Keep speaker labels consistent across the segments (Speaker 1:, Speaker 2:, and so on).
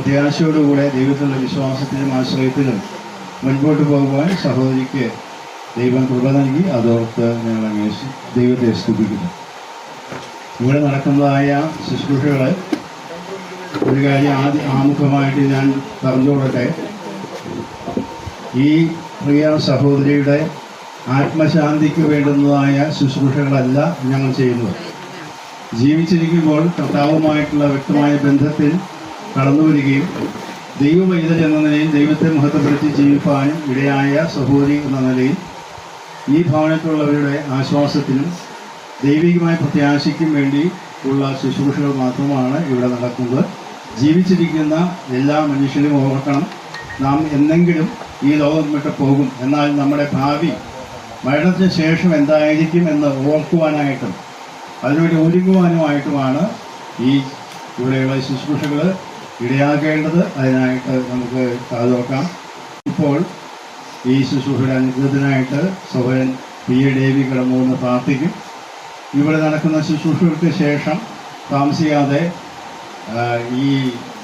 Speaker 1: പ്രത്യാശയോടുകൂടെ ദൈവത്തിലുള്ള വിശ്വാസത്തിലും ആശ്രയത്തിലും മുൻപോട്ട് പോകുവാൻ സഹോദരിക്ക് ദൈവം കൃപ നൽകി. അതോർത്ത് ഞങ്ങൾ ദൈവത്തെ സ്തുതിക്കുന്നു. ഇവിടെ നടക്കുന്നതായ ശുശ്രൂഷകൾ ഒരു കാര്യം ആമുഖമായിട്ട് ഞാൻ പറഞ്ഞുകൊള്ളട്ടെ. ഈ പ്രിയ സഹോദരിയുടെ ആത്മശാന്തിക്ക് വേണ്ടുന്നതായ ശുശ്രൂഷകളല്ല ഞങ്ങൾ ചെയ്യുന്നത്. ജീവിച്ചിരിക്കുമ്പോൾ കർത്താവുമായിട്ടുള്ള വ്യക്തമായ ബന്ധത്തിൽ കടന്നു വരികയും ദൈവവൈദ്യൻ എന്ന നിലയിൽ ദൈവത്തെ മഹത്വപ്പെടുത്തി ജീവിപ്പാനും ഇടയായ സഹോദരി എന്ന നിലയിൽ ഈ ഭവനത്തിലുള്ളവരുടെ ആശ്വാസത്തിനും ദൈവികമായ പ്രത്യാശയ്ക്കും വേണ്ടി ഉള്ള ശുശ്രൂഷകൾ മാത്രമാണ് ഇവിടെ നടക്കുന്നത്. ജീവിച്ചിരിക്കുന്ന എല്ലാ മനുഷ്യരും ഓർക്കണം, നാം എന്നെങ്കിലും ഈ ലോകം വിട്ട് പോകും. എന്നാൽ നമ്മുടെ ഭാവി മരണത്തിന് ശേഷം എന്തായിരിക്കും എന്ന് ഓർക്കുവാനായിട്ടും അതിനുവേണ്ടി ഒരുങ്ങുവാനുമായിട്ടുമാണ് ഈ ഇവിടെയുള്ള ശുശ്രൂഷകൾ ഇടയാക്കേണ്ടത്. അതിനായിട്ട് നമുക്ക് കാതോർക്കാം. ഇപ്പോൾ ഈ ശുശ്രൂഷയുടെ അനുഗ്രഹത്തിനായിട്ട് സഹോദരൻ പി.എ. ഡേവി കടന്നു എന്ന് പ്രാർത്ഥിക്കും. ഇവിടെ നടക്കുന്ന ശുശ്രൂഷകൾക്ക് ശേഷം താമസിയാതെ ഈ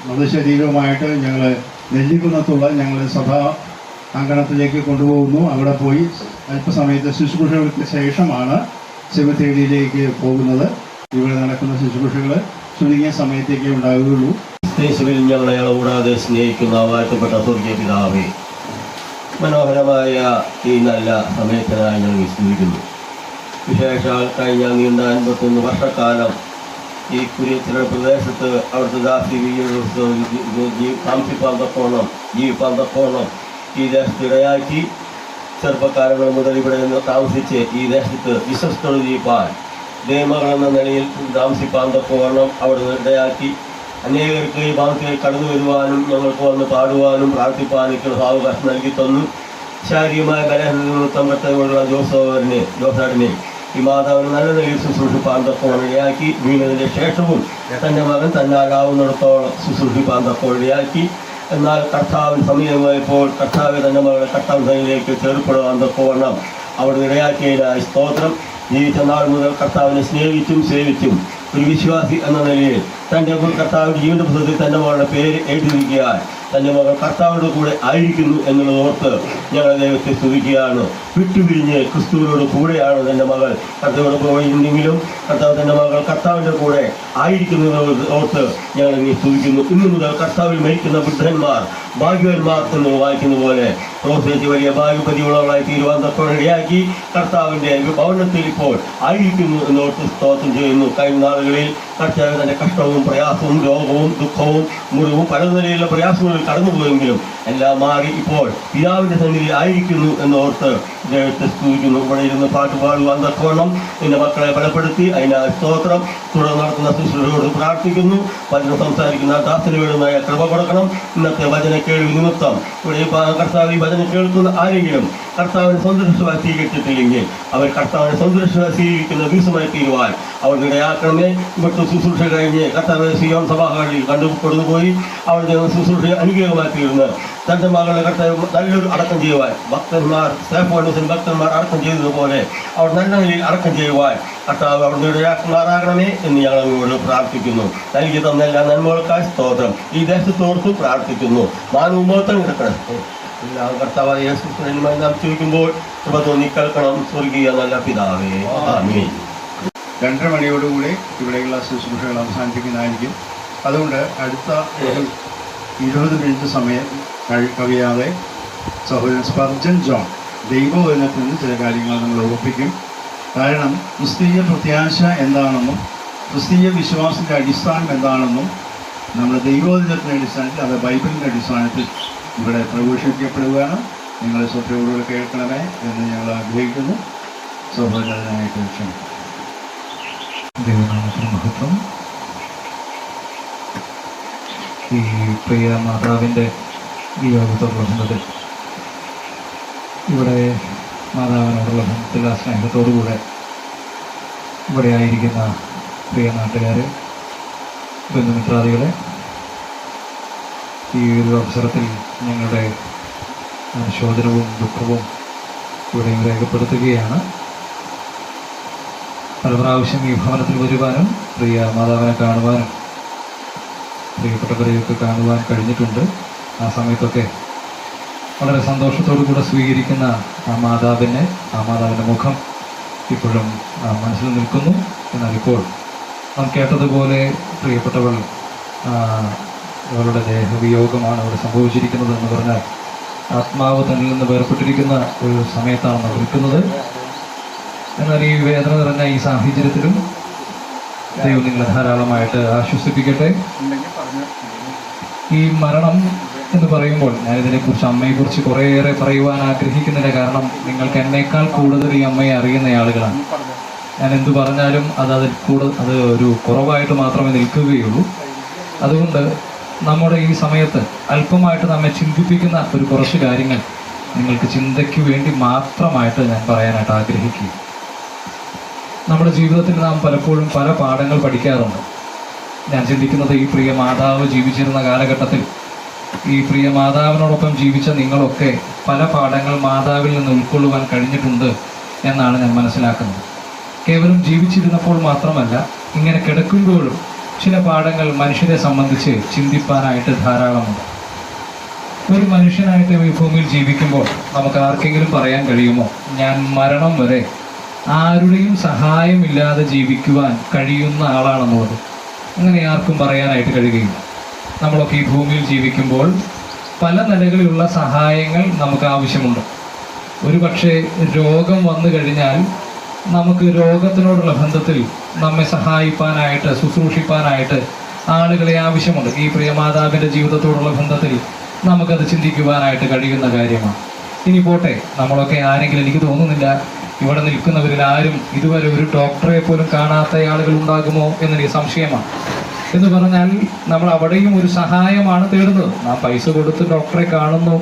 Speaker 1: മൃതശരീരവുമായിട്ട് ഞങ്ങൾ നെല്ലിക്കുന്നത്തുള്ള ഞങ്ങളുടെ സഭാ അങ്കണത്തിലേക്ക് കൊണ്ടുപോകുന്നു. അവിടെ പോയി അല്പസമയത്തെ ശുശ്രൂഷകൾക്ക് ശേഷമാണ് സെമിത്തേരിയിലേക്ക് പോകുന്നത്. ഇവിടെ നടക്കുന്ന ശുശ്രൂഷകൾ ചുരുങ്ങിയ സമയത്തേക്കേ ഉണ്ടാകുകയുള്ളൂ.
Speaker 2: യേശുവിൽ ഞങ്ങളെ കൂടാതെ സ്നേഹിക്കുന്ന വാഴ്ത്തപ്പെട്ട സ്വർഗീയ പിതാവേ, മനോഹരമായ ഈ നല്ല സമയത്തിനായി ഞങ്ങൾ സ്തുതിക്കുന്നു. വിശേഷാൽ കഴിഞ്ഞ നീണ്ട 51 വർഷക്കാലം ഈ കുര്യത്തിലുള്ള പ്രദേശത്ത് അവിടുത്തെ താമസിപ്പാൻ തക്കോണം ജീവിപ്പാൻ തക്കോണം ഈ ദേശത്ത് ഇടയാക്കി. ചെറുപ്പക്കാരങ്ങൾ മുതൽ ഇവിടെ നിന്ന് താമസിച്ച് ഈ ദേശത്ത് വിശ്വസ്തോട് ജീവിപ്പാൻ ദൈവമകളെന്ന നിലയിൽ താമസിപ്പാൻ തക്കോണം അവിടുന്ന് ഇടയാക്കി. അനേകർക്ക് ഈ ഭാഗത്തേക്ക് കടന്നു വരുവാനും ഞങ്ങൾക്ക് വന്ന് പാടുവാനും പ്രാർത്ഥിപ്പാനും സാവകാശം നൽകി തന്നു. ശാരീരികമായ ബലഹീനത്വം പെട്ടുള്ള ജോസാടിനെ ഈ മാതാവിന് നല്ല നിലയിൽ ശുശ്രൂഷിപ്പാൻ തക്കോണം ഇടയാക്കി. വീണതിൻ്റെ ശേഷവും തൻ്റെ മകൻ തന്നാലാവുന്നിടത്തോളം ശുശ്രൂഷിപ്പാൻ തക്കോണം ഇടയാക്കി. എന്നാൽ കർത്താവിന് സമീപമായപ്പോൾ കർത്താവ് തൻ്റെ മകളെ കർത്താവിലേക്ക് ചേർപ്പെടുവാൻ തക്കോണം അവിടെ ഇടയാക്കിയതിനായി സ്തോത്രം. ജീവിച്ച നാൾ മുതൽ കർത്താവിനെ സ്നേഹിച്ചും സേവിച്ചും ഒരു വിശ്വാസി എന്ന നിലയിൽ തൻ്റെ കർത്താവിൻ്റെ ജീവിത പുസ്തകത്തിൽ തൻ്റെ മകളുടെ പേര് എഴുതിയിരിക്കാൻ തൻ്റെ മകൾ കർത്താവിൻ്റെ കൂടെ ആയിരിക്കുന്നു എന്നുള്ളത് ഓർത്ത് ഞങ്ങൾ ദൈവത്തെ സ്തുതിക്കുകയാണ്. വിട്ടുപിരിഞ്ഞ് ക്രിസ്തുവിനോട് കൂടെയാണ് തൻ്റെ മകൾ കർത്താവിനോട് പോയെങ്കിലും കർത്താവ് തൻ്റെ മകൾ കർത്താവിൻ്റെ കൂടെ ആയിരിക്കുന്നത് ഓർത്ത് ഞങ്ങൾ ഇനി സ്തുതിക്കുന്നു. ഇന്നു മുതൽ കർത്താവിൽ മരിക്കുന്ന വൃദ്ധന്മാർ ഭാഗ്യവന്മാർ എന്ന് വായിക്കുന്ന പോലെ പ്രോത്സാഹിച്ച് വലിയ ഭാഗ്യപതിയുള്ളവളായി തീരുവാൻ തക്കോടെ ഇടയാക്കി കർത്താവിൻ്റെ ഭവനത്തിൽ ഇപ്പോൾ ആയിരിക്കുന്നു എന്നോർത്ത് സ്തോത്രം ചെയ്യുന്നു. കഴിഞ്ഞ നാളുകളിൽ കർത്താവ് തൻ്റെ കഷ്ടവും പ്രയാസവും രോഗവും ദുഃഖവും മുറിവും പല നിലയിലുള്ള പ്രയാസങ്ങളിൽ കടന്നുപോയെങ്കിലും എല്ലാം മാറി ഇപ്പോൾ പിതാവിൻ്റെ സന്നിധിയിൽ ആയിരിക്കുന്നു എന്നോർത്ത് ദൈവത്തെ സ്തുതിക്കുന്നു. ഇവിടെ ഇരുന്ന് പാട്ട് പാടുവാൻ തക്കവണ്ണം എൻ്റെ മക്കളെ ബലപ്പെടുത്തി അതിനായി സ്തോത്രം. തുടർന്ന് നടത്തുന്ന ശുശ്രൂഷയോട് പ്രാർത്ഥിക്കുന്നു. വചനം സംസാരിക്കുന്ന ദാസന് വേണ്ടുന്നതായ കൃപ കൊടുക്കണം. ഇന്നത്തെ വചന കേൾവി നിമിത്തം ഇവിടെ കർത്താവ് ഈ വചനം കേൾക്കുന്ന ആരെങ്കിലും കർത്താവിനെ സ്വന്തരക്ഷമായി സ്വീകരിച്ചിട്ടില്ലെങ്കിൽ അവർ കർത്താവിനെ സ്വന്തരക്ഷമായി സ്വീകരിക്കുന്ന ദിവസമായി തീരുവാൻ അവർ ഇടയാക്കണമേ. ഇവിടുത്തെ ശുശ്രൂഷ കഴിഞ്ഞ് കർത്താവ് സിയോൻ സഭാകളിൽ കൊണ്ടുപോയി അവരുടെ ശുശ്രൂഷ അനുഗ്രഹമായി തീർന്ന് തൻ്റെ മകളുടെ കർത്താവ് നല്ലൊരു അടക്കം ചെയ്യുവാൻ ഭക്തന്മാർ ഭക്തന്മാർ അടക്കം ചെയ്തതുപോലെ അവർ നല്ല നിലയിൽ അടക്കം ചെയ്യുവാൻ കർത്താവ് അവിടുന്ന് ഇടയാക്കുമാറാകണമേ എന്ന് ഞങ്ങൾ അങ്ങോട്ട് പ്രാർത്ഥിക്കുന്നു. നൽകി തന്ന എല്ലാ നന്മകൾക്കായി സ്തോത്രം. ഈ ദേശത്തോർത്തും പ്രാർത്ഥിക്കുന്നു. മാനവമോത്തം കിടക്കണം എല്ലാം കർത്താവായ യേശുക്രിസ്തുവിനുമായി നാം ചോദിക്കുമ്പോൾ കൃപ തോന്നി കേൾക്കണം. സ്വർഗീയ നല്ല പിതാവേ, ആമേൻ.
Speaker 1: 2:30 മണിയോടുകൂടി ഇവിടെയുള്ള ശുശ്രൂഷകൾ അവസാനിപ്പിക്കുന്നതായിരിക്കും. അതുകൊണ്ട് അടുത്ത ഒരു 20 മിനിറ്റ് സമയം കവിയാതെ സഹോദരൻ സ്പർജൻ ജോൺ ദൈവവചനത്തിൽ നിന്ന് ചില കാര്യങ്ങൾ നമ്മൾ ഓർപ്പിക്കും. കാരണം ക്രിസ്തീയ പ്രത്യാശ എന്താണെന്നും ക്രിസ്തീയ വിശ്വാസത്തിൻ്റെ അടിസ്ഥാനം എന്താണെന്നും നമ്മുടെ ദൈവവചനത്തിൻ്റെ അടിസ്ഥാനത്തിൽ അത് ബൈബിളിൻ്റെ അടിസ്ഥാനത്തിൽ ഇവിടെ പ്രഘോഷിക്കപ്പെടുകയാണ്. നിങ്ങൾ ശ്രദ്ധയോടുകൂടി കേൾക്കണമേ എന്ന് ഞങ്ങൾ ആഗ്രഹിക്കുന്നു. സഹോദരനായിട്ട് ക്ഷമിക്കും.
Speaker 3: ദൈവനാമത്തിന് മഹത്വം. ഈ പ്രിയ മാതാവിൻ്റെ വിയോഗത്തോടുള്ള ബന്ധത്തിൽ ഇവിടെ മാതാവിനോടുള്ള ബന്ധത്തിൽ ആ സ്നേഹത്തോടുകൂടെ ഇവിടെ ആയിരിക്കുന്ന പ്രിയ നാട്ടുകാരെ, ബന്ധുമിത്രാദികളെ, ഈ ഒരു അവസരത്തിൽ ഞങ്ങളുടെ അനുശോചനവും ദുഃഖവും ഇവിടെ രേഖപ്പെടുത്തുകയാണ്. പല പ്രാവശ്യം ഈ ഭവനത്തിൽ വരുവാനും പ്രിയ മാതാവിനെ കാണുവാനും പ്രിയപ്പെട്ടവരെയൊക്കെ കാണുവാൻ കഴിഞ്ഞിട്ടുണ്ട്. ആ സമയത്തൊക്കെ വളരെ സന്തോഷത്തോടു കൂടെ സ്വീകരിക്കുന്ന ആ മാതാവിൻ്റെ മുഖം ഇപ്പോഴും മനസ്സിൽ നിൽക്കുന്നു. എന്നാൽ ഇപ്പോൾ നാം കേട്ടതുപോലെ പ്രിയപ്പെട്ടവൾ അവരുടെ ദേഹവിയോഗമാണ് അവിടെ സംഭവിച്ചിരിക്കുന്നത് എന്ന് പറഞ്ഞാൽ ആത്മാവ് തന്നിൽ നിന്ന് വേർപ്പെട്ടിരിക്കുന്ന ഒരു സമയത്താണ് നാം നിൽക്കുന്നത്. എന്നാൽ ഈ വേദന നിറഞ്ഞ ഈ സാഹചര്യത്തിലും ദൈവം നിങ്ങളെ ധാരാളമായിട്ട് ആശ്വസിപ്പിക്കട്ടെ. ഈ മരണം എന്ന് പറയുമ്പോൾ ഞാനിതിനെക്കുറിച്ച് അമ്മയെക്കുറിച്ച് കുറേയേറെ പറയുവാൻ ആഗ്രഹിക്കുന്നില്ല. കാരണം നിങ്ങൾക്ക് എന്നേക്കാൾ കൂടുതൽ ഈ അമ്മയെ അറിയുന്ന ആളുകളാണ്. ഞാൻ എന്തു പറഞ്ഞാലും അത് ഒരു കുറവായിട്ട് മാത്രമേ നിൽക്കുകയുള്ളൂ. അതുകൊണ്ട് നമ്മുടെ ഈ സമയത്ത് അല്പമായിട്ട് നമ്മെ ചിന്തിപ്പിക്കുന്ന ഒരു കുറച്ച് കാര്യങ്ങൾ നിങ്ങൾക്ക് ചിന്തയ്ക്ക് വേണ്ടി മാത്രമായിട്ട് ഞാൻ പറയാനായിട്ട് ആഗ്രഹിക്കുക. നമ്മുടെ ജീവിതത്തിൽ നാം പലപ്പോഴും പല പാഠങ്ങൾ പഠിക്കാറുണ്ട്. ഞാൻ ചിന്തിക്കുന്നത് ഈ പ്രിയ മാതാവ് ജീവിച്ചിരുന്ന കാലഘട്ടത്തിൽ ഈ പ്രിയ മാതാവിനോടൊപ്പം ജീവിച്ച നിങ്ങളൊക്കെ പല പാഠങ്ങൾ മാതാവിൽ നിന്ന് ഉൾക്കൊള്ളുവാൻ കഴിഞ്ഞിട്ടുണ്ട് എന്നാണ് ഞാൻ മനസ്സിലാക്കുന്നത്. കേവലം ജീവിച്ചിരുന്നപ്പോൾ മാത്രമല്ല, ഇങ്ങനെ കിടക്കുമ്പോഴും ചില പാഠങ്ങൾ മനുഷ്യരെ സംബന്ധിച്ച് ചിന്തിപ്പാനായിട്ട് ധാരാളമുണ്ട്. ഒരു മനുഷ്യനായിട്ട് ഈ ഭൂമിയിൽ ജീവിക്കുമ്പോൾ നമുക്ക് ആർക്കെങ്കിലും പറയാൻ കഴിയുമോ, ഞാൻ മരണം വരെ ആരുടെയും സഹായമില്ലാതെ ജീവിക്കുവാൻ കഴിയുന്ന ആളാണെന്നുള്ളത്? അങ്ങനെ ആർക്കും പറയാനായിട്ട് കഴിയുകയില്ല. നമ്മളൊക്കെ ഈ ഭൂമിയിൽ ജീവിക്കുമ്പോൾ പല നിലകളിലുള്ള സഹായങ്ങൾ നമുക്ക് ആവശ്യമുണ്ട്. ഒരു പക്ഷേ രോഗം വന്നു കഴിഞ്ഞാൽ നമുക്ക് രോഗത്തിനോടുള്ള ബന്ധത്തിൽ നമ്മെ സഹായിപ്പാനായിട്ട് ശുശ്രൂഷിപ്പാനായിട്ട് ആളുകളെ ആവശ്യമുണ്ട്. ഈ പ്രിയ മാതാവിൻ്റെ ജീവിതത്തോടുള്ള ബന്ധത്തിൽ നമുക്കത് ചിന്തിക്കുവാനായിട്ട് കഴിയുന്ന കാര്യമാണ്. ഇനി പോട്ടെ, നമ്മളൊക്കെ ആരെങ്കിലും, എനിക്ക് തോന്നുന്നില്ല ഇവിടെ നിൽക്കുന്നവരിൽ ആരും ഇതുവരെ ഒരു ഡോക്ടറെ പോലും കാണാത്ത ആളുകൾ ഉണ്ടാകുമോ എന്നെനിക്ക് സംശയമാണ്. എന്ന് പറഞ്ഞാൽ നമ്മൾ അവിടെയും ഒരു സഹായമാണ് തേടുന്നത്. നാം പൈസ കൊടുത്ത് ഡോക്ടറെ കാണുന്നു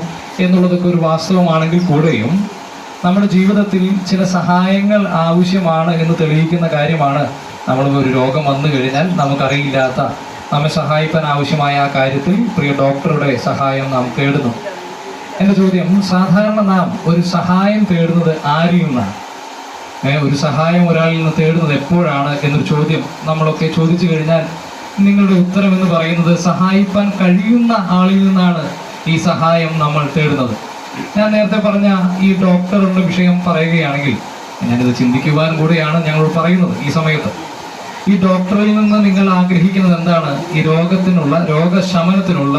Speaker 3: എന്നുള്ളതൊക്കെ ഒരു വാസ്തവമാണെങ്കിൽ കൂടെയും നമ്മുടെ ജീവിതത്തിൽ ചില സഹായങ്ങൾ ആവശ്യമാണ് എന്ന് തെളിയിക്കുന്ന കാര്യമാണ് നമ്മൾ ഒരു രോഗം വന്നു കഴിഞ്ഞാൽ നമുക്കറിയില്ലാത്ത നമ്മെ സഹായിക്കാൻ ആവശ്യമായ ആ കാര്യത്തിൽ പ്രിയ ഡോക്ടറുടെ സഹായം നാം തേടുന്നു. എൻ്റെ ചോദ്യം, സാധാരണ നാം ഒരു സഹായം തേടുന്നത് ആരിൽ നിന്നാണ്? ഒരു സഹായം ഒരാളിൽ നിന്ന് തേടുന്നത് എപ്പോഴാണ് എന്നൊരു ചോദ്യം നമ്മളൊക്കെ ചോദിച്ചു കഴിഞ്ഞാൽ നിങ്ങളുടെ ഉത്തരം എന്ന് പറയുന്നത് സഹായിപ്പാൻ കഴിയുന്ന ആളിൽ നിന്നാണ് ഈ സഹായം നമ്മൾ തേടുന്നത്. ഞാൻ നേരത്തെ പറഞ്ഞ ഈ ഡോക്ടറുടെ വിഷയം പറയുകയാണെങ്കിൽ ഞാനിത് ചിന്തിക്കുവാൻ കൂടെയാണ് ഞങ്ങൾ പറയുന്നത്. ഈ സമയത്ത് ഈ ഡോക്ടറിൽ നിന്ന് നിങ്ങൾ ആഗ്രഹിക്കുന്നത് എന്താണ്? ഈ രോഗശമനത്തിനുള്ള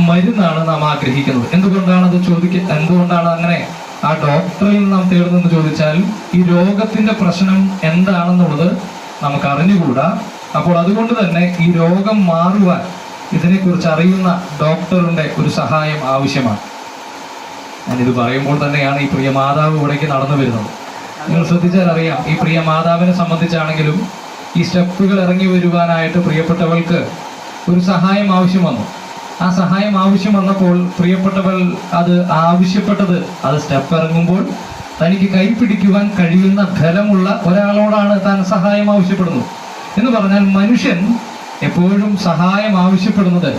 Speaker 3: മരുന്നാണ് നാം ആഗ്രഹിക്കുന്നത്. എന്തുകൊണ്ടാണ് അങ്ങനെ ആ ഡോക്ടറിൽ നാം തേടുന്നതെന്ന് ചോദിച്ചാൽ ഈ രോഗത്തിന്റെ പ്രശ്നം എന്താണെന്നുള്ളത് നമുക്ക് അറിഞ്ഞുകൂടാ. അപ്പോൾ അതുകൊണ്ട് തന്നെ ഈ രോഗം മാറുവാൻ ഇതിനെക്കുറിച്ച് അറിയുന്ന ഡോക്ടറിന്റെ ഒരു സഹായം ആവശ്യമാണ്. ഞാനിത് പറയുമ്പോൾ തന്നെയാണ് ഈ പ്രിയ മാതാവ് ഇവിടേക്ക് നടന്നു വരുന്നത്. നിങ്ങൾ ശ്രദ്ധിച്ചാൽ അറിയാം, ഈ പ്രിയ മാതാവിനെ സംബന്ധിച്ചാണെങ്കിലും ഈ സ്റ്റെപ്പുകൾ ഇറങ്ങി വരുവാനായിട്ട് പ്രിയപ്പെട്ടവൾക്ക് ഒരു സഹായം ആവശ്യം വന്നു. ആ സഹായം ആവശ്യം വന്നപ്പോൾ പ്രിയപ്പെട്ടവൾ അത് ആവശ്യപ്പെട്ടത് അത് സ്റ്റെപ്പ് ഇറങ്ങുമ്പോൾ തനിക്ക് കൈപിടിക്കുവാൻ കഴിയുന്ന ബലമുള്ള ഒരാളോടാണ് താൻ സഹായം ആവശ്യപ്പെടുന്നത്. എന്ന് പറഞ്ഞാൽ മനുഷ്യൻ എപ്പോഴും സഹായം ആവശ്യപ്പെടുന്നത്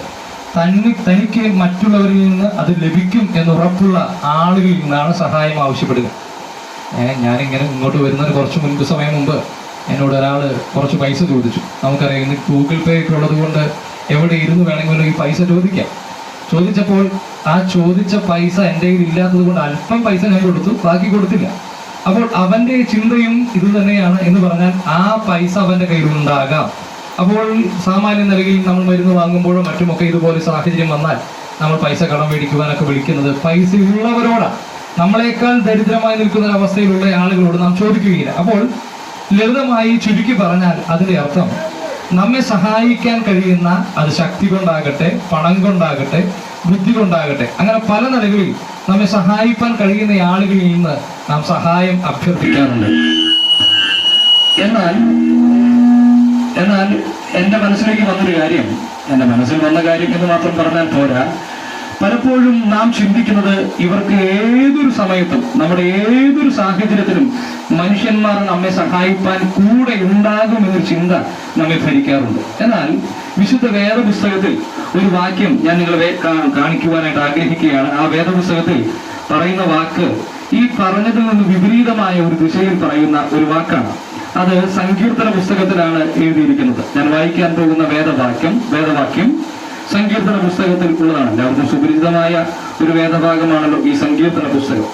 Speaker 3: തനിക്ക് മറ്റുള്ളവരിൽ നിന്ന് അത് ലഭിക്കും എന്നുറപ്പുള്ള ആളുകളിൽ നിന്നാണ് സഹായം ആവശ്യപ്പെടുക. ഞാനിങ്ങനെ ഇങ്ങോട്ട് വരുന്നതിന് കുറച്ച് സമയം മുമ്പ് എന്നോട് ഒരാൾ കുറച്ച് പൈസ ചോദിച്ചു. നമുക്കറിയാം ഇന്ന് ഗൂഗിൾ പേ ഒക്കെ ഉള്ളത് കൊണ്ട് എവിടെ ഇരുന്ന് വേണമെങ്കിലും ഈ പൈസ ചോദിച്ചപ്പോൾ ആ ചോദിച്ച പൈസ എൻ്റെ കയ്യിൽ ഇല്ലാത്തത് കൊണ്ട് അല്പം പൈസ ഞാൻ കൊടുത്തു, ബാക്കി കൊടുത്തില്ല. അപ്പോൾ അവൻ്റെ ചിന്തയും ഇത് തന്നെയാണ്. എന്ന് പറഞ്ഞാൽ ആ പൈസ അവൻ്റെ കയ്യിലുണ്ടാകാം. അപ്പോൾ സാമാന്യ നിലയിൽ നമ്മൾ മരുന്ന് വാങ്ങുമ്പോഴും മറ്റുമൊക്കെ ഇതുപോലെ സാഹചര്യം വന്നാൽ നമ്മൾ പൈസ കടം മേടിക്കുവാനൊക്കെ വിളിക്കുന്നത് പൈസ ഉള്ളവരോടാണ്. നമ്മളെക്കാൾ ദരിദ്രമായി നിൽക്കുന്ന അവസ്ഥയിലുള്ള ആളുകളോട് നാം ചോദിക്കുകയില്ല. അപ്പോൾ ലളിതമായി ചുരുക്കി പറഞ്ഞാൽ അതിൻ്റെ അർത്ഥം നമ്മെ സഹായിക്കാൻ കഴിയുന്ന, അത് ശക്തി കൊണ്ടാകട്ടെ, പണം കൊണ്ടാകട്ടെ, ബുദ്ധി കൊണ്ടാകട്ടെ, അങ്ങനെ പല നിലകളിൽ നമ്മെ സഹായിക്കാൻ കഴിയുന്ന ആളുകളിൽ നിന്ന് നാം സഹായം അഭ്യർത്ഥിക്കാറുണ്ട്. എന്നാൽ എൻ്റെ മനസ്സിലേക്ക് വന്നൊരു കാര്യം, എൻ്റെ മനസ്സിൽ വന്ന കാര്യം എന്ന് മാത്രം പറഞ്ഞാൽ പോരാ, പലപ്പോഴും നാം ചിന്തിക്കുന്നത് ഇവർക്ക് ഏതൊരു സമയത്തും നമ്മുടെ ഏതൊരു സാഹചര്യത്തിലും മനുഷ്യന്മാർ നമ്മെ സഹായിപ്പാൻ കൂടെ ഉണ്ടാകുമെന്നൊരു ചിന്ത നമ്മെ ഭരിക്കാറുണ്ട്. എന്നാൽ വിശുദ്ധ വേദപുസ്തകത്തിൽ ഒരു വാക്യം ഞാൻ നിങ്ങളെ കാണിക്കുവാനായിട്ട് ആഗ്രഹിക്കുകയാണ്. ആ വേദപുസ്തകത്തിൽ പറയുന്ന വാക്ക് ഈ പറഞ്ഞതിൽ നിന്ന് വിപരീതമായ ഒരു ദിശയിൽ പറയുന്ന ഒരു വാക്കാണ്. അത് സങ്കീർത്തന പുസ്തകത്തിലാണ് എഴുതിയിരിക്കുന്നത്. ഞാൻ വായിക്കാൻ പോകുന്ന വേദവാക്യം
Speaker 4: സങ്കീർത്തന പുസ്തകത്തിൽ ഉള്ളതാണ്. എല്ലാവർക്കും സുപരിചിതമായ ഒരു വേദഭാഗമാണല്ലോ ഈ സങ്കീർത്തന പുസ്തകം.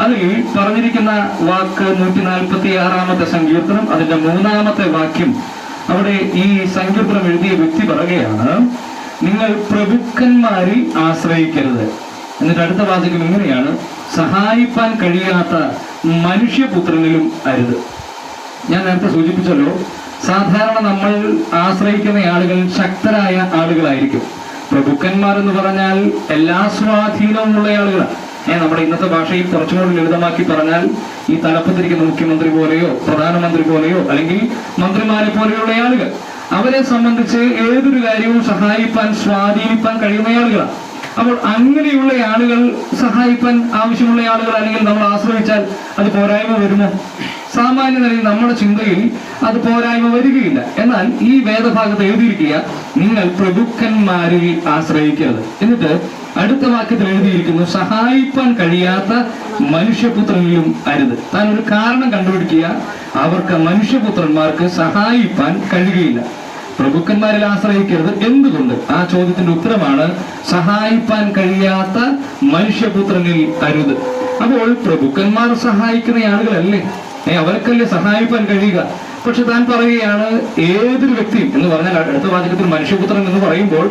Speaker 4: അതിൽ പറഞ്ഞിരിക്കുന്ന വാക്ക് 146-ാമത്തെ സങ്കീർത്തനം, അതിന്റെ 3-ാമത്തെ വാക്യം. അവിടെ ഈ സങ്കീർത്തനം എഴുതിയ വ്യക്തി പറയുകയാണ്, നിങ്ങൾ പ്രഭുക്കന്മാരിൽ ആശ്രയിക്കരുത്. എന്നിട്ട് അടുത്ത വാചകം ഇങ്ങനെയാണ്, സഹായിപ്പാൻ കഴിയാത്ത മനുഷ്യപുത്രനിലും അരുത്. ഞാൻ നേരത്തെ സൂചിപ്പിച്ചല്ലോ, സാധാരണ നമ്മൾ ആശ്രയിക്കുന്ന ആളുകൾ ശക്തരായ ആളുകളായിരിക്കും. പ്രഭുക്കന്മാർ എന്ന് പറഞ്ഞാൽ എല്ലാ സ്വാധീനവുമുള്ള ആളുകളാണ്. നമ്മുടെ ഇന്നത്തെ ഭാഷയിൽ കുറച്ചുകൂടി ലളിതമാക്കി പറഞ്ഞാൽ ഈ തലപ്പത്തിരിക്കുന്ന മുഖ്യമന്ത്രി പോലെയോ പ്രധാനമന്ത്രി പോലെയോ അല്ലെങ്കിൽ മന്ത്രിമാരെ പോലെയുള്ള ആളുകൾ, അവരെ സംബന്ധിച്ച് ഏതൊരു കാര്യവും സഹായിപ്പാൻ സ്വാധീനിപ്പാൻ കഴിയുന്ന ആളുകളാണ്. അപ്പോൾ അങ്ങനെയുള്ള ആളുകൾ സഹായിപ്പാൻ ആവശ്യമുള്ള ആളുകൾ അല്ലെങ്കിൽ നമ്മൾ ആശ്രയിച്ചാൽ അത് പോരായ്മ വരുമോ? സാമാന്യ നിലയിൽ നമ്മുടെ ചിന്തയിൽ അത് പോരായ്മ വരികയില്ല. എന്നാൽ ഈ വേദഭാഗത്ത് എഴുതിയിരിക്കുക, നിങ്ങൾ പ്രഭുക്കന്മാരിൽ ആശ്രയിക്കരുത്. എന്നിട്ട് അടുത്ത വാക്യത്തിൽ എഴുതിയിരിക്കുന്നു, സഹായിപ്പാൻ കഴിയാത്ത മനുഷ്യപുത്രനിലും അരുത്. താൻ ഒരു കാരണം കണ്ടുപിടിക്കുക, അവർക്ക് മനുഷ്യപുത്രന്മാർക്ക് സഹായിപ്പാൻ കഴിയുകയില്ല. പ്രഭുക്കന്മാരിൽ ആശ്രയിക്കരുത്. എന്തുകൊണ്ട്? ആ ചോദ്യത്തിന്റെ ഉത്തരമാണ് സഹായിപ്പാൻ കഴിയാത്ത മനുഷ്യപുത്രനിൽ അരുത്. അപ്പോൾ പ്രഭുക്കന്മാർ സഹായിക്കുന്ന ആളുകളല്ലേ, അവർക്കല്ലേ സഹായിപ്പാൻ കഴിയുക. പക്ഷെ താൻ പറയുകയാണ്, ഏതൊരു വ്യക്തിയും എന്ന് പറഞ്ഞാൽ അടുത്ത വാചകത്തിൽ മനുഷ്യപുത്രൻ എന്ന് പറയുമ്പോൾ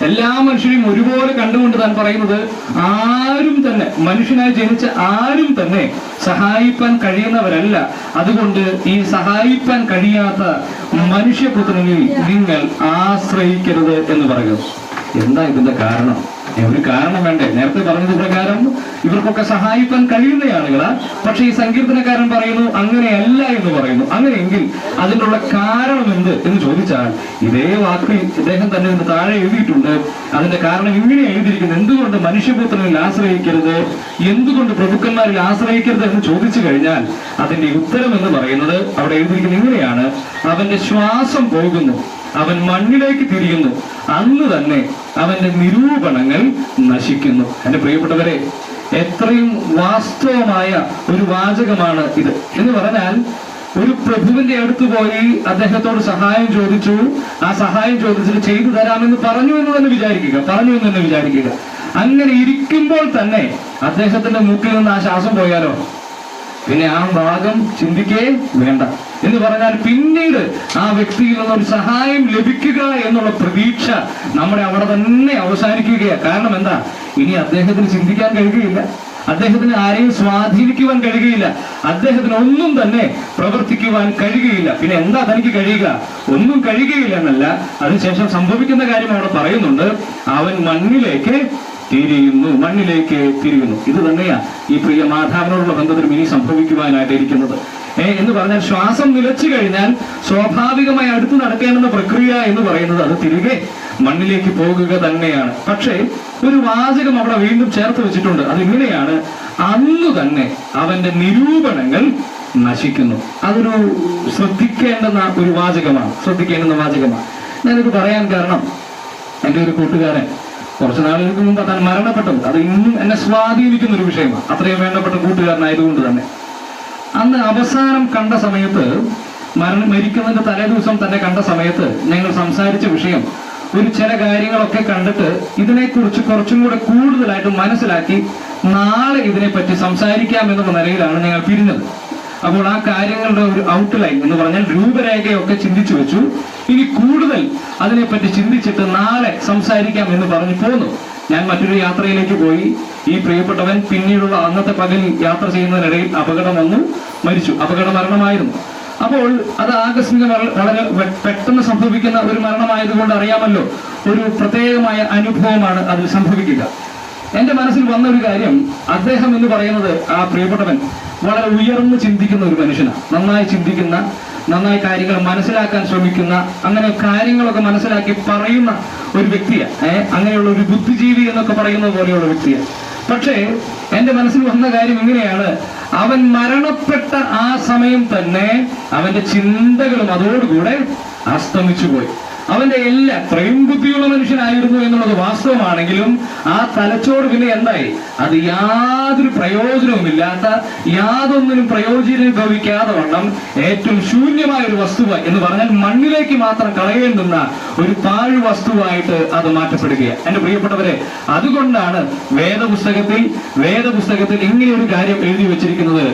Speaker 4: എല്ലാ മനുഷ്യരെയും ഒരുപോലെ കണ്ടുകൊണ്ട് താൻ പറയുന്നത്, ആരും തന്നെ മനുഷ്യനായി ജനിച്ച ആരും തന്നെ സഹായിപ്പാൻ കഴിയുന്നവരല്ല. അതുകൊണ്ട് ഈ സഹായിപ്പാൻ കഴിയാത്ത മനുഷ്യപുത്രനിൽ നിങ്ങൾ ആശ്രയിക്കരുത് എന്ന് പറയുന്നു. എന്താ ഇതിന്റെ കാരണം? ഒരു കാരണം വേണ്ടേ? നേരത്തെ പറഞ്ഞത് പ്രകാരം ഇവർക്കൊക്കെ സഹായിപ്പാൻ കഴിയുന്ന ആളുകളാ. പക്ഷെ ഈ സങ്കീർത്തനക്കാരൻ പറയുന്നു അങ്ങനെയല്ല എന്ന് പറയുന്നു. അങ്ങനെയെങ്കിൽ അതിനുള്ള കാരണം എന്ത് എന്ന് ചോദിച്ചാൽ ഇതേ വാക്കിൽ ഇദ്ദേഹം തന്നെ ഇതിന് താഴെ എഴുതിയിട്ടുണ്ട്. അതിന്റെ കാരണം ഇങ്ങനെ എഴുതിയിരിക്കുന്നു, എന്തുകൊണ്ട് മനുഷ്യപുത്രനിൽ ആശ്രയിക്കരുത്, എന്തുകൊണ്ട് പ്രഭുക്കന്മാരിൽ ആശ്രയിക്കരുത് എന്ന് ചോദിച്ചു കഴിഞ്ഞാൽ അതിന്റെ ഉത്തരം എന്ന് പറയുന്നത് അവിടെ എഴുതിയിരിക്കുന്നത് ഇങ്ങനെയാണ്, അവന്റെ ശ്വാസം പോകുന്നു, അവൻ മണ്ണിലേക്ക് തിരിയുന്നു, അന്ന് തന്നെ അവന്റെ നിരൂപണങ്ങൾ നശിക്കുന്നു. എന്റെ പ്രിയപ്പെട്ടവരെ, എത്രയും വാസ്തവമായ ഒരു വാചകമാണ് ഇത്. എന്ന് പറഞ്ഞാൽ ഒരു പ്രഭുവിന്റെ അടുത്ത് പോയി അദ്ദേഹത്തോട് സഹായം ചോദിച്ചു, ആ സഹായം ചോദിച്ചിട്ട് ചെയ്തു തരാമെന്ന് പറഞ്ഞു എന്ന് തന്നെ വിചാരിക്കുക. അങ്ങനെ ഇരിക്കുമ്പോൾ തന്നെ അദ്ദേഹത്തിന്റെ മൂക്കിൽ നിന്ന് ആ ശ്വാസം പോയാലോ, പിന്നെ ആ ഭാഗം ചിന്തിക്കേ വേണ്ട. എന്ന് പറഞ്ഞാൽ പിന്നീട് ആ വ്യക്തിയിൽ നിന്നൊരു സഹായം ലഭിക്കുക എന്നുള്ള പ്രതീക്ഷ നമ്മുടെ അവിടെ തന്നെ അവസാനിക്കുകയാണ്. കാരണം എന്താ? ഇനി അദ്ദേഹത്തിന് ചിന്തിക്കാൻ കഴിയുകയില്ല, അദ്ദേഹത്തിന് ആരെയും സ്വാധീനിക്കുവാൻ കഴിയുകയില്ല, അദ്ദേഹത്തിന് ഒന്നും തന്നെ പ്രവർത്തിക്കുവാൻ കഴിയുകയില്ല. പിന്നെ എന്താ തനിക്ക് കഴിയുക? ഒന്നും കഴിയുകയില്ല എന്നല്ല, അതിനുശേഷം സംഭവിക്കുന്ന കാര്യം അവിടെ പറയുന്നുണ്ട്, അവൻ മണ്ണിലേക്ക് തിരിയുന്നു. ഇത് തന്നെയാ ഈ പ്രിയ മാതാവിനോടുള്ള ബന്ധത്തിൽ ഇനി സംഭവിക്കുവാനായിട്ടിരിക്കുന്നത്. എന്ന് പറഞ്ഞാൽ ശ്വാസം നിലച്ചു കഴിഞ്ഞാൽ സ്വാഭാവികമായി അടുത്ത് നടക്കേണ്ടുന്ന പ്രക്രിയ എന്ന് പറയുന്നത് അത് തിരികെ മണ്ണിലേക്ക് പോകുക തന്നെയാണ്. പക്ഷേ ഒരു വാചകം അവിടെ വീണ്ടും ചേർത്ത് വെച്ചിട്ടുണ്ട്. അതിങ്ങനെയാണ്, അന്നു തന്നെ അവന്റെ നിരൂപണങ്ങൾ നശിക്കുന്നു. അതൊരു ശ്രദ്ധിക്കേണ്ടുന്ന വാചകമാണ്. ഞാനിത് പറയാൻ കാരണം, എൻ്റെ ഒരു കൂട്ടുകാരൻ കുറച്ചു നാളുകൾക്ക് മുമ്പ് താൻ മരണപ്പെട്ടത് അത് ഇന്നും എന്നെ സ്വാധീനിക്കുന്ന ഒരു വിഷയമാണ്. അത്രയും വേണ്ടപ്പെട്ട കൂട്ടുകാരനായതുകൊണ്ട് തന്നെ അന്ന് അവസാനം കണ്ട സമയത്ത്, മരിക്കുന്നതിന്റെ തലേ ദിവസം തന്നെ കണ്ട സമയത്ത് ഞങ്ങൾ സംസാരിച്ച വിഷയം, ഒരു ചില കാര്യങ്ങളൊക്കെ കണ്ടിട്ട് ഇതിനെക്കുറിച്ച് കുറച്ചും കൂടെ കൂടുതലായിട്ട് മനസ്സിലാക്കി നാളെ ഇതിനെപ്പറ്റി സംസാരിക്കാമെന്നുള്ള നിലയിലാണ് ഞങ്ങൾ പിരിഞ്ഞത്. അപ്പോൾ ആ കാര്യങ്ങളുടെ ഒരു ഔട്ട്ലൈൻ എന്ന് പറഞ്ഞാൽ രൂപരേഖയൊക്കെ ചിന്തിച്ചു വെച്ചു. ഇനി കൂടുതൽ അതിനെപ്പറ്റി ചിന്തിച്ചിട്ട് നാളെ സംസാരിക്കാം എന്ന് പറഞ്ഞു പോന്നു. ഞാൻ മറ്റൊരു യാത്രയിലേക്ക് പോയി. ഈ പ്രിയപ്പെട്ടവൻ പിന്നീടുള്ള അന്നത്തെ പകൽ യാത്ര ചെയ്യുന്നതിനിടയിൽ അപകടം വന്നു, മരിച്ചു. അപകട മരണമായിരുന്നു. അപ്പോൾ അത് ആകസ്മിക വളരെ പെട്ടെന്ന് സംഭവിക്കുന്ന ഒരു മരണമായതുകൊണ്ട് അറിയാമല്ലോ, ഒരു പ്രത്യേകമായ അനുഭവമാണ് അതിൽ സംഭവിക്കുക. എന്റെ മനസ്സിൽ വന്ന ഒരു കാര്യം, അദ്ദേഹം എന്ന് പറയുന്നത്, ആ പ്രിയപ്പെട്ടവൻ വളരെ ഉയർന്ന് ചിന്തിക്കുന്ന ഒരു മനുഷ്യനാണ്. നന്നായി ചിന്തിക്കുന്ന, നന്നായി കാര്യങ്ങൾ മനസ്സിലാക്കാൻ ശ്രമിക്കുന്ന, അങ്ങനെ കാര്യങ്ങളൊക്കെ മനസ്സിലാക്കി പറയുന്ന ഒരു വ്യക്തിയാണ്. അങ്ങനെയുള്ള ഒരു ബുദ്ധിജീവി എന്നൊക്കെ പറയുന്നത് പോലെയുള്ള വ്യക്തിയാണ്. പക്ഷേ എന്റെ മനസ്സിൽ വന്ന കാര്യം ഇങ്ങനെയാണ്, അവൻ മരണപ്പെട്ട ആ സമയം തന്നെ അവന്റെ ചിന്തകളും അതോടുകൂടെ അസ്തമിച്ചു പോയി. അവന്റെ എല്ലാ അത്രയും ബുദ്ധിയുള്ള മനുഷ്യനായിരുന്നു എന്നുള്ളത് വാസ്തവമാണെങ്കിലും ആ തലച്ചോറ് പിന്നെ എന്തായി? അത് യാതൊരു പ്രയോജനവുമില്ലാത്ത, യാതൊന്നിനും പ്രയോജനം ഭവിക്കാതെ വണ്ണം ഏറ്റവും ശൂന്യമായ ഒരു വസ്തുവായി എന്ന് പറഞ്ഞാൽ മണ്ണിലേക്ക് മാത്രം കളയേണ്ടുന്ന ഒരു പാഴ് വസ്തുവായിട്ട് അത് മാറ്റപ്പെടുകയാണ്. എന്റെ പ്രിയപ്പെട്ടവരെ, അതുകൊണ്ടാണ് വേദപുസ്തകത്തിൽ ഇങ്ങനെ ഒരു കാര്യം എഴുതി വെച്ചിരിക്കുന്നത്.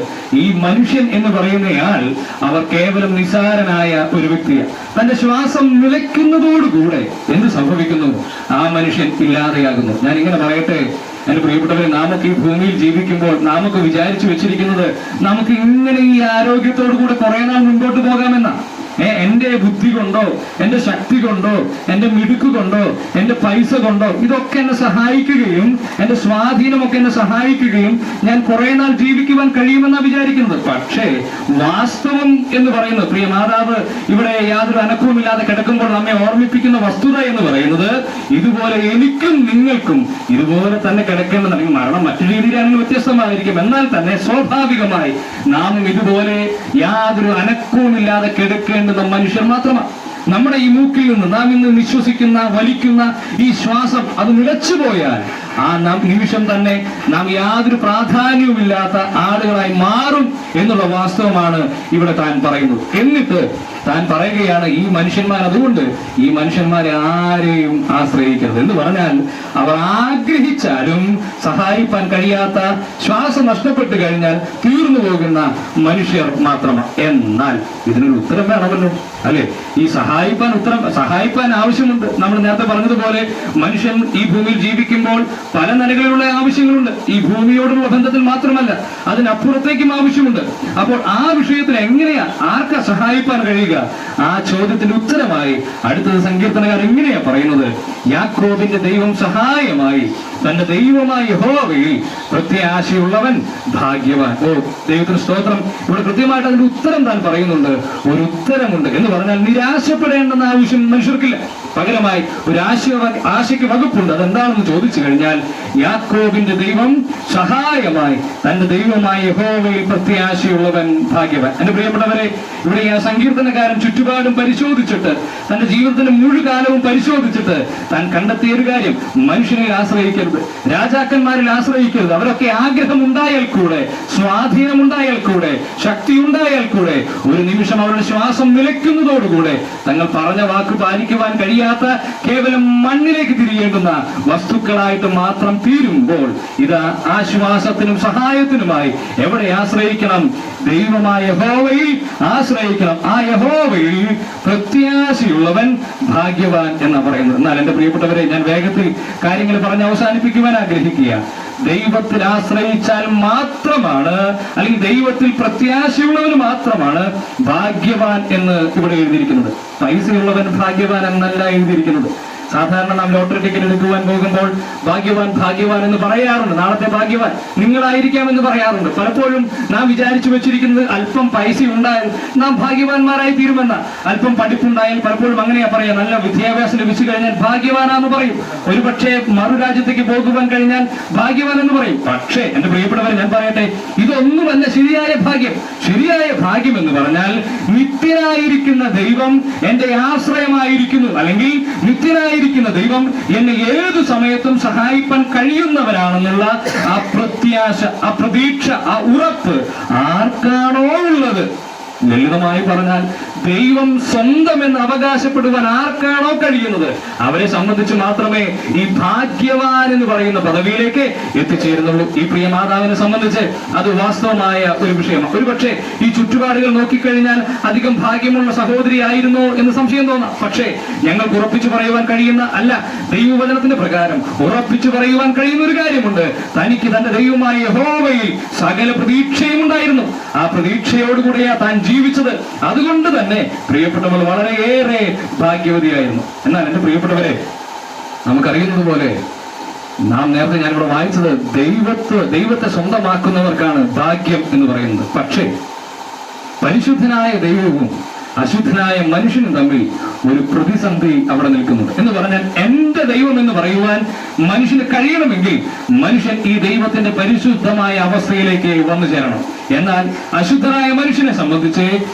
Speaker 4: ഈ മനുഷ്യൻ എന്ന് പറയുന്നയാൾ അവർ കേവലം നിസാരനായ ഒരു വ്യക്തിയാണ്. തന്റെ ശ്വാസം നിലയ്ക്കുന്നതോടുകൂടെ എന്ത് സംഭവിക്കുന്നു? ആ മനുഷ്യൻ ഇല്ലാതെയാകുന്നു. ഞാൻ ഇങ്ങനെ പറയട്ടെ എന്റെ പ്രിയപ്പെട്ടവരെ, നമുക്ക് ഈ ഭൂമിയിൽ ജീവിക്കുമ്പോൾ നമുക്ക് വിചാരിച്ചു വെച്ചിരിക്കുന്നത് നമുക്ക് ഇങ്ങനെ ഈ ആരോഗ്യത്തോടു കൂടെ കുറെ നാൾ മുൻപോട്ട് പോകാമെന്നാ. എന്റെ ബുദ്ധി കൊണ്ടോ, എന്റെ ശക്തി കൊണ്ടോ, എന്റെ മിടുക്ക് കൊണ്ടോ, എന്റെ പൈസ കൊണ്ടോ ഇതൊക്കെ എന്നെ സഹായിക്കുകയും എന്റെ സ്വാധീനമൊക്കെ എന്നെ സഹായിക്കുകയും ഞാൻ കുറെ നാൾ ജീവിക്കുവാൻ കഴിയുമെന്നാണ് വിചാരിക്കുന്നത്. പക്ഷേ വാസ്തവം എന്ന് പറയുന്നത്, പ്രിയ മാതാവ് ഇവിടെ യാതൊരു അനക്കവുമില്ലാതെ കിടക്കുമ്പോൾ നമ്മെ ഓർമ്മിപ്പിക്കുന്ന വസ്തുത എന്ന് പറയുന്നത്, ഇതുപോലെ എനിക്കും നിങ്ങൾക്കും ഇതുപോലെ തന്നെ കിടക്കേണ്ടത്. മരണം മറ്റു രീതിയിലാണെങ്കിൽ വ്യത്യസ്തമായിരിക്കും, എന്നാൽ തന്നെ സ്വാഭാവികമായി നാം ഇതുപോലെ യാതൊരു അനക്കവുമില്ലാതെ കിടക്കേണ്ട മനുഷ്യർ മാത്രമാണ്. നമ്മുടെ ഈ മൂക്കിൽ നിന്ന് നാം ഇന്ന് നിശ്വസിക്കുന്ന, വലിക്കുന്ന ഈ ശ്വാസം അത് നിലച്ചുപോയാൽ ആ നിമിഷം തന്നെ നാം യാതൊരു പ്രാധാന്യവുമില്ലാത്ത ആളുകളായി മാറും എന്നുള്ള വാസ്തവമാണ് ഇവിടെ താൻ പറയുന്നത്. എന്നിട്ട് താൻ പറയുകയാണ്, ഈ മനുഷ്യന്മാർ, അതുകൊണ്ട് ഈ മനുഷ്യന്മാരെ ആരെയും ആശ്രയിക്കരുത് എന്ന് പറഞ്ഞാൽ അവർ ആഗ്രഹിച്ചാലും സഹായിപ്പാൻ കഴിയാത്ത, ശ്വാസം നഷ്ടപ്പെട്ടു കഴിഞ്ഞാൽ തീർന്നു പോകുന്ന മനുഷ്യർ മാത്രമാണ്. എന്നാൽ ഇതിനൊരു ഉത്തരം വേണമല്ലോ, അല്ലെ? ഈ സഹായിപ്പാൻ ആവശ്യമുണ്ട്. നമ്മൾ നേരത്തെ പറഞ്ഞതുപോലെ മനുഷ്യൻ ഈ ഭൂമിയിൽ ജീവിക്കുമ്പോൾ പല നിലകളിലുള്ള ആവശ്യങ്ങളുണ്ട്. ഈ ഭൂമിയോടുള്ള ബന്ധത്തിൽ മാത്രമല്ല, അതിനപ്പുറത്തേക്കും ആവശ്യമുണ്ട്. അപ്പോൾ ആ വിഷയത്തിൽ എങ്ങനെയാ, ആർക്കാ സഹായിപ്പാൻ കഴിയുക? ആ ചോദ്യത്തിന്റെ ഉത്തരമായി അടുത്തത് സങ്കീർത്തനക്കാർ ഇങ്ങനെയാ പറയുന്നത്: യാക്കോബിന്റെ ദൈവം സഹായമായി തന്റെ ദൈവമായ യഹോവയിൽ പ്രത്യാശയുള്ളവൻ ഭാഗ്യവാൻ. ദൈവത്തിന് സ്തോത്രം. ഇവിടെ കൃത്യമായിട്ട് അതിന്റെ ഉത്തരം താൻ പറയുന്നുണ്ട്. ഒരു ഉത്തരമുണ്ട് എന്ന് പറഞ്ഞാൽ നിരാശപ്പെടേണ്ടെന്ന ആവശ്യം മനുഷ്യർക്കില്ല. പകരമായി ഒരു ആശയ്ക്ക് വകുപ്പുണ്ട്. അതെന്താണെന്ന് ചോദിച്ചു കഴിഞ്ഞാൽ, യാക്കോബിന്റെ ദൈവം സഹായമായി തന്റെ ദൈവമായ യഹോവയിൽ പ്രത്യാശയുള്ളവൻ ഭാഗ്യവാൻ. എന്റെ പ്രിയപ്പെട്ടവരെ, ഇവിടെ ആ സങ്കീർത്തനക്കാരൻ ചുറ്റുപാടും പരിശോധിച്ചിട്ട്, തന്റെ ജീവിതത്തിന്റെ മുഴുകാലവും പരിശോധിച്ചിട്ട് താൻ കണ്ടെത്തിയ ഒരു കാര്യം: മനുഷ്യനെ ആശ്രയിക്കരുത്, രാജാക്കന്മാരിൽ ആശ്രയിക്കരുത്. അവരൊക്കെ ആഗ്രഹമുണ്ടായാൽ കൂടെ, സ്വാധീനമുണ്ടായാൽ കൂടെ, ശക്തി ഉണ്ടായാൽ കൂടെ, ഒരു നിമിഷം അവരുടെ ശ്വാസം നിലയ്ക്കുന്നതോടുകൂടെ തങ്ങൾ പറഞ്ഞ വാക്ക് പാലിക്കുവാൻ കഴിയാത്ത, കേവലം മണ്ണിലേക്ക് തിരിയേണ്ടുന്ന വസ്തുക്കളായിട്ട് മാത്രം തീരുമ്പോൾ, ഇത് ആശ്വാസത്തിനും സഹായത്തിനുമായി എവിടെ ആശ്രയിക്കണം? ദൈവമായ യഹോവയിൽ ആശ്രയിക്കണം. ആ യഹോവയിൽ പ്രത്യാശയുള്ളവൻ ഭാഗ്യവാൻ എന്ന് പറയുന്നത്. എന്നാൽ എന്റെ പ്രിയപ്പെട്ടവരെ, ഞാൻ വേഗത്തിൽ കാര്യങ്ങൾ പറഞ്ഞ് അവസാനിപ്പിക്കുവാൻ ആഗ്രഹിക്കുക. ദൈവത്തിൽ ആശ്രയിച്ചാൽ മാത്രമാണ്, അല്ലെങ്കിൽ ദൈവത്തിൽ പ്രത്യാശയുള്ളവന് മാത്രമാണ് ഭാഗ്യവാൻ എന്ന് ഇവിടെ എഴുതിയിരിക്കുന്നത്. പൈസയുള്ളവൻ ഭാഗ്യവാൻ എന്നല്ല എഴുതിയിരിക്കുന്നത്. സാധാരണ നാം ലോട്ടറി ടിക്കറ്റ് എടുക്കുവാൻ പോകുമ്പോൾ ഭാഗ്യവാൻ ഭാഗ്യവാൻ എന്ന് പറയാറുണ്ട്. നാളത്തെ ഭാഗ്യവാൻ നിങ്ങളായിരിക്കാമെന്ന് പറയാറുണ്ട്. പലപ്പോഴും നാം വിചാരിച്ചു വെച്ചിരിക്കുന്നത് അല്പം പൈസ ഉണ്ടായാൽ നാം ഭാഗ്യവാന്മാരായി തീരുമെന്ന. അല്പം പഠിപ്പുണ്ടായാൽ പലപ്പോഴും അങ്ങനെയാ പറയാ, നല്ല വിദ്യാഭ്യാസം ലഭിച്ചു കഴിഞ്ഞാൽ ഭാഗ്യവാനാന്ന് പറയും. ഒരുപക്ഷെ മറുരാജ്യത്തേക്ക് പോകുവാൻ കഴിഞ്ഞാൽ ഭാഗ്യവാൻ എന്ന് പറയും. പക്ഷേ എന്റെ പ്രിയപ്പെട്ടവരെ, ഞാൻ പറയട്ടെ, ഇതൊന്നുമല്ല ശരിയായ ഭാഗ്യം. ശരിയായ ഭാഗ്യം എന്ന് പറഞ്ഞാൽ നിത്യനായിരിക്കുന്ന ദൈവം എന്റെ ആശ്രയമായിരിക്കുന്നു, അല്ലെങ്കിൽ നിത്യനായിരിക്കുന്ന ദൈവം എന്നെ ഏതു സമയത്തും സഹായിപ്പാൻ കഴിയുന്നവരാണെന്നുള്ള ആ പ്രത്യാശ, ആ പ്രതീക്ഷ, ആ ഉറപ്പ് ആർക്കാണോ ഉള്ളത്, ലളിതമായി പറഞ്ഞാൽ ദൈവം സ്വന്തം എന്ന് അവകാശപ്പെടുവാൻ ആർക്കാണോ കഴിയുന്നത്, അവരെ സംബന്ധിച്ച് മാത്രമേ ഈ ഭാഗ്യവാൻ എന്ന് പറയുന്ന പദവിയിലേക്ക് എത്തിച്ചേരുന്നുള്ളൂ. ഈ പ്രിയ മാതാവിനെ സംബന്ധിച്ച് അത് വാസ്തവമായ ഒരു വിഷയമാണ്. ഒരുപക്ഷെ ഈ ചുറ്റുപാടുകൾ നോക്കിക്കഴിഞ്ഞാൽ അധികം ഭാഗ്യമുള്ള സഹോദരി ആയിരുന്നോ എന്ന് സംശയം തോന്നാം. പക്ഷേ ഞങ്ങൾക്ക് ഉറപ്പിച്ചു പറയുവാൻ കഴിയുന്ന, അല്ല, ദൈവവചനത്തിന്റെ പ്രകാരം ഉറപ്പിച്ചു പറയുവാൻ കഴിയുന്ന ഒരു കാര്യമുണ്ട്: തനിക്ക് തന്റെ ദൈവമായ യഹോവയിൽ സകല പ്രതീക്ഷയും ഉണ്ടായിരുന്നു. ആ പ്രതീക്ഷയോടുകൂടിയാ താൻ ജീവിച്ചത്. അതുകൊണ്ട് തന്നെ പ്രിയപ്പെട്ടവൾ വളരെയേറെ ഭാഗ്യവതിയായിരുന്നു. എന്നാൽ എന്റെ പ്രിയപ്പെട്ടവരെ, നമുക്കറിയുന്നത് പോലെ, നാം നേരത്തെ ഞാനിവിടെ വായിച്ചത്, ദൈവത്തെ സ്വന്തമാക്കുന്നവർക്കാണ് ഭാഗ്യം എന്ന് പറയുന്നത്. പക്ഷേ പരിശുദ്ധനായ ദൈവവും അശുദ്ധനായ മനുഷ്യനും തമ്മിൽ ഒരു പ്രതിസന്ധി അവിടെ നിൽക്കുന്നുണ്ട്. എന്ന് പറഞ്ഞാൽ എന്റെ ദൈവം എന്ന് പറയുവാൻ മനുഷ്യന് കഴിയണമെങ്കിൽ മനുഷ്യൻ ഈ ദൈവത്തിന്റെ പരിശുദ്ധമായ അവസ്ഥയിലേക്ക് വന്നു ചേരണം. എന്നാൽ അശുദ്ധനായ മനുഷ്യനെ സംബന്ധിച്ച്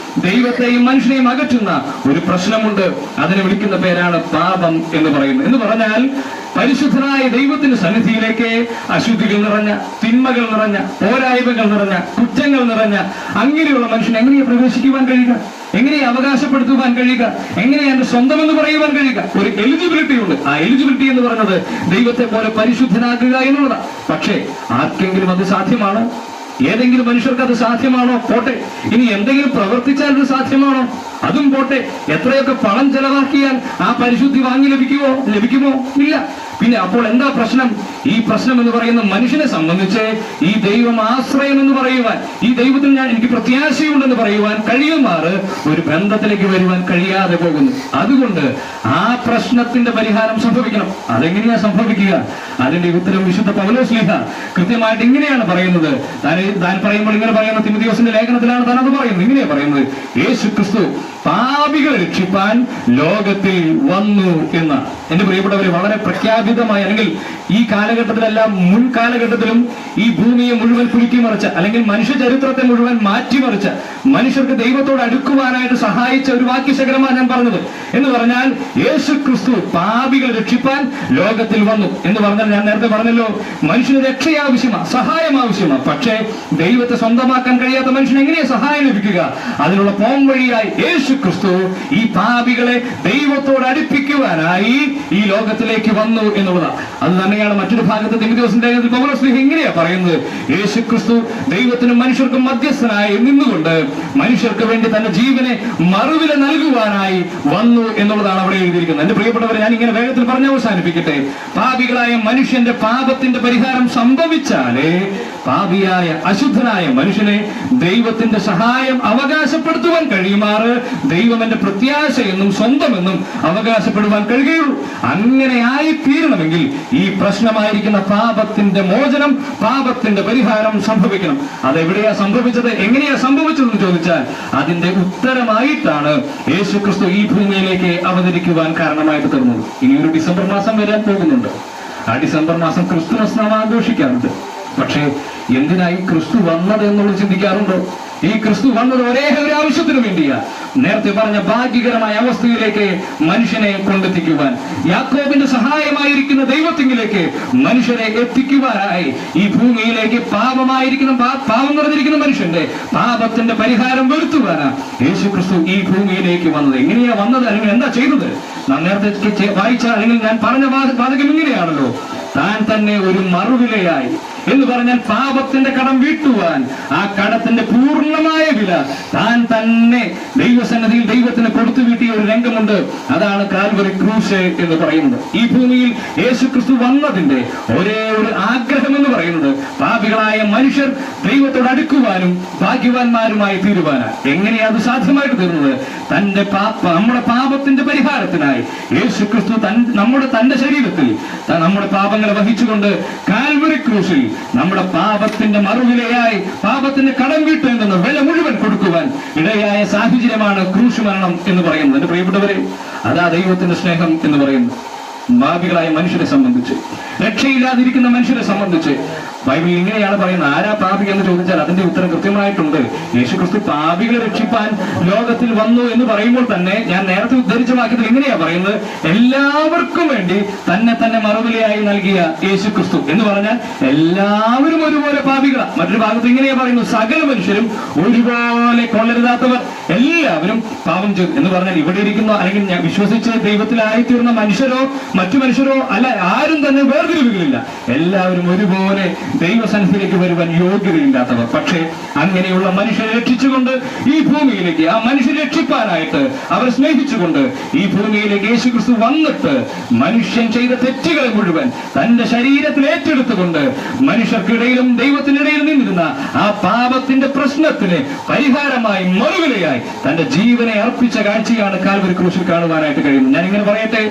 Speaker 4: ദൈവത്തെയും മനുഷ്യനെയും അകറ്റുന്ന ഒരു പ്രശ്നമുണ്ട്. അതിനെ വിളിക്കുന്ന പേരാണ് പാപം എന്ന് പറയുന്നത്. എന്ന് പറഞ്ഞാൽ പരിശുദ്ധനായ ദൈവത്തിന്റെ സന്നിധിയിലേക്ക് അശുദ്ധികൾ നിറഞ്ഞ, തിന്മകൾ നിറഞ്ഞ, പോരായ്മകൾ നിറഞ്ഞ, കുറ്റങ്ങൾ നിറഞ്ഞ അങ്ങനെയുള്ള മനുഷ്യൻ എങ്ങനെയാ പ്രവേശിക്കുവാൻ കഴിയുക? എങ്ങനെയാ അവകാശപ്പെടുത്തുവാൻ കഴിയുക? എങ്ങനെയാ എന്റെ സ്വന്തം എന്ന് പറയുവാൻ കഴിയുക? ഒരു എലിജിബിലിറ്റി ഉണ്ട്. ആ എലിജിബിലിറ്റി എന്ന് പറയുന്നത് ദൈവത്തെ പോലെ പരിശുദ്ധനാക്കുക എന്നുള്ളതാണ്. പക്ഷേ ആർക്കെങ്കിലും അത് സാധ്യമാണോ? ഏതെങ്കിലും മനുഷ്യർക്ക് അത് സാധ്യമാണോ? പോട്ടെ. ഇനി എന്തെങ്കിലും പ്രവർത്തിച്ചാൽ അത് സാധ്യമാണോ? അതും പോട്ടെ. എത്രയൊക്കെ പണം ചെലവാക്കിയാൽ ആ പരിശുദ്ധി വാങ്ങി ലഭിക്കുമോ? ഇല്ല. പിന്നെ അപ്പോൾ എന്താ പ്രശ്നം? ഈ പ്രശ്നം എന്ന് പറയുന്ന മനുഷ്യനെ സംബന്ധിച്ച് ഈ ദൈവം ആശ്രയം എന്ന് പറയുവാൻ, ഈ ദൈവത്തിൽ എനിക്ക് പ്രത്യാശയുണ്ടെന്ന് പറയുവാൻ കഴിയുമാറ് ഒരു ബന്ധത്തിലേക്ക് വരുവാൻ കഴിയാതെ പോകുന്നു. അതുകൊണ്ട് ആ പ്രശ്നത്തിന്റെ പരിഹാരം സംഭവിക്കണം. അതെങ്ങനെയാ സംഭവിക്കുക? അതിന്റെ ഉത്തരം വിശുദ്ധ പൗലോസ്ലീഹ കൃത്യമായിട്ട് ഇങ്ങനെയാണ് പറയുന്നത്. താൻ പറയുമ്പോൾ ഇങ്ങനെ പറയുന്ന തിമോഥെയോസിന്റെ ലേഖനത്തിലാണ് താൻ അത് പറയുന്നത്. ഇങ്ങനെയാ പറയുന്നത്: യേശു ക്രിസ്തു പാപികളെ രക്ഷിപ്പാൻ ലോകത്തിൽ വന്നു എന്ന്. എന്റെ പ്രിയപ്പെട്ടവരെ, വളരെ പ്രഖ്യാപിതമായ, അല്ലെങ്കിൽ ഈ കാലഘട്ടത്തിലെല്ലാം മുൻകാലഘട്ടത്തിലും ഈ ഭൂമിയെ മുഴുവൻ കുലുക്കിമറിച്ച, അല്ലെങ്കിൽ മനുഷ്യ ചരിത്രത്തെ മുഴുവൻ മാറ്റിമറിച്ച, മനുഷ്യർക്ക് ദൈവത്തോട് അടുക്കുവാനായിട്ട് സഹായിച്ച ഒരു വാക്യശകലമാണ് ഞാൻ പറഞ്ഞത്. എന്ന് പറഞ്ഞാൽ യേശു ക്രിസ്തു പാപികളെ രക്ഷിപ്പാൻ ലോകത്തിൽ വന്നു എന്ന് പറഞ്ഞാൽ, ഞാൻ നേരത്തെ പറഞ്ഞല്ലോ, മനുഷ്യന് രക്ഷ ആവശ്യമാണ്, സഹായം ആവശ്യമാണ്. പക്ഷേ ദൈവത്തെ സ്വന്തമാക്കാൻ കഴിയാത്ത മനുഷ്യന് എങ്ങനെയാ സഹായം ലഭിക്കുക? അതിനുള്ള പോം വഴിയായി യേശു ക്രിസ്തു ഈ പാപികളെ ദൈവത്തോട് അടുപ്പിക്കുവാനായി ഈ ലോകത്തിലേക്ക് വന്നു എന്നുള്ളതാണ്. അത് തന്നെയാണ് മറ്റൊരു ഭാഗത്ത് തിമോഥെയോസിന്റെ ലേഖനത്തിൽ പൗലോസ് എങ്ങനെയാ പറയുന്നത്? യേശു ക്രിസ്തു ദൈവത്തിനും മനുഷ്യർക്കും മധ്യസ്ഥനായി നിന്നുകൊണ്ട് മനുഷ്യർക്ക് വേണ്ടി തന്റെ ജീവനെ മറുവില നൽകുവാനായി വന്നു എന്നുള്ളതാണ് അവിടെ എഴുതിയിരിക്കുന്നത്. എന്റെ പ്രിയപ്പെട്ടവരെ, ഞാൻ ഇങ്ങനെ വേഗത്തിൽ പറഞ്ഞ് അവസാനിപ്പിക്കട്ടെ. പാപികളായ മനുഷ്യന്റെ പാപത്തിന്റെ പരിഹാരം സംഭവിച്ചാലേ പാപിയായ അശുദ്ധനായ മനുഷ്യനെ ദൈവത്തിന്റെ സഹായം അവകാശപ്പെടുത്തുവാൻ കഴിയുമാറ് ദൈവം എന്റെ പ്രത്യാശയെന്നും സ്വന്തമെന്നും അവകാശപ്പെടുവാൻ കഴിയുകയുള്ളൂ. അങ്ങനെ ആയിത്തീരണമെങ്കിൽ ഈ പ്രശ്നമായിരിക്കുന്ന പാപത്തിന്റെ മോചനം, പാപത്തിന്റെ പരിഹാരം സംഭവിക്കണം. അതെവിടെയാ സംഭവിച്ചത്? എങ്ങനെയാ സംഭവിച്ചതെന്ന് ചോദിച്ചാൽ അതിന്റെ ഉത്തരമായിട്ടാണ് യേശു ക്രിസ്തു ഈ ഭൂമിയിലേക്ക് അവതരിക്കുവാൻ കാരണമായിട്ട് തീർന്നത്. ഇനി ഒരു ഡിസംബർ മാസം വരാൻ പോകുന്നുണ്ട്. ആ ഡിസംബർ മാസം ക്രിസ്തുമസ് നാം ആഘോഷിക്കാറുണ്ട്. പക്ഷേ എന്തിനായി ക്രിസ്തു വന്നത് എന്നുള്ളത് ചിന്തിക്കാറുണ്ടോ? ഈ ക്രിസ്തു വന്നത് ഒരേ ഒരു ആവശ്യത്തിനു വേണ്ടിയാ. നേരത്തെ പറഞ്ഞ ഭാഗ്യകരമായ അവസ്ഥയിലേക്ക് മനുഷ്യനെ കൊണ്ടെത്തിക്കുവാൻ, യാക്കോബിന്റെ സഹായമായിരിക്കുന്ന ദൈവത്തിങ്കിലേക്ക് മനുഷ്യരെ എത്തിക്കുവാനായി ഈ ഭൂമിയിലേക്ക് പാപം നിറഞ്ഞിരിക്കുന്ന മനുഷ്യന്റെ പാപത്തിന്റെ പരിഹാരം വരുത്തുവാനാ യേശു ക്രിസ്തു ഈ ഭൂമിയിലേക്ക് വന്നത്. എങ്ങനെയാ വന്നത്? അല്ലെങ്കിൽ എന്താ ചെയ്തത്? നാം നേരത്തെ വായിച്ച, അല്ലെങ്കിൽ ഞാൻ പറഞ്ഞ വാചകം ഇങ്ങനെയാണല്ലോ: താൻ തന്നെ ഒരു മറുവിലയായി. എന്ന് പറഞ്ഞാൽ പാപത്തിന്റെ കടം വീട്ടുവാൻ, ആ കടത്തിന്റെ പൂർണ്ണമായ വില താൻ തന്നെ ദൈവസന്നിധിയിൽ ദൈവത്തിന് കൊടുത്തു വീട്ടിയ ഒരു രംഗമുണ്ട്. അതാണ് കാൽവറി ക്രൂശ് എന്ന് പറയുന്നത്. ഈ ഭൂമിയിൽ യേശു ക്രിസ്തു വന്നതിന്റെ ഒരേ ഒരു ആഗ്രഹം എന്ന് പറയുന്നത് പാപികളായ മനുഷ്യർ ദൈവത്തോട് അടുക്കുവാനും ഭാഗ്യവാന്മാരുമായി തീരുവാനാണ്. എങ്ങനെയാ അത് സാധ്യമായിട്ട് തീർന്നത്? നമ്മുടെ പാപത്തിന്റെ പരിഹാരത്തിനായി യേശു ക്രിസ്തു തന്റെ ശരീരത്തിൽ നമ്മുടെ പാപങ്ങളെ വഹിച്ചുകൊണ്ട് കാൽവറി ക്രൂശിൽ നമ്മുടെ പാപത്തിന്റെ മറുവിലയായി, പാപത്തിന്റെ കടം വീട്ടേണ്ടുന്ന വില മുഴുവൻ കൊടുക്കുവാൻ ഇടയായ സാഹചര്യമാണ് ക്രൂശ് മരണം എന്ന് പറയുന്നത്. എന്റെ പ്രിയപ്പെട്ടവരെ, അതാ ദൈവത്തിന്റെ സ്നേഹം എന്ന് പറയുന്നത്. പാപികളായ മനുഷ്യരെ സംബന്ധിച്ച്, രക്ഷയില്ലാതിരിക്കുന്ന മനുഷ്യരെ സംബന്ധിച്ച് ബൈബിൾ ഇങ്ങനെയാണ് പറയുന്നത്. ആരാ പാപി എന്ന് ചോദിച്ചാൽ അതിന്റെ ഉത്തരം കൃത്യമായിട്ടുണ്ട്. യേശു ക്രിസ്തു പാപികളെ രക്ഷിപ്പാൻ ലോകത്തിൽ വന്നു എന്ന് പറയുമ്പോൾ തന്നെ ഞാൻ നേരത്തെ ഉദ്ധരിച്ച വാക്യത്തിൽ ഇങ്ങനെയാ പറയുന്നത്: എല്ലാവർക്കും വേണ്ടി തന്നെ മറുവിലയായി നൽകിയ യേശു ക്രിസ്തു എന്ന് പറഞ്ഞാൽ എല്ലാവരും ഒരുപോലെ പാപികളാണ്. മറ്റൊരു ഭാഗത്ത് ഇങ്ങനെയാ പറയുന്നത്: സകല മനുഷ്യരും ഒരുപോലെ, കൊള്ളരുതാത്തവർ എല്ലാവരും പാപം ചെയ്തു എന്ന് പറഞ്ഞാൽ ഇവിടെ ഇരിക്കുന്ന, അല്ലെങ്കിൽ ഞാൻ വിശ്വസിച്ച് ദൈവത്തിലായിത്തീർന്ന മനുഷ്യരോ മറ്റു മനുഷ്യരോ അല്ല, ആരും തന്നെ വേർതിരിവുകളില്ല. എല്ലാവരും ഒരുപോലെ ദൈവസന്നിധിയിലേക്ക് വരുവാൻ യോഗ്യതയില്ലാത്തവർ. പക്ഷേ അങ്ങനെയുള്ള മനുഷ്യരെ രക്ഷിച്ചുകൊണ്ട് ഈ ഭൂമിയിലേക്ക്, ആ മനുഷ്യരെ രക്ഷിപ്പാനായിട്ട് അവരെ സ്നേഹിച്ചുകൊണ്ട് ഈ ഭൂമിയിലേക്ക് യേശു ക്രിസ്തു വന്നിട്ട് മനുഷ്യൻ ചെയ്ത തെറ്റുകളെ മുഴുവൻ തന്റെ ശരീരത്തിൽ ഏറ്റെടുത്തുകൊണ്ട് മനുഷ്യർക്കിടയിലും ദൈവത്തിനിടയിലും നിന്നിരുന്ന ആ പാപത്തിന്റെ പ്രശ്നത്തിന് പരിഹാരമായി, മറുവിലയായി തന്റെ ജീവനെ അർപ്പിച്ച കാഴ്ചയാണ് കാൽവരി ക്രൂശിൽ കാണുവാനായിട്ട് കഴിയുന്നത്. ഞാൻ ഇങ്ങനെ പറയട്ടെ,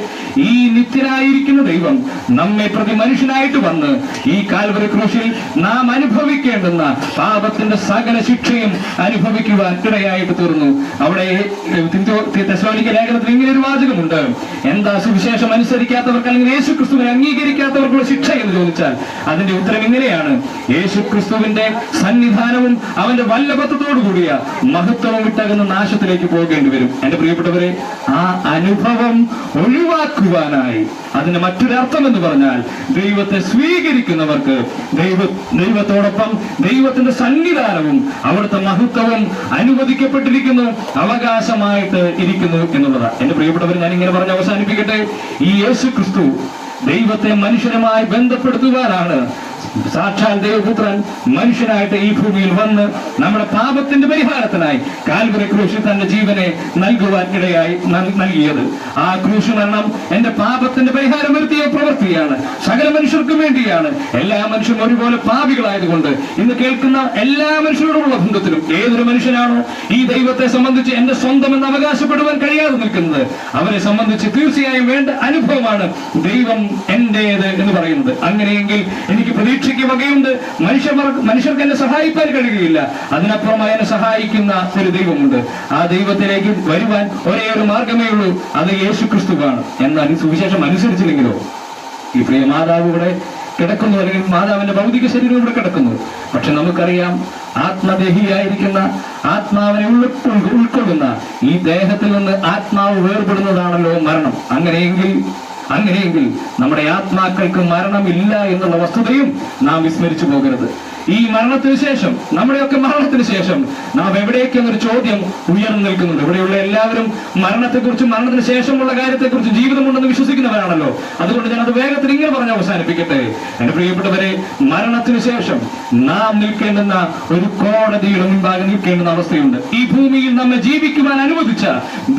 Speaker 4: ഈ നിത്യനായിരിക്കുന്ന ദൈവം നമ്മെ പ്രതി മനുഷ്യനായിട്ട് വന്ന് ഈ കാൽവരി ക്രൂശിൽ ക്രൂശിൽ നാം അനുഭവിക്കേണ്ടുന്ന പാപത്തിന്റെ സകല ശിക്ഷയും അനുഭവിക്കുവാൻ ഇടയായിട്ട് തീർന്നു. അവിടെ തെസ്സലോനിക്ക ലേഖനത്തിൽ ഇങ്ങനെ ഒരു വാചകമുണ്ട്. എന്താ സുവിശേഷം അനുസരിക്കാത്തവർക്ക് അല്ലെങ്കിൽ യേശു ക്രിസ്തുവിനെ അംഗീകരിക്കാത്തവർക്കുള്ള ശിക്ഷ എന്ന് ചോദിച്ചാൽ അതിന്റെ ഉത്തരം ഇങ്ങനെയാണ്: യേശു ക്രിസ്തുവിന്റെ സന്നിധാനവും അവന്റെ വല്ലഭത്വത്തോടു കൂടിയ മഹത്വവും വിട്ടകുന്ന നാശത്തിലേക്ക് പോകേണ്ടി വരും. എന്റെ പ്രിയപ്പെട്ടവരെ, ആ അനുഭവം ഒഴിവാക്കുവാനായി അതിന് മറ്റൊരർത്ഥം എന്ന് പറഞ്ഞാൽ ദൈവത്തെ സ്വീകരിക്കുന്നവർക്ക് ദൈവത്തോടൊപ്പം ദൈവത്തിന്റെ സന്നിധാനവും അവിടുത്തെ മഹത്വവും അനുവദിക്കപ്പെട്ടിരിക്കുന്നു, അവകാശമായിട്ട് ഇരിക്കുന്നു എന്നുള്ളതാണ്. എന്റെ പ്രിയപ്പെട്ടവർ, ഞാൻ ഇങ്ങനെ പറഞ്ഞ് അവസാനിപ്പിക്കട്ടെ. ഈ യേശു ക്രിസ്തു ദൈവത്തെ മനുഷ്യരുമായി ബന്ധപ്പെടുത്തുവാനാണ് സാക്ഷാൽ ദൈവപുത്രൻ മനുഷ്യനായിട്ട് ഈ ഭൂമിയിൽ വന്ന് നമ്മുടെ പാപത്തിന്റെ പരിഹാരത്തിനായി കാൽവരി ക്രൂശിൽ തന്റെ ജീവനെ നൽകുവാൻ ഇടയായി നൽകിയത്. ആ ക്രൂശ് മരണം എന്റെ പാപത്തിന്റെ പരിഹാരം വരുത്തിയ പ്രവൃത്തിയാണ്. സകല മനുഷ്യർക്കും വേണ്ടിയാണ്. എല്ലാ മനുഷ്യരും ഒരുപോലെ പാപികളായതുകൊണ്ട് ഇന്ന് കേൾക്കുന്ന എല്ലാ മനുഷ്യരോടുമുള്ള ബന്ധത്തിലും ഏതൊരു മനുഷ്യനാണോ ഈ ദൈവത്തെ സംബന്ധിച്ച് എന്റെ സ്വന്തം എന്ന് അവകാശപ്പെടുവാൻ കഴിയാതെ നിൽക്കുന്നത്, അവരെ സംബന്ധിച്ച് തീർച്ചയായും വേണ്ട അനുഭവമാണ് ദൈവം എന്റേത് എന്ന് പറയുന്നത്. അങ്ങനെയെങ്കിൽ എനിക്ക് പ്രതീക്ഷയ്ക്ക് വകയുണ്ട്. മനുഷ്യർക്ക് എന്നെ സഹായിക്കാൻ കഴിയുകയില്ല. അതിനപ്പുറമായി എന്നെ സഹായിക്കുന്ന ഒരു ദൈവമുണ്ട്. ആ ദൈവത്തിലേക്ക് വരുവാൻ ഒരേ ഒരു മാർഗമേ ഉള്ളൂ, അത് യേശു ക്രിസ്തുവാണ്. എന്നാൽ ഈ സുവിശേഷം അനുസരിച്ചില്ലെങ്കിലോ? ഈ പ്രിയ മാതാവ് ഇവിടെ കിടക്കുന്നു, അല്ലെങ്കിൽ മാതാവിന്റെ ഭൗതിക ശരീരം ഇവിടെ കിടക്കുന്നു. പക്ഷെ നമുക്കറിയാം, ആത്മദേഹിയായിരിക്കുന്ന ആത്മാവിനെ ഉൾക്കൊള്ളുന്ന ഈ ദേഹത്തിൽ നിന്ന് ആത്മാവ് വേർപെടുന്നതാണല്ലോ മരണം. അങ്ങനെയെങ്കിൽ നമ്മുടെ ആത്മാക്കൾക്ക് മരണമില്ല എന്നുള്ള വസ്തുതയും നാം വിസ്മരിച്ചു പോകരുത്. ഈ മരണത്തിന് ശേഷം, നമ്മുടെയൊക്കെ മരണത്തിന് ശേഷം നാം എവിടേക്കെന്നൊരു ചോദ്യം ഉയർന്നു നിൽക്കുന്നുണ്ട്. ഇവിടെയുള്ള എല്ലാവരും മരണത്തെക്കുറിച്ചും മരണത്തിന് ശേഷമുള്ള കാര്യത്തെക്കുറിച്ചും ജീവിതമുണ്ടെന്ന് വിശ്വസിക്കുന്നവരാണല്ലോ. അതുകൊണ്ട് ഞാൻ അത് വേഗത്തിൽ ഇങ്ങനെ പറഞ്ഞ് അവസാനിപ്പിക്കട്ടെ. എന്റെ പ്രിയപ്പെട്ടവരെ, മരണത്തിന് ശേഷം നാം നിൽക്കേണ്ടുന്ന ഒരു കോടതിയുടെ മുൻപാകെ നിൽക്കേണ്ടുന്ന അവസ്ഥയുണ്ട്. ഈ ഭൂമിയിൽ നമ്മെ ജീവിക്കുവാൻ അനുവദിച്ച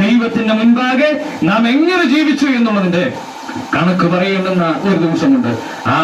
Speaker 4: ദൈവത്തിന്റെ മുൻപാകെ നാം എങ്ങനെ ജീവിച്ചു എന്നുള്ളതിന്റെ കണക്ക് പറയേണ്ടുന്ന ഒരു ദിവസമുണ്ട്. ആ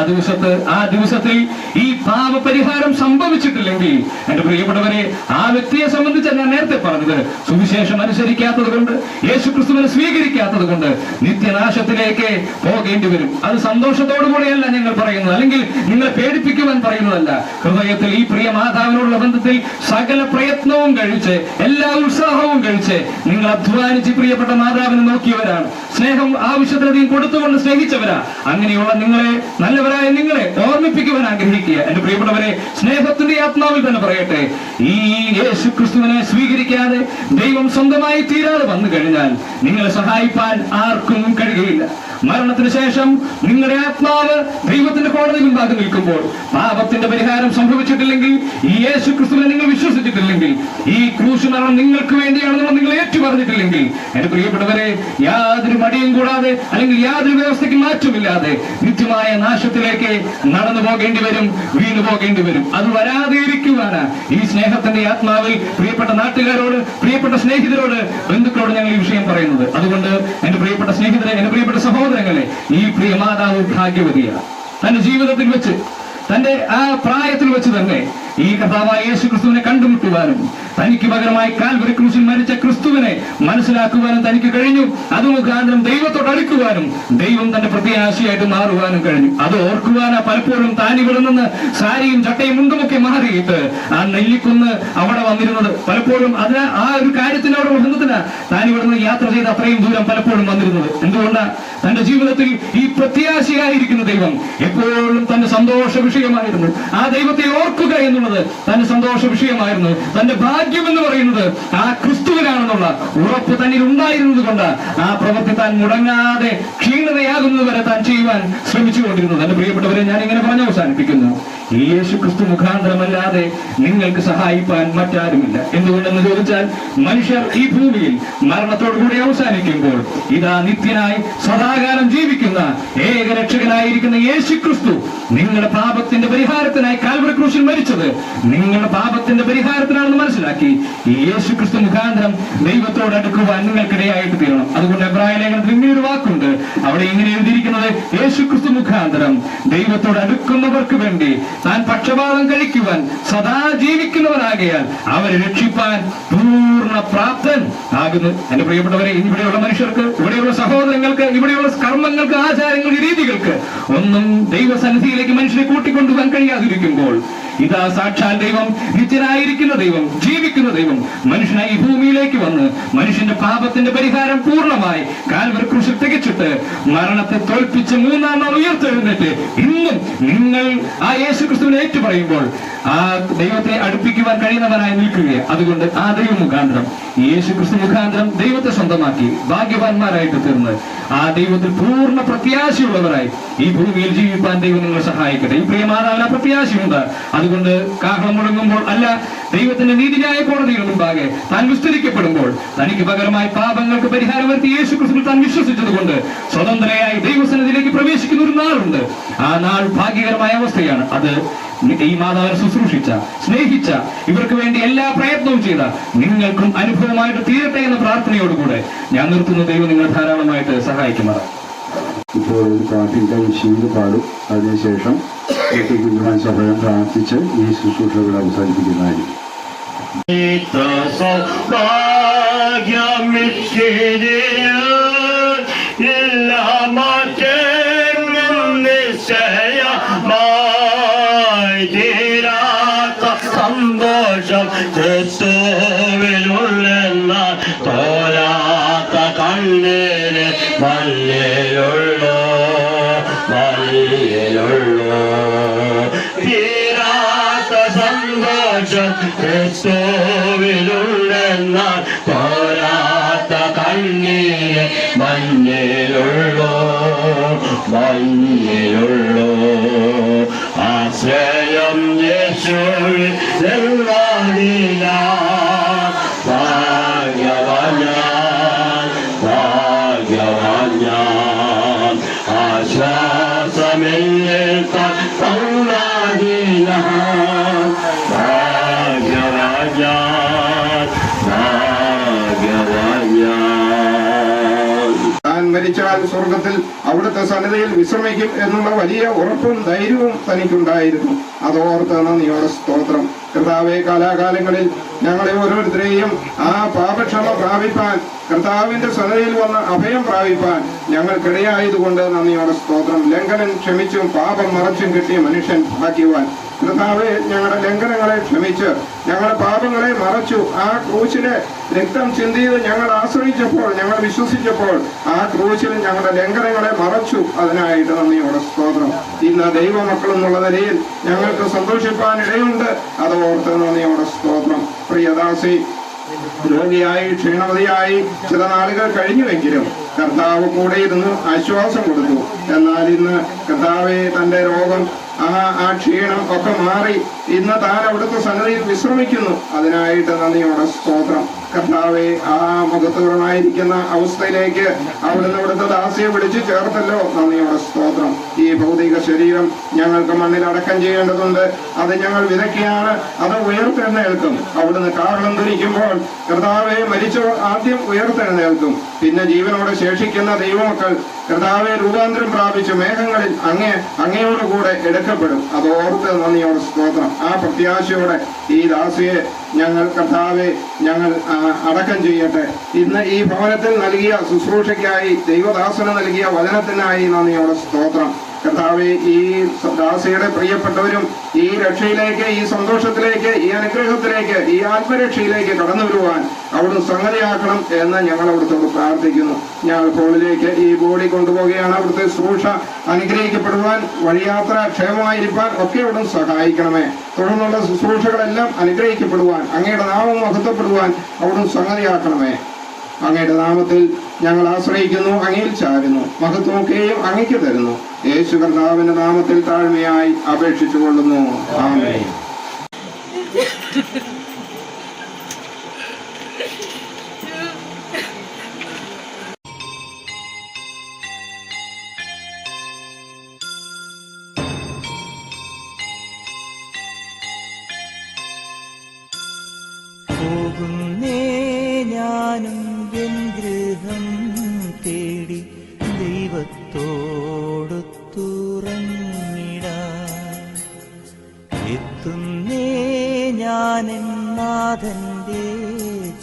Speaker 4: ദിവസത്തിൽ ഈ പാപപരിഹാരം സംഭവിച്ചിട്ടില്ലെങ്കിൽ, എന്റെ പ്രിയപ്പെട്ടവരെ, ആ വ്യക്തിയെ സംബന്ധിച്ച് ഞാൻ നേരത്തെ പറഞ്ഞത്, സുവിശേഷം അനുസരിക്കാത്തത് കൊണ്ട്, യേശു ക്രിസ്തുവിനെ സ്വീകരിക്കാത്തത് കൊണ്ട് നിത്യനാശത്തിലേക്ക് പോകേണ്ടി വരും. അത് സന്തോഷത്തോടുകൂടിയല്ല ഞങ്ങൾ പറയുന്നത്, അല്ലെങ്കിൽ നിങ്ങളെ പേടിപ്പിക്കുവാൻ പറയുന്നതല്ല. ഹൃദയത്തിൽ ഈ പ്രിയ മാതാവിനോടുള്ള ബന്ധത്തിൽ സകല പ്രയത്നവും കഴിച്ച്, എല്ലാ ഉത്സാഹവും കഴിച്ച് നിങ്ങൾ അധ്വാനിച്ച് പ്രിയപ്പെട്ട മാതാവിനെ നോക്കിയവരാണ്. സ്നേഹം ആവശ്യത്തിലധികം കൊടുത്തുകൊണ്ട് സ്നേഹിച്ചവരാ. അങ്ങനെയുള്ള നിങ്ങളെ, നല്ലവരായ നിങ്ങളെ ഓർമ്മിപ്പിക്കുവാൻ ആഗ്രഹിക്കുക. എന്റെ പ്രിയപ്പെട്ടവരെ, സ്നേഹത്തിന്റെ ആത്മാവിൽ തന്നെ പറയട്ടെ, ഈ യേശു ക്രിസ്തുവിനെ സ്വീകരിക്കാതെ ദൈവം സ്വന്തമായി തീരാതെ വന്നു കഴിഞ്ഞാൽ നിങ്ങളെ സഹായിപ്പാൻ ആർക്കും കഴിയുകയില്ല. മരണത്തിന് ശേഷം നിങ്ങളുടെ ആത്മാവ് ദൈവത്തിന്റെ കോടതി മുൻപാകെ നിൽക്കുമ്പോൾ പാപത്തിന്റെ പരിഹാരം സംഭവിച്ചിട്ടില്ലെങ്കിൽ, ഈ യേശു ക്രിസ്തുവിനെ നിങ്ങൾ വിശ്വസിച്ചിട്ടില്ലെങ്കിൽ, ഈ ക്രൂശ് മരണം നിങ്ങൾക്ക് വേണ്ടിയാണെന്ന് നിങ്ങൾ ഏറ്റുപറഞ്ഞിട്ടില്ലെങ്കിൽ, എന്റെ പ്രിയപ്പെട്ടവരെ, യാതൊരു മടിയും കൂടാതെ, അല്ലെങ്കിൽ യാതൊരു വ്യവസ്ഥയ്ക്ക് മാറ്റമില്ലാതെ നിത്യമായ നാശത്തിലേക്ക് നടന്നു പോകേണ്ടി വരും, വീണു പോകേണ്ടി വരും. അത് വരാതെ ഇരിക്കുവാനാ ഈ സ്നേഹത്തിന്റെ ആത്മാവിൽ പ്രിയപ്പെട്ട നാട്ടുകാരോട്, പ്രിയപ്പെട്ട സ്നേഹിതരോട്, ബന്ധുക്കളോട് ഞങ്ങൾ ഈ വിഷയം പറയുന്നത്. അതുകൊണ്ട് എന്റെ പ്രിയപ്പെട്ട സ്നേഹിതരെ, എന്റെ പ്രിയപ്പെട്ട സഹോദരങ്ങളെ, ഈ പ്രിയ മാതാവ് ഭാഗ്യവതിയാണ്. തന്റെ ജീവിതത്തിൽ വെച്ച്, തന്റെ ആ പ്രായത്തിൽ വെച്ച് തന്നെ ഈ കർത്താവായ യേശു ക്രിസ്തുവിനെ കണ്ടുമുട്ടുവാനും തനിക്ക് പകരമായി കാൽവരി ക്രൂശിൽ മരിച്ച ക്രിസ്തുവിനെ മനസ്സിലാക്കുവാനും തനിക്ക് കഴിഞ്ഞു. അത് മുഖാന്തരം ദൈവത്തോട് അടുക്കുവാനും ദൈവം തന്റെ പ്രത്യാശയായിട്ട് മാറുവാനും കഴിഞ്ഞു. അത് ഓർക്കുവാനാ പലപ്പോഴും താനിവിടെ നിന്ന് സാരിയും ചട്ടയും മുണ്ടുമൊക്കെ മാറിയിട്ട് ആ നെല്ലിക്കുന്ന് അവിടെ വന്നിരുന്നത്. പലപ്പോഴും അതിന് ആ ഒരു കാര്യത്തിനോട് ബന്ധത്തിന് താനിവിടെ നിന്ന് യാത്ര ചെയ്ത് അത്രയും ദൂരം പലപ്പോഴും വന്നിരുന്നത്. എന്തുകൊണ്ടാണ്? തന്റെ ജീവിതത്തിൽ ഈ പ്രത്യാശയായിരിക്കുന്ന ദൈവം എപ്പോഴും തന്റെ സന്തോഷ വിഷയമായിരുന്നു. ആ ദൈവത്തെ ഓർക്കുക എന്നുള്ളത് തന്റെ സന്തോഷ വിഷയമായിരുന്നു. തന്റെ ഭാഗ്യം എന്ന് പറയുന്നത് ആ ക്രിസ്തുവിനാണെന്നുള്ള ഉറപ്പ് തന്നിൽ ഉണ്ടായിരുന്നത് കൊണ്ട് ആ പ്രവൃത്തി താൻ മുടങ്ങാതെ ക്ഷീണതയാകുന്നത് വരെ താൻ ചെയ്യുവാൻ ശ്രമിച്ചുകൊണ്ടിരുന്നത്. എന്റെ പ്രിയപ്പെട്ടവരെ, ഞാൻ ഇങ്ങനെ പറഞ്ഞ് അവസാനിപ്പിക്കുന്നു. ഈ യേശു ക്രിസ്തു മുഖാന്തരമല്ലാതെ നിങ്ങൾക്ക് സഹായിപ്പാൻ മറ്റാരുമില്ല. എന്തുകൊണ്ടെന്ന് ചോദിച്ചാൽ, മനുഷ്യർ ഈ ഭൂമിയിൽ മരണത്തോടുകൂടി അവസാനിക്കുമ്പോൾ ഇതാ നിത്യനായി സദാകാലം ജീവിക്കുന്ന ഏകരക്ഷകനായിരിക്കുന്ന യേശു ക്രിസ്തു നിങ്ങളുടെ പാപത്തിന്റെ പരിഹാരത്തിനായി കാൽവരി ക്രൂശിൽ മരിച്ചത് നിങ്ങളുടെ പാപത്തിന്റെ പരിഹാരത്തിനാണെന്ന് മനസ്സിലാക്കി ഈ യേശു ക്രിസ്തു മുഖാന്തരം ദൈവത്തോട് അടുക്കുവാൻ നിങ്ങൾക്കിടയായിട്ട് തീരണം. അതുകൊണ്ട് എബ്രായ ലേഖനത്തിൽ ഇങ്ങനെ ഒരു വാക്കുണ്ട്. അവിടെ ഇങ്ങനെ എഴുതിയിരിക്കുന്നത്, യേശു ക്രിസ്തു മുഖാന്തരം ദൈവത്തോട് അടുക്കുന്നവർക്ക് വേണ്ടി താൻ പക്ഷപാതം കഴിക്കുവാൻ സദാ ജീവിക്കുന്നവനാകയാൽ അവരെ രക്ഷിപ്പാൻ പൂർണ്ണ പ്രാപ്തൻ ആകുന്നു. എന്റെ പ്രിയപ്പെട്ടവരെ, ഇവിടെയുള്ള മനുഷ്യർക്ക്, ഇവിടെയുള്ള സഹോദരങ്ങൾക്ക്, ഇവിടെയുള്ള കർമ്മങ്ങൾക്ക്, ആചാരങ്ങൾക്ക്, രീതികൾക്ക് ഒന്നും ദൈവസന്നിധിയിലേക്ക് മനുഷ്യരെ കൂട്ടിക്കൊണ്ടുപോകാൻ കഴിയാതിരിക്കുമ്പോൾ ഇതാ സാക്ഷാൽ ദൈവം, നിത്യനായിരിക്കുന്ന ദൈവം, ജീവിക്കുന്ന ദൈവം മനുഷ്യനായി ഈ ഭൂമിയിലേക്ക് വന്ന് മനുഷ്യന്റെ പാപത്തിന്റെ പരിഹാരം പൂർണ്ണമായി കാൽവരി ക്രൂശിൽ തികച്ചിട്ട് മരണത്തെ തോൽപ്പിച്ച് മൂന്നാം നാൾ ഉയർത്തെഴുന്നേറ്റ് ഇന്നും നിങ്ങൾ ആ യേശു ക്രിസ്തുവിനെ ഏറ്റുപറയുമ്പോൾ ആ ദൈവത്തെ അടുപ്പിക്കുവാൻ കഴിയുന്നവനായി നിൽക്കുകയാണ്. അതുകൊണ്ട് ആ ദൈവ മുഖാന്തരം, യേശു ക്രിസ്തു മുഖാന്തരം ദൈവത്തെ സ്വന്തമാക്കി ഭാഗ്യവാന്മാരായിട്ട് തീർന്ന് ആ ദൈവത്തിൽ പൂർണ്ണ പ്രത്യാശയുള്ളവരായി ഈ ഭൂമിയിൽ ജീവിപ്പാൻ ദൈവം നിങ്ങളെ സഹായിക്കട്ടെ. ഈ പ്രിയമാതാവിന് ആ പ്രത്യാശയുണ്ട്. അതുകൊണ്ട് കാഹളം മുടങ്ങുമ്പോൾ അല്ല, ദൈവത്തിന്റെ നീതിന്യായ കോടതിയുടെ മുമ്പാകെ താൻ വിസ്തരിക്കപ്പെടുമ്പോൾ തനിക്ക് പകരമായി പാപങ്ങൾക്ക് പരിഹാരം വരുത്തി യേശു ക്രിസ്തുവിൽ താൻ വിശ്വസിച്ചതുകൊണ്ട് സ്വതന്ത്രയായി ദൈവസന്നിധിയിലേക്ക് പ്രവേശിക്കുന്ന ഒരു നാളുണ്ട്. ആ നാൾ ഭാഗ്യകരമായ അവസ്ഥയാണ്. അത് ഈ മാതാവിനെ ശുശ്രൂഷിച്ച, സ്നേഹിച്ച, ഇവർക്ക് വേണ്ടി എല്ലാ പ്രയത്നവും ചെയ്ത നിങ്ങൾക്കും അനുഭവമായിട്ട് തീരട്ടെ എന്ന പ്രാർത്ഥനയോടുകൂടെ ഞാൻ നിർത്തുന്ന ദൈവം നിങ്ങൾ ധാരാളമായിട്ട് സഹായിക്കുമാറാണ്.
Speaker 1: ഇപ്പോൾ ഒരു പാട്ടിൻ്റെ ശീല പാടും. അതിനുശേഷം കുഞ്ഞുമാൻ സഭയം പ്രാർത്ഥിച്ച് ഈ ശുശ്രൂഷകൾ അവസാനിപ്പിക്കുന്നതായിരിക്കും.
Speaker 2: സന്തോഷം ക്രിസ്തുവിലുള്ള തോരാത്ത കണ്ണീര് മല്ലിലുള്ളൂ, മല്ലിലുള്ളൂ. തീരാത്ത സന്തോഷം ക്രിസ്തുവിലുള്ള തോരാത്ത കണ്ണീര് മഞ്ഞിലുള്ളൂ, മഞ്ഞിലുള്ളൂ. ആശ്രയം യേശുവിൽ ഭാഗ്യവാൻ ഞാൻ, ഭാഗ്യവാൻ ഞാൻ. ആശ്വാസമെന്നിൽ ഭാഗ്യവാൻ ഞാൻ, ഭാഗ്യവാൻ ഞാൻ.
Speaker 5: താൻ മരിച്ചാൽ സ്വർഗത്തിൽ അവിടുത്തെ സന്നിധിയിൽ വിശ്രമിക്കും എന്നുള്ള വലിയ ഉറപ്പും ധൈര്യവും തനിക്കുണ്ടായിരുന്നു. അതോർത്ത് നന്ദിയോടെ സ്തോത്രം. കർത്താവെ, കാലാകാലങ്ങളിൽ ഞങ്ങളെ ഓരോരുത്തരെയും ആ പാപക്ഷമ പ്രാപിപ്പാൻ, കർത്താവിന്റെ സന്നിധിയിൽ വന്ന് അഭയം പ്രാപിപ്പാൻ ഞങ്ങൾക്കിടയായതുകൊണ്ട് നന്ദിയോടെ സ്തോത്രം. ലംഘനം ക്ഷമിച്ചും പാപം മറച്ചും കിട്ടിയ മനുഷ്യൻ ഭാഗ്യവാൻ. കർത്താവെ, ഞങ്ങളുടെ ലംഘനങ്ങളെ ക്ഷമിച്ച് ഞങ്ങളുടെ പാപങ്ങളെ മറച്ചു. ആ ക്രൂശിലെ രക്തം ചിന്തിയത് ഞങ്ങൾ ആശ്രയിച്ചപ്പോൾ, ഞങ്ങൾ വിശ്വസിച്ചപ്പോൾ ആ ക്രൂശിൽ ഞങ്ങളുടെ ലംഘനങ്ങളെ മറച്ചു. അതിനായിട്ട് നന്ദിയോടെ സ്തോത്രം. ഇന്ന് ദൈവമക്കൾ എന്നുള്ള നിലയിൽ ഞങ്ങൾക്ക് സന്തോഷിപ്പാൻ ഇടയുണ്ട്. അതോർത്ത് നന്ദിയോടെ സ്തോത്രം. പ്രിയദാസി രോഗിയായി ക്ഷീണവതിയായി ചില നാളുകൾ കഴിഞ്ഞുവെങ്കിലും കർത്താവ് കൂടെ ഇരുന്ന് ആശ്വാസം കൊടുത്തു. എന്നാൽ ഇന്ന് കർത്താവെ, തന്റെ രോഗം, ആ ക്ഷീണം ഒക്കെ മാറി ഇന്ന് താൻ അവിടുത്തെ സന്നിധിയിൽ വിശ്രമിക്കുന്നു. അതിനായിട്ട് നന്ദിയോടെ സ്തോത്രം. കർത്താവെ, ആ മുഖത്തുറമായിരിക്കുന്ന അവസ്ഥയിലേക്ക് അവിടുന്ന് അവിടുത്തെ ദാസിയെ വിളിച്ചു ചേർത്തല്ലോ. നന്ദിയോടെ സ്തോത്രം. ഈ ഭൗതിക ശരീരം ഞങ്ങൾക്ക് മണ്ണിൽ അടക്കം ചെയ്യേണ്ടതുണ്ട്. അത് ഞങ്ങൾ വിതയ്ക്കുകയാണ്, അത് ഉയർത്തെഴുന്നേൽക്കും. അവിടുന്ന് കാഹളം ധരിക്കുമ്പോൾ കർത്താവെ, മരിച്ചവർ ആദ്യം ഉയർത്തെഴുന്നേൽക്കും. പിന്നെ ജീവനോടെ ശേഷിക്കുന്ന ദൈവമക്കൾ കർത്താവെ രൂപാന്തരം പ്രാപിച്ച് മേഘങ്ങളിൽ അങ്ങയോടുകൂടെ എടുക്കപ്പെടും. അതോർത്ത് നന്ദിയോടെ സ്തോത്രം. ആ പ്രത്യാശയോടെ ഈ ദാസിയെ ഞങ്ങൾ കർത്താവെ ഞങ്ങൾ അടക്കം ചെയ്യട്ടെ. ഇന്ന് ഈ ഭവനത്തിൽ നൽകിയ ശുശ്രൂഷയ്ക്കായി, ദൈവദാസന് നൽകിയ വചനത്തിനായി നന്ദിയോടെ സ്തോത്രം. കർത്താവെ, ഈ ദാസിയുടെ പ്രിയപ്പെട്ടവരും ഈ രക്ഷയിലേക്ക്, ഈ സന്തോഷത്തിലേക്ക്, ഈ അനുഗ്രഹത്തിലേക്ക്, ഈ ആത്മരക്ഷയിലേക്ക് കടന്നു വരുവാൻ അവിടുന്ന് സംഗതിയാക്കണം എന്ന് ഞങ്ങൾ അവിടുത്തോട് പ്രാർത്ഥിക്കുന്നു. ഞങ്ങൾ ഹോളിലേക്ക് ഈ ബോഡി കൊണ്ടുപോവുകയാണ്. അവിടുത്തെ ശുശ്രൂഷ അനുഗ്രഹിക്കപ്പെടുവാൻ, വഴിയാത്ര ക്ഷേമമായിരിക്കാൻ ഒക്കെ അവിടുന്ന് സഹായിക്കണമേ. തുടർന്നുള്ള ശുശ്രൂഷകളെല്ലാം അനുഗ്രഹിക്കപ്പെടുവാൻ, അങ്ങയുടെ നാമം മഹത്വപ്പെടുവാൻ അവിടുന്ന് സംഗതിയാക്കണമേ. അങ്ങയുടെ നാമത്തിൽ ഞങ്ങൾ ആശ്രയിക്കുന്നു, അങ്ങയിൽ ചാരുന്നു, മഹത്വമൊക്കെയും അങ്ങയ്ക്ക് തരുന്നു. യേശു കർത്താവിന്റെ നാമത്തിൽ താഴ്മയായി അപേക്ഷിച്ചുകൊള്ളുന്നു. ആമേൻ.
Speaker 6: പോകുന്നേ ഞാനും എൻ ഗൃഹം തേടി ദൈവത്തോടൊത്തുറങ്ങിടാൻ. ഞാനെന്നാഥന്റെ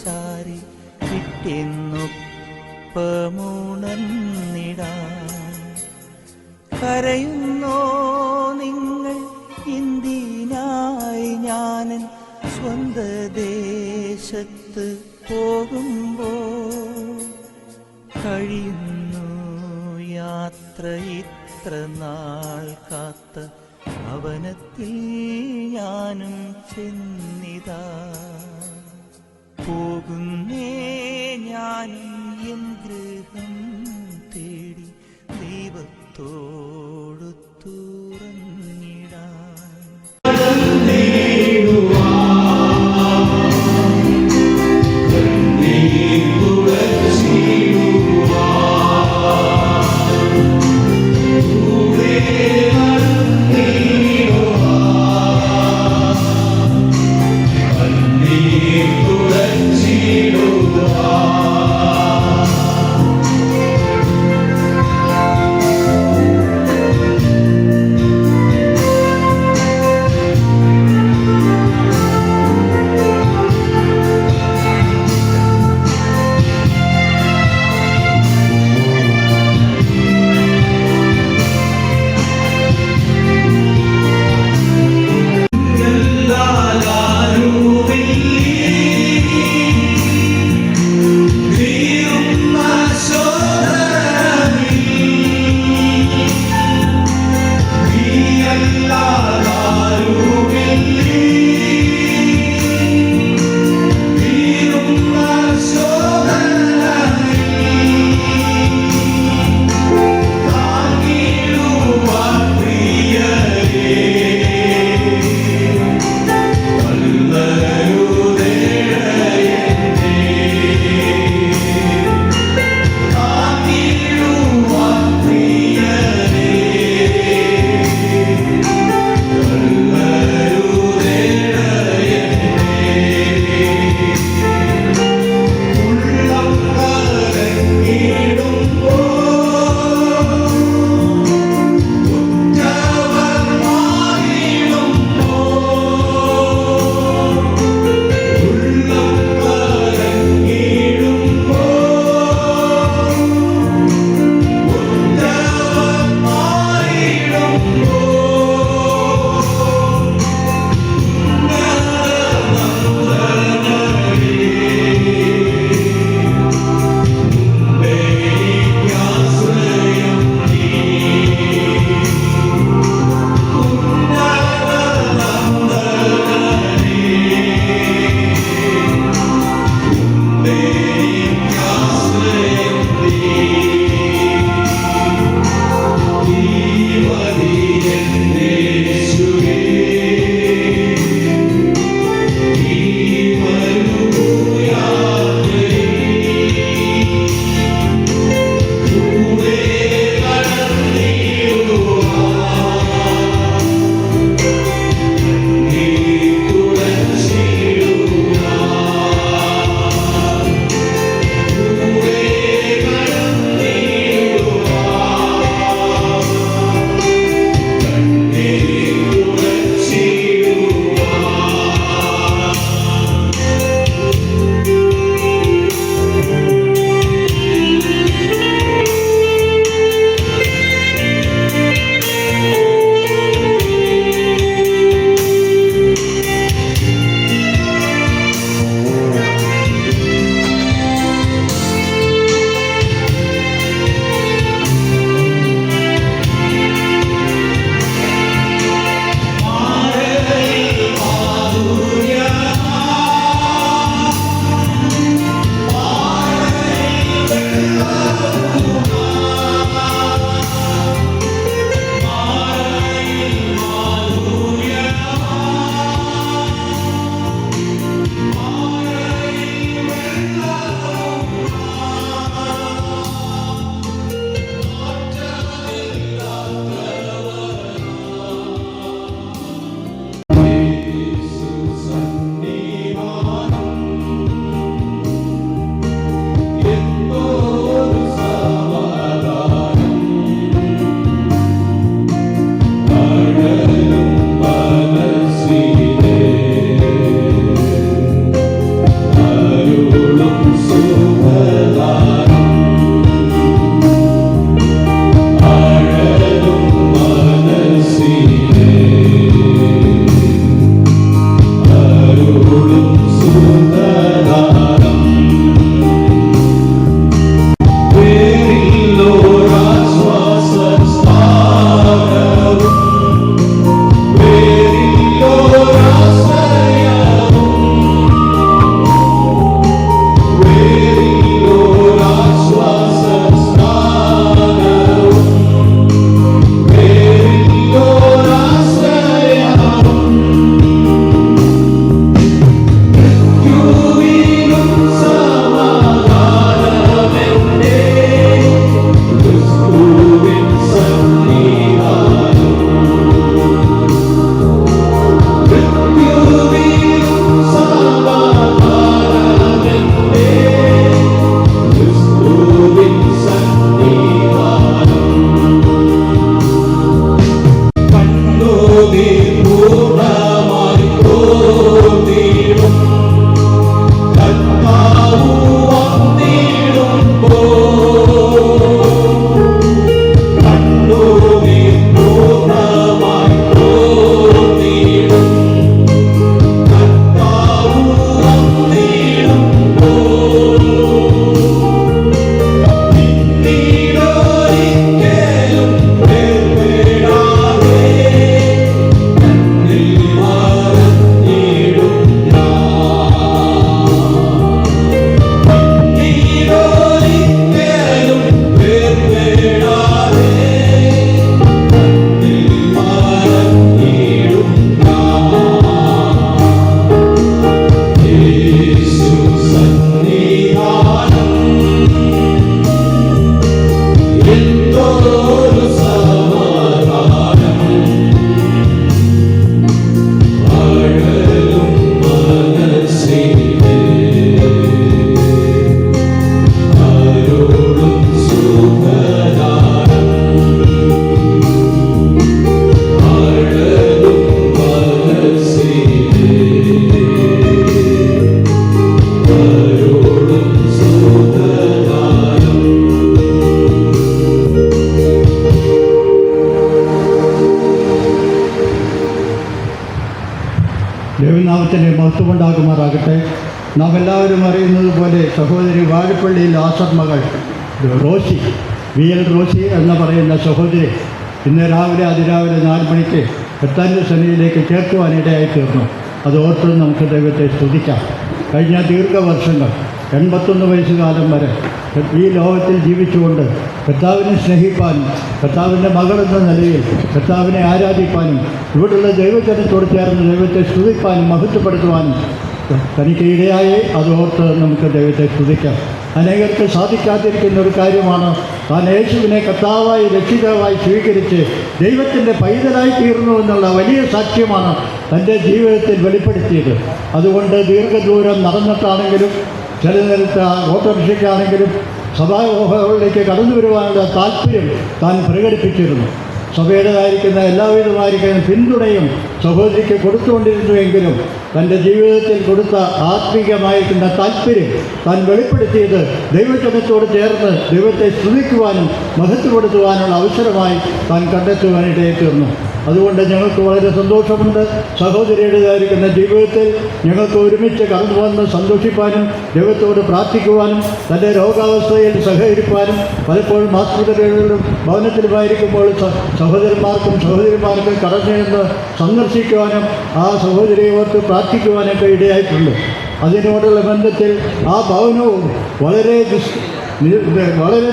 Speaker 6: ചാരി കിട്ടിയെന്നൊപ്പമുണർന്നിടാൻ. കരയുന്നോ നിങ്ങൾ എന്തിനായി ഞാനൻ സ്വന്ത ദേശത്ത് പോകുമ്പോൾ? കഴിയുന്നു യാത്ര ഇത്ര നാൾ കാത്ത ഭവനത്തിൽ ഞാനും ചെന്നിതാ. പോകുന്നേ ഞാനും എൻ ഗൃഹം തേടി ദൈവത്തോടു തുറന്നിടാൻ.
Speaker 1: നാം എല്ലാവരും അറിയുന്നത് പോലെ സഹോദരി വാഴപ്പള്ളിയിൽ ആസർമകൾ റോഷി VL റോഷി എന്ന് പറയുന്ന സഹോദരി ഇന്ന് അതിരാവിലെ 4 മണിക്ക് കർത്താവിൻ്റെ സന്നിധിയിലേക്ക് ചേർക്കുവാനിടയായി തീർന്നു. അത് ഓർത്ത് നമുക്ക് ദൈവത്തെ സ്തുതിക്കാം. കഴിഞ്ഞ ദീർഘവർഷങ്ങൾ 81 വയസ്സുകാലം വരെ ഈ ലോകത്തിൽ ജീവിച്ചുകൊണ്ട് കർത്താവിനെ സ്നേഹിപ്പാനും കർത്താവിൻ്റെ മകളെന്ന നിലയിൽ കർത്താവിനെ ആരാധിപ്പാനും ഇവിടെയുള്ള ദൈവജനത്തോട് ചേർന്ന് ദൈവത്തെ സ്തുതിപ്പാനും മഹത്വപ്പെടുത്തുവാനും തനിക്ക് ഇടയായി. അതോർത്ത് നമുക്ക് ദൈവത്തെ സ്തുതിക്കാം. അനേകർക്ക് സാധിക്കാതിരിക്കുന്ന ഒരു കാര്യമാണ് താൻ യേശുവിനെ കർത്താവായി രക്ഷിതാവായി സ്വീകരിച്ച് ദൈവത്തിൻ്റെ പൈതലായി തീർന്നു എന്നുള്ള വലിയ സാക്ഷ്യമാണ് തൻ്റെ ജീവിതത്തിൽ വെളിപ്പെടുത്തിയത്. അതുകൊണ്ട് ദീർഘദൂരം നടന്നിട്ടാണെങ്കിലും ചില നേരത്തെ ഓട്ടോറിക്ഷയ്ക്കാണെങ്കിലും സഭാഹോളിലേക്ക് കടന്നു വരുവാനുള്ള താല്പര്യം താൻ പ്രകടിപ്പിച്ചിരുന്നു. സഭയുടേതായിരിക്കുന്ന എല്ലാവിധമായിരിക്കുന്ന പിന്തുണയും സഹോദരിക്ക് കൊടുത്തുകൊണ്ടിരുന്നുവെങ്കിലും തൻ്റെ ജീവിതത്തിൽ കൊടുത്ത ആത്മീകമായിരിക്കുന്ന താല്പര്യം താൻ വെളിപ്പെടുത്തിയത് ദൈവജനത്തോട് ചേർന്ന് ദൈവത്തെ സ്തുതിക്കുവാനും മഹത്വപ്പെടുത്തുവാനുള്ള അവസരമായി താൻ കണ്ടെത്തുവാനിടയിൽ തീർന്നു. അതുകൊണ്ട് ഞങ്ങൾക്ക് വളരെ സന്തോഷമുണ്ട്. സഹോദരിയുടേതായിരിക്കുന്ന ജീവിതത്തിൽ ഞങ്ങൾക്ക് ഒരുമിച്ച് കടന്നു വന്ന് സന്തോഷിപ്പാനും ദൈവത്തോട് പ്രാർത്ഥിക്കുവാനും തൻ്റെ രോഗാവസ്ഥയിൽ സഹകരിപ്പാനും പലപ്പോഴും ആസ്പത്രികളിലും ഭവനത്തിലുമായിരിക്കുമ്പോൾ സഹോദരന്മാർക്കും കടന്നു ചെന്ന് സന്ദർശിക്കുവാനും ആ സഹോദരിയെ ഓർത്ത് പ്രാർത്ഥിക്കുവാനൊക്കെ ഇടയായിട്ടുണ്ട്. അതിനോടുള്ള ബന്ധത്തിൽ ആ ഭവനവും വളരെ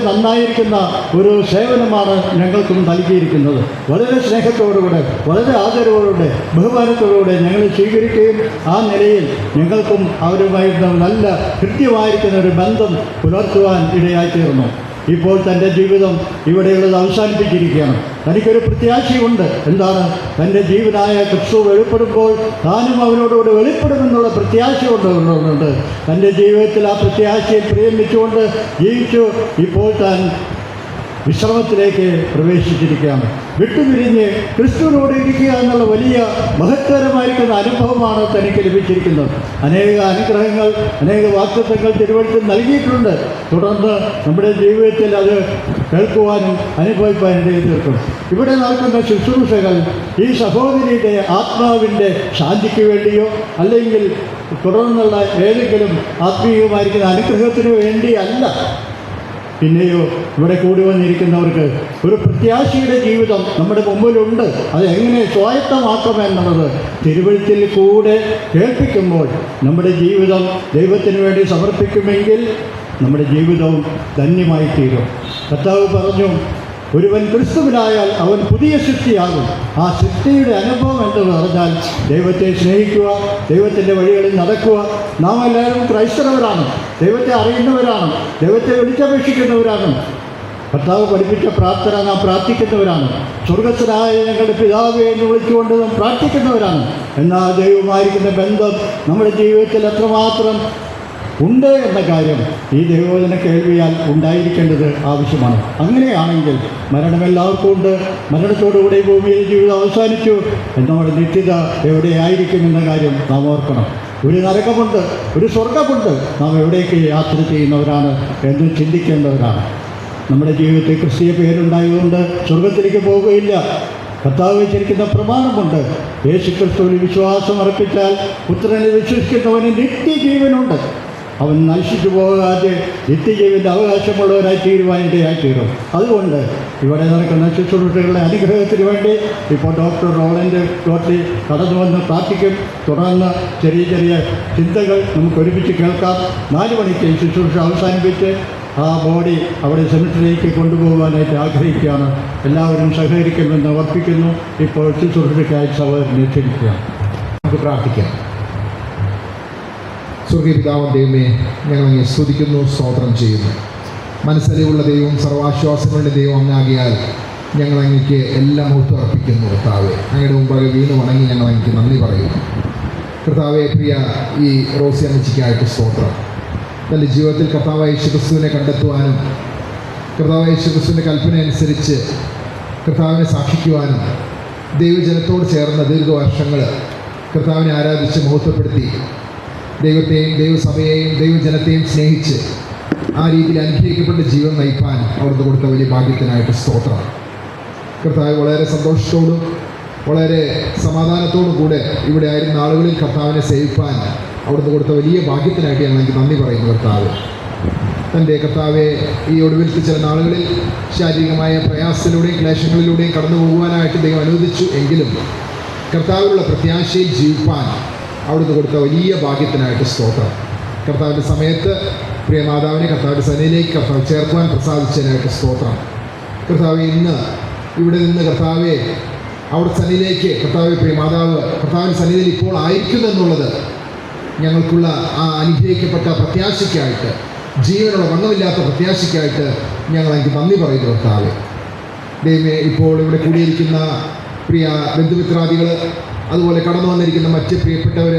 Speaker 1: നന്നായിരിക്കുന്ന ഒരു സേവനമാണ് ഞങ്ങൾക്കും നൽകിയിരിക്കുന്നത്. വളരെ സ്നേഹത്തോടുകൂടെ വളരെ ആദരവോടുകൂടെ ബഹുമാനത്തോടുകൂടെ ഞങ്ങളെ സ്വീകരിക്കുകയും ആ നിലയിൽ ഞങ്ങൾക്കും അവരുമായിരുന്ന നല്ല കൃത്യമായിരിക്കുന്ന ഒരു ബന്ധം പുലർത്തുവാൻ ഇടയായിത്തീർന്നു. ഇപ്പോൾ തൻ്റെ ജീവിതം ഇവിടെയുള്ളത് അവസാനിപ്പിച്ചിരിക്കുകയാണ്. തനിക്കൊരു പ്രത്യാശയുണ്ട്. എന്താണ്? തൻ്റെ ജീവനായ ക്രിസ്തു വെളിപ്പെടുമ്പോൾ താനും അവനോടുകൂടെ വെളിപ്പെടുമെന്നുള്ള പ്രത്യാശ കൊണ്ടുണ്ട്. തൻ്റെ ജീവിതത്തിൽ ആ പ്രത്യാശയിൽ പ്രിയം വെച്ചുകൊണ്ട് ജീവിച്ചു. ഇപ്പോൾ താൻ വിശ്രമത്തിലേക്ക് പ്രവേശിച്ചിരിക്കുകയാണ്. വിട്ടുപിരിഞ്ഞ് ക്രിസ്തുവിനോട് ഇരിക്കുക എന്നുള്ള വലിയ മഹത്തരമായിരിക്കുന്ന അനുഭവമാണ് തനിക്ക് ലഭിച്ചിരിക്കുന്നത്. അനേക അനുഗ്രഹങ്ങൾ, അനേക വാഗ്ദത്തങ്ങൾ തിരുവഴുത്തിൽ നൽകിയിട്ടുണ്ട്. തുടർന്ന് നമ്മുടെ ജീവിതത്തിൽ അത് കേൾക്കുവാനും അനുഭവിക്കാനും തീർക്കും. ഇവിടെ നടക്കുന്ന ശുശ്രൂഷകൾ ഈ സഹോദരിയുടെ ആത്മാവിൻ്റെ ശാന്തിക്ക് വേണ്ടിയോ അല്ലെങ്കിൽ തുടർന്നുള്ള ഏതെങ്കിലും ആത്മീയമായിരിക്കുന്ന അനുഗ്രഹത്തിന് വേണ്ടിയല്ല. പിന്നെയോ ഇവിടെ കൂടി വന്നിരിക്കുന്നവർക്ക് ഒരു പ്രത്യാശയുടെ ജീവിതം നമ്മുടെ മുമ്പിലുണ്ട്. അത് എങ്ങനെ സ്വായത്തമാക്കാമെന്നുള്ളത് തിരുവഴുത്തിൽ കൂടെ കേൾപ്പിക്കുമ്പോൾ നമ്മുടെ ജീവിതം ദൈവത്തിന് വേണ്ടി സമർപ്പിക്കുമെങ്കിൽ നമ്മുടെ ജീവിതവും ധന്യമായി തീരും. കർത്താവ് പറഞ്ഞു, ഒരുവൻ ക്രിസ്തുവിനായാൽ അവൻ പുതിയ സൃഷ്ടിയാകും. ആ സൃഷ്ടിയുടെ അനുഭവം എന്ന് പറഞ്ഞാൽ ദൈവത്തെ സ്നേഹിക്കുക, ദൈവത്തിൻ്റെ വഴികളിൽ നടക്കുക. നാം എല്ലാവരും ക്രൈസ്തവരാണ്, ദൈവത്തെ അറിയുന്നവരാണ്, ദൈവത്തെ വിളിച്ചപേക്ഷിക്കുന്നവരാണ്. കർത്താവ് പഠിപ്പിച്ച പ്രാർത്ഥന നാം പ്രാർത്ഥിക്കുന്നവരാണ്. സ്വർഗസ്ഥനായ ഞങ്ങളുടെ പിതാവേ എന്ന് വിളിച്ചുകൊണ്ട് നാം പ്രാർത്ഥിക്കുന്നവരാണ്. എന്നാൽ ദൈവമായിരിക്കുന്ന ബന്ധം നമ്മുടെ ജീവിതത്തിൽ എത്രമാത്രം ഉണ്ട് എന്ന കാര്യം ഈ ദൈവവചന കേൾവിയാൽ ഉണ്ടായിരിക്കേണ്ടത് ആവശ്യമാണ്. അങ്ങനെയാണെങ്കിൽ മരണം എല്ലാവർക്കും ഉണ്ട്. മരണത്തോടുകൂടി ഭൂമിയിൽ ജീവിതം അവസാനിച്ചു. നമ്മുടെ നിത്യത എവിടെയായിരിക്കുമെന്ന കാര്യം നാം ഓർക്കണം. ഒരു നരകമുണ്ട്, ഒരു സ്വർഗമുണ്ട്. നാം എവിടേക്ക് യാത്ര ചെയ്യുന്നവരാണ് എന്ന് ചിന്തിക്കേണ്ടവരാണ്. നമ്മുടെ ജീവിതത്തിൽ ക്രിസ്തീയ പേരുണ്ടായതുകൊണ്ട് സ്വർഗത്തിലേക്ക് പോവുകയില്ല. കർത്താവ് വെച്ചിരിക്കുന്ന പ്രമാണമുണ്ട്. യേശുക്രിസ്തുവിൽ വിശ്വാസം അർപ്പിച്ചാൽ പുത്രനെ വിശ്വസിക്കുന്നവന് നിത്യജീവനുണ്ട്. അവൻ നശിച്ചു പോകാതെ നിത്യജീവൻ്റെ അവകാശമുള്ളവരായി തീരുവാനിടയായിത്തീരും. അതുകൊണ്ട് ഇവിടെ നടക്കുന്ന ശുശ്രൂഷകളുടെ അനുഗ്രഹത്തിന് വേണ്ടി ഇപ്പോൾ ഡോക്ടർ റോളൻഡ് ഡോക്ടറി കടന്നു വന്ന് പ്രാർത്ഥിക്കും. തുടർന്ന് ചെറിയ ചെറിയ ചിന്തകൾ നമുക്ക് ഒരുമിച്ച് കേൾക്കാം. 4 മണിക്ക് ശുശ്രൂഷ അവസാനിപ്പിച്ച് ആ ബോഡി അവിടെ സെമിറ്ററിയിലേക്ക് കൊണ്ടുപോകാനായിട്ട് ആഗ്രഹിക്കുകയാണ്. എല്ലാവരും സഹകരിക്കുമെന്ന് ഉറപ്പിക്കുന്നു. ഇപ്പോൾ ശുശ്രൂഷയ്ക്കായി സഹോദരനെ ക്ഷണിക്കുകയാണ്.
Speaker 7: നമുക്ക് പ്രാർത്ഥിക്കാം. സ്വർഗീയ പിതാവാം ദൈവമേ, ഞങ്ങളങ്ങ് സ്തുതിക്കുന്നു, സ്തോത്രം ചെയ്യുന്നു. മനസ്സലിവുള്ള ദൈവവും സർവാശ്വാസങ്ങളുടെ ദൈവം അങ്ങാകിയാൽ ഞങ്ങളങ്ങയ്ക്ക് എല്ലാം ഒത്തുറപ്പിക്കുന്നു. കർത്താവെ, അങ്ങയുടെ മുമ്പാകെ വീണ് വണങ്ങി ഞങ്ങളങ്ങയ്ക്ക് നന്ദി പറയുന്നു. കർത്താവെ, പ്രിയ ഈ റോസി അമ്മച്ചിക്കായിട്ട് സ്തോത്രം. തൻ്റെ ജീവിതത്തിൽ കർത്താവായ യേശുക്രിസ്തുവിനെ കണ്ടെത്തുവാനും കർത്താവായ യേശുക്രിസ്തുവിൻ്റെ കൽപ്പന അനുസരിച്ച് കർത്താവിനെ സാക്ഷിക്കുവാനും ദൈവജനത്തോട് ചേർന്ന ദീർഘവർഷങ്ങൾ കർത്താവിനെ ആരാധിച്ച് മഹത്വപ്പെടുത്തി ദൈവത്തെയും ദൈവസഭയെയും ദൈവജനത്തെയും സ്നേഹിച്ച് ആ രീതിയിൽ അനുഗ്രഹിക്കപ്പെട്ട ജീവൻ നയിപ്പാൻ അവിടുന്ന് കൊടുത്ത വലിയ ഭാഗ്യത്തിനായിട്ട് സ്തോത്രം. കർത്താവ് വളരെ സന്തോഷത്തോടും വളരെ സമാധാനത്തോടും കൂടെ ഇവിടെ ആയിരുന്ന ആളുകളിൽ കർത്താവിനെ സേവിപ്പാൻ അവിടുന്ന് കൊടുത്ത വലിയ ഭാഗ്യത്തിനായിട്ട് ഞങ്ങൾ എനിക്ക് നന്ദി പറയുന്നു കർത്താവ്. തൻ്റെ കർത്താവെ ഈ ഒടുവിലത്തെ ചില നാളുകളിൽ ശാരീരികമായ പ്രയാസത്തിലൂടെയും ക്ലേശങ്ങളിലൂടെയും കടന്നു പോകുവാനായിട്ട് ദൈവം അനുവദിച്ചു. എങ്കിലും കർത്താവിലുള്ള പ്രത്യാശയിൽ ജീവിപ്പാൻ അവിടുന്ന് കൊടുത്ത വലിയ ഭാഗ്യത്തിനായിട്ട് സ്തോത്രം. കർത്താവിൻ്റെ സമയത്ത് പ്രിയ മാതാവിനെ കർത്താവിൻ്റെ സന്നിധിയിലേക്ക് കർത്താവ് ചേർക്കുവാൻ പ്രസാദിച്ചതിനായിട്ട് സ്തോത്രം. കർത്താവ് ഇന്ന് ഇവിടെ നിന്ന് കർത്താവെ അവിടെ സന്നിധിയിലേക്ക് കർത്താവ് പ്രിയ മാതാവ് കർത്താവിൻ്റെ സന്നിധിയിൽ ഇപ്പോൾ ആയിരിക്കുന്നു എന്നുള്ളത് ഞങ്ങൾക്കുള്ള ആ അനുഗ്രഹിക്കപ്പെട്ട പ്രത്യാശയ്ക്കായിട്ട്, ജീവനുള്ള ഭംഗമില്ലാത്ത പ്രത്യാശയ്ക്കായിട്ട് ഞങ്ങൾ എനിക്ക് നന്ദി പറയുന്നു കർത്താവെ. ദൈവമേ, ഇപ്പോൾ ഇവിടെ കൂടിയിരിക്കുന്ന പ്രിയ ബന്ധുമിത്രാദികൾ, അതുപോലെ കടന്നു വന്നിരിക്കുന്ന മറ്റ് പ്രിയപ്പെട്ടവർ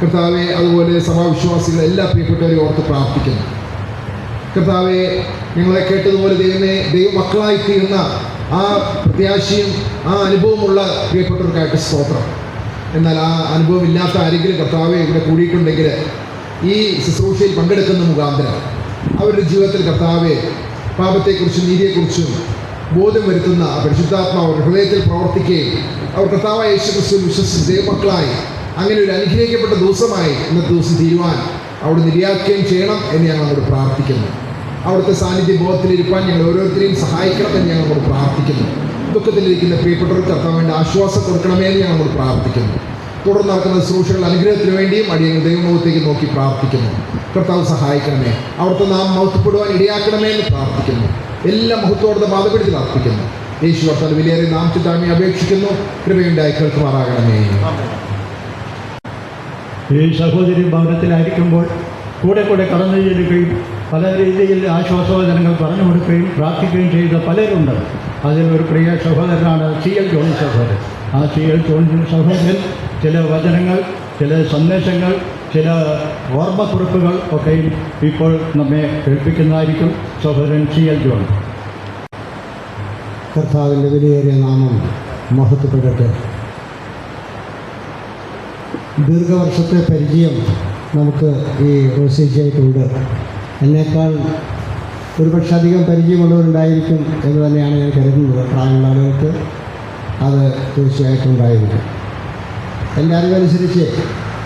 Speaker 7: കർത്താവെ, അതുപോലെ സഭാവിശ്വാസികൾ, എല്ലാ പ്രിയപ്പെട്ടവരെയും ഓർത്ത് പ്രാർത്ഥിക്കുന്നു കർത്താവെ. ഞങ്ങളെ കേട്ടതുപോലെ ദൈവമേ, ദൈവമക്കളായിത്തീരുന്ന ആ പ്രത്യാശയും ആ അനുഭവമുള്ള പ്രിയപ്പെട്ടവർക്കായിട്ട് സ്തോത്രം. എന്നാൽ ആ അനുഭവമില്ലാത്ത ആരെങ്കിലും കർത്താവെ ഇവിടെ കൂടിയിട്ടുണ്ടെങ്കിൽ ഈ ശുശ്രൂഷയിൽ പങ്കെടുക്കുന്ന മുഖാന്തരം അവരുടെ ജീവിതത്തിൽ കർത്താവെ പാപത്തെക്കുറിച്ചും നീതിയെക്കുറിച്ചും ബോധം വരുത്തുന്ന പരിശുദ്ധാത്മാവ് അവരുടെ ഹൃദയത്തിൽ പ്രവർത്തിക്കുകയും അവർ കർത്താവായ യേശുക്രിസ്തുവിൽ വിശ്വസിച്ച് ദൈവമക്കളായി അങ്ങനെ ഒരു അനുഗ്രഹിക്കപ്പെട്ട ദിവസമായി ഇന്നത്തെ ദിവസം തീരുവാൻ അവിടെ നിര്യാക്കുകയും ചെയ്യണം എന്ന് ഞങ്ങൾ അങ്ങോട്ട് പ്രാർത്ഥിക്കുന്നു. അവിടുത്തെ സാന്നിധ്യ ബോധത്തിലിരിക്കാൻ ഞങ്ങൾ ഓരോരുത്തരെയും സഹായിക്കണമെന്ന് ഞങ്ങൾ അങ്ങോട്ട് പ്രാർത്ഥിക്കുന്നു. ദുഃഖത്തിലിരിക്കുന്ന പ്രിയപ്പെട്ടവർക്ക് കർത്താവിൻ്റെ ആശ്വാസം കൊടുക്കണമേ എന്ന് ഞങ്ങൾ അങ്ങോട്ട് പ്രാർത്ഥിക്കുന്നു. തുടർന്ന് നടക്കുന്ന ശുശ്രൂഷകളുടെ അനുഗ്രഹത്തിന് വേണ്ടിയും അടിയങ്ങൾ ദൈവമുഖത്തേക്ക് നോക്കി പ്രാർത്ഥിക്കുന്നു. കർത്താവ് സഹായിക്കണമേ, അവിടുത്തെ നാം മഹത്വപ്പെടുവാൻ ഇടയാക്കണമേ എന്ന് പ്രാർത്ഥിക്കുന്നു. എല്ലാ മഹത്വത്തോടെ ബാധപ്പെടുത്തി അർപ്പിക്കുന്നു. യേശു കർത്താവിന്റെ വിലയേറിയ നാമത്തിൽ താഴ്മ അപേക്ഷിക്കുന്നു. കൃപയുണ്ടായി കേൾക്കുമാറാകണമേ.
Speaker 1: ഈ സഹോദരി ഭവനത്തിലായിരിക്കുമ്പോൾ കൂടെ കടന്നു ചെല്ലുകയും പല രീതിയിൽ ആശ്വാസവചനങ്ങൾ പറഞ്ഞു കൊടുക്കുകയും പ്രാർത്ഥിക്കുകയും ചെയ്ത പലരുണ്ട്. അതിൽ ഒരു പ്രിയ സഹോദരനാണ് CL ജോണി സഹോദരൻ. ആ CL ജോണി സഹോദരൻ ചില വചനങ്ങൾ, ചില സന്ദേശങ്ങൾ, ചില ഓർമ്മക്കുറിപ്പുകൾ ഒക്കെയും ഇപ്പോൾ നമ്മെ കേൾപ്പിക്കുന്നതായിരിക്കും. സഹോദരൻ CL ജോണി.
Speaker 8: കർത്താവിൻ്റെ വിലയേറിയ നാമം മഹത്വപ്പെടട്ടെ. ദീർഘവർഷത്തെ പരിചയം നമുക്ക് ഈ റോസിക്കായിട്ടുണ്ട്. എന്നേക്കാൾ ഒരുപക്ഷെ അധികം പരിചയമുള്ളവരുണ്ടായിരിക്കും എന്ന് തന്നെയാണ് ഞാൻ കരുതുന്നത്. പ്രായമുള്ള ആളുകൾക്ക് അത് തീർച്ചയായിട്ടും ഉണ്ടായിരിക്കും. എൻ്റെ അറിവനുസരിച്ച്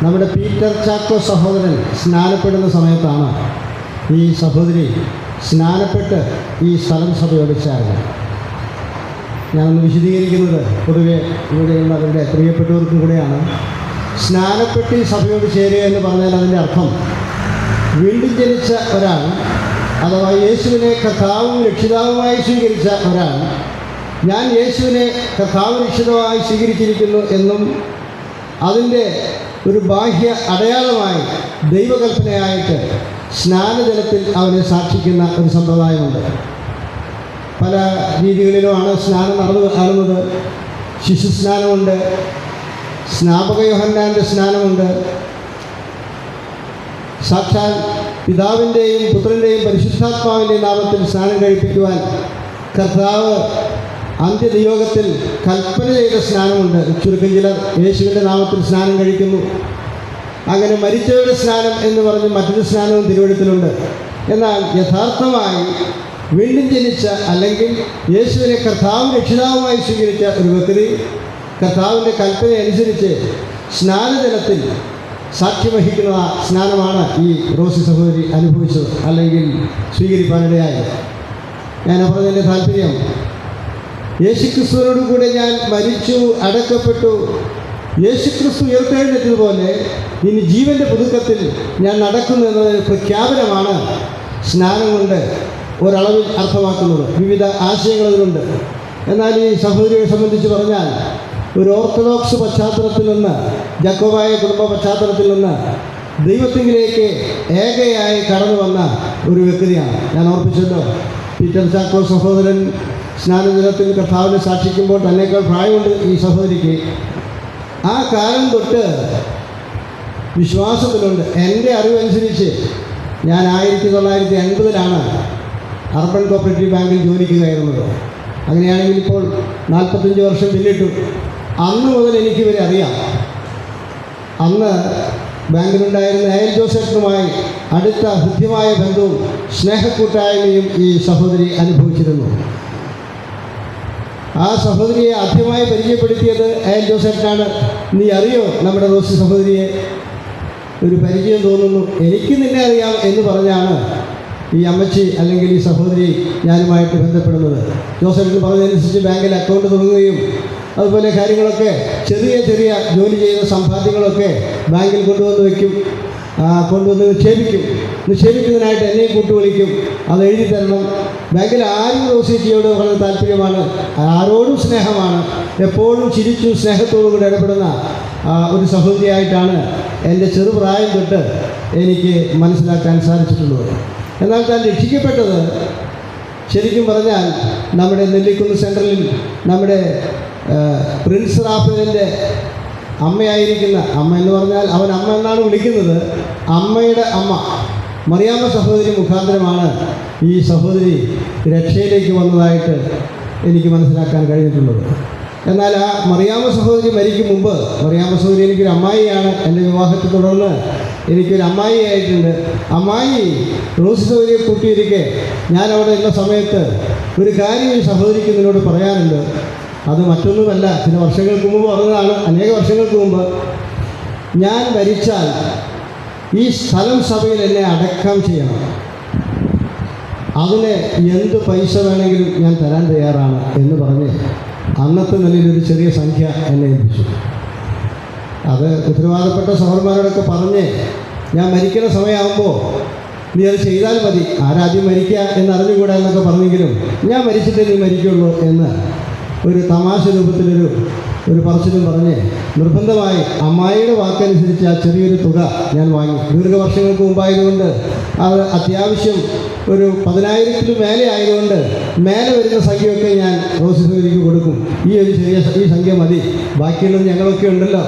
Speaker 8: നമ്മുടെ പീറ്റർ ചാക്കോ സഹോദരൻ സ്നാനപ്പെടുന്ന സമയത്താണ് ഈ സഹോദരി സ്നാനപ്പെട്ട് ഈ സ്ഥലം സഭയോട് ചേർന്നത്. ഞാനൊന്ന് വിശദീകരിക്കുന്നത് പൊതുവെ ഇവിടെയുള്ള അവരുടെ പ്രിയപ്പെട്ടവർക്കും കൂടെയാണ്. സ്നാനപ്പെട്ട് ഈ സഭയോട് ചേരുക എന്ന് പറഞ്ഞാൽ അതിൻ്റെ അർത്ഥം വീണ്ടും ജനിച്ച ഒരാൾ, അഥവാ യേശുവിനെ കർത്താവും രക്ഷിതാവുമായി സ്വീകരിച്ച ഒരാൾ, ഞാൻ യേശുവിനെ കർത്താവ് രക്ഷിതാവായി സ്വീകരിച്ചിരിക്കുന്നു എന്നും അതിൻ്റെ ഒരു ബാഹ്യ അടയാളമായി ദൈവകൽപ്പനയായിട്ട് സ്നാനജലത്തിൽ അവനെ സാക്ഷിക്കുന്ന ഒരു സമ്പ്രദായമുണ്ട്. പല രീതികളിലുമാണ് സ്നാനം നടന്നു കാണുന്നത്. ശിശുസ്നാനമുണ്ട്, സ്നാപക യോഹന്നാൻ്റെ സ്നാനമുണ്ട്, സാക്ഷാൽ പിതാവിൻ്റെയും പുത്രൻ്റെയും പരിശുദ്ധാത്മാവിൻ്റെയും നാമത്തിൽ സ്നാനം കഴിപ്പിക്കുവാൻ കർത്താവ് അന്ത്യനിയോഗത്തിൽ കൽപ്പന ചെയ്ത സ്നാനമുണ്ട്. ചുരുക്കം ചിലർ യേശുവിൻ്റെ നാമത്തിൽ സ്നാനം കഴിക്കുന്നു. അങ്ങനെ മരിച്ചവരുടെ സ്നാനം എന്ന് പറഞ്ഞ് മറ്റൊരു സ്നാനവും തിരുവഴുത്തിലുണ്ട്. എന്നാൽ യഥാർത്ഥമായി വീണ്ടും ജനിച്ച അല്ലെങ്കിൽ യേശുവിനെ കർത്താവും രക്ഷിതാവുമായി സ്വീകരിച്ച ഒരു വ്യക്തി കർത്താവിൻ്റെ കൽപ്പന അനുസരിച്ച് സ്നാനജലത്തിൽ സാക്ഷ്യം വഹിക്കുന്ന സ്നാനമാണ് ഈ റോസി സഹോദരി അനുഭവിച്ചത് അല്ലെങ്കിൽ സ്വീകരിക്കാനിടയായത്. ഞാൻ പറഞ്ഞതിൻ്റെ താല്പര്യം, യേശുക്രിസ്തുവിനോട് കൂടെ ഞാൻ മരിച്ചു, അടക്കപ്പെട്ടു, യേശുക്രിസ്തു ഉയർത്തെഴുന്നേറ്റതുപോലെ ഇനി ജീവൻ്റെ പുതുക്കത്തിൽ ഞാൻ നടക്കുന്നു എന്നതൊരു പ്രഖ്യാപനമാണ് സ്നാനം കൊണ്ട് ഒരളവിൽ അർത്ഥമാക്കുന്നത്. വിവിധ ആശയങ്ങൾ അതിലുണ്ട്. എന്നാൽ ഈ സഹോദരിയെ സംബന്ധിച്ച് പറഞ്ഞാൽ ഒരു ഓർത്തഡോക്സ് പശ്ചാത്തലത്തിൽ നിന്ന്, ജാക്കോബായ കുടുംബ പശ്ചാത്തലത്തിൽ നിന്ന് ദൈവത്തിലേക്ക് ഏകയായി കടന്നു വന്ന ഒരു വ്യക്തിയാണ്. ഞാൻ ഓർപ്പിച്ചല്ലോ, പീറ്റർ ചാക്കോ സഹോദരൻ സ്നാനജലത്തിൽ കർത്താവിനെ സാക്ഷിക്കുമ്പോൾ തന്നേക്കാൾ പ്രായമുണ്ട് ഈ സഹോദരിക്ക്. ആ കാലം തൊട്ട് വിശ്വാസത്തിലുണ്ട്. എൻ്റെ അറിവനുസരിച്ച് ഞാൻ 1980 അർബൻ കോപ്പറേറ്റീവ് ബാങ്കിൽ ജോലിക്ക് കയറുന്നത്. അങ്ങനെയാണെങ്കിൽ ഇപ്പോൾ 45 വർഷം പിന്നിട്ടു. അന്ന് മുതൽ എനിക്കിവരെ അറിയാം. അന്ന് ബാങ്കിലുണ്ടായിരുന്ന AL ജോസഫുമായി അടുത്ത ഹൃദ്യമായ ബന്ധവും സ്നേഹക്കൂട്ടായ്മയും ഈ സഹോദരി അനുഭവിച്ചിരുന്നു. ആ സഹോദരിയെ ആദ്യമായി പരിചയപ്പെടുത്തിയത് AL ജോസഫാണ്. നീ അറിയോ നമ്മുടെ റോസി സഹോദരിയെ? ഒരു പരിചയം തോന്നുന്നു. എനിക്ക് നിന്നെ അറിയാം എന്ന് പറഞ്ഞാണ് ഈ അമ്മച്ചി അല്ലെങ്കിൽ ഈ സഹോദരി ഞാനുമായിട്ട് ബന്ധപ്പെടുന്നത്. ജോസഫ് പറഞ്ഞതനുസരിച്ച് ബാങ്കിൽ അക്കൗണ്ട് തുടങ്ങുകയും അതുപോലെ കാര്യങ്ങളൊക്കെ ചെറിയ ചെറിയ ജോലി ചെയ്യുന്ന സമ്പാദ്യങ്ങളൊക്കെ ബാങ്കിൽ കൊണ്ടുവന്ന് വയ്ക്കും, കൊണ്ടുവന്ന് നിക്ഷേപിക്കുന്നതിനായിട്ട് എന്നെയും കൂട്ടുവിളിക്കും. അത് എഴുതി തരണം. ബാങ്കിൽ ആരും റോസിച്ചിയോട് വളരെ താല്പര്യമാണ്, ആരോടും സ്നേഹമാണ്, എപ്പോഴും ചിരിച്ചും സ്നേഹത്തോടും കൂടി ഇടപെടുന്ന ഒരു സഹോദരിയായിട്ടാണ് എൻ്റെ ചെറുപ്രായം തൊട്ട് എനിക്ക് മനസ്സിലാക്കാൻ സാധിച്ചിട്ടുള്ളത്. എന്നാൽ താൻ രക്ഷിക്കപ്പെട്ടത് ശരിക്കും പറഞ്ഞാൽ നമ്മുടെ നെല്ലിക്കുന്ന് സെൻട്രലിൽ നമ്മുടെ പ്രിൻസ് റാഫേലിൻ്റെ അമ്മയായിരിക്കുന്ന, അമ്മ എന്ന് പറഞ്ഞാൽ അവൻ അമ്മ എന്നാണ് വിളിക്കുന്നത്, അമ്മയുടെ അമ്മ മറിയാമ്മ സഹോദരി മുഖാന്തരമാണ് ഈ സഹോദരി രക്ഷയിലേക്ക് വന്നതായിട്ട് എനിക്ക് മനസ്സിലാക്കാൻ കഴിഞ്ഞിട്ടുള്ളത്. എന്നാൽ ആ മറിയാമ്മ സഹോദരി മരിക്കും മുമ്പ്, മറിയാമ്മ സഹോദരി എനിക്കൊരു അമ്മായിയാണ്. എൻ്റെ വിവാഹത്തെ തുടർന്ന് എനിക്കൊരു അമ്മായിയായിട്ടുണ്ട്. അമ്മായി റോസ് സഹോദരിയെ കൂട്ടിയിരിക്കെ ഞാൻ അവിടെ ഉള്ള സമയത്ത് ഒരു കാര്യം ഈ സഹോദരിക്ക് നിന്നോട് പറയാനുണ്ട്. അത് മറ്റൊന്നുമല്ല, ചില വർഷങ്ങൾക്ക് മുമ്പ് പറഞ്ഞതാണ്, അനേക വർഷങ്ങൾക്ക് മുമ്പ്. ഞാൻ മരിച്ചാൽ ഈ സ്ഥലം സഭയിൽ എന്നെ അടക്കം ചെയ്യണം, അതിന് എന്ത് പൈസ വേണമെങ്കിലും ഞാൻ തരാൻ തയ്യാറാണ് എന്ന് പറഞ്ഞ് അന്നത്തെ നിലയിൽ ഒരു ചെറിയ സംഖ്യ എന്നെ ഏൽപ്പിച്ചു. അത് ഉത്തരവാദപ്പെട്ട സഹോദരന്മാരോടൊക്കെ പറഞ്ഞ് ഞാൻ മരിക്കുന്ന സമയമാകുമ്പോൾ നീ അത് ചെയ്താൽ മതി, ആരാദ്യം മരിക്കുക എന്നറിഞ്ഞുകൂടാ എന്നൊക്കെ പറഞ്ഞെങ്കിലും ഞാൻ മരിച്ചിട്ടേ നീ മരിക്കുള്ളൂ എന്ന് ഒരു തമാശ രൂപത്തിലൊരു പറച്ചിലും പറഞ്ഞ് നിർബന്ധമായി അമ്മായിയുടെ വാക്കനുസരിച്ച് ആ ചെറിയൊരു തുക ഞാൻ വാങ്ങി. ദീർഘവർഷങ്ങൾക്ക് മുമ്പായതുകൊണ്ട് അത് അത്യാവശ്യം ഒരു 10,000-ന് മേലെ ആയതുകൊണ്ട് മേലെ വരുന്ന സംഖ്യയൊക്കെ ഞാൻ റോസി സഹോദരിക്ക് കൊടുക്കും. ഈ സംഖ്യ മതി, ബാക്കിയുള്ളത് ഞങ്ങളൊക്കെ ഉണ്ടല്ലോ,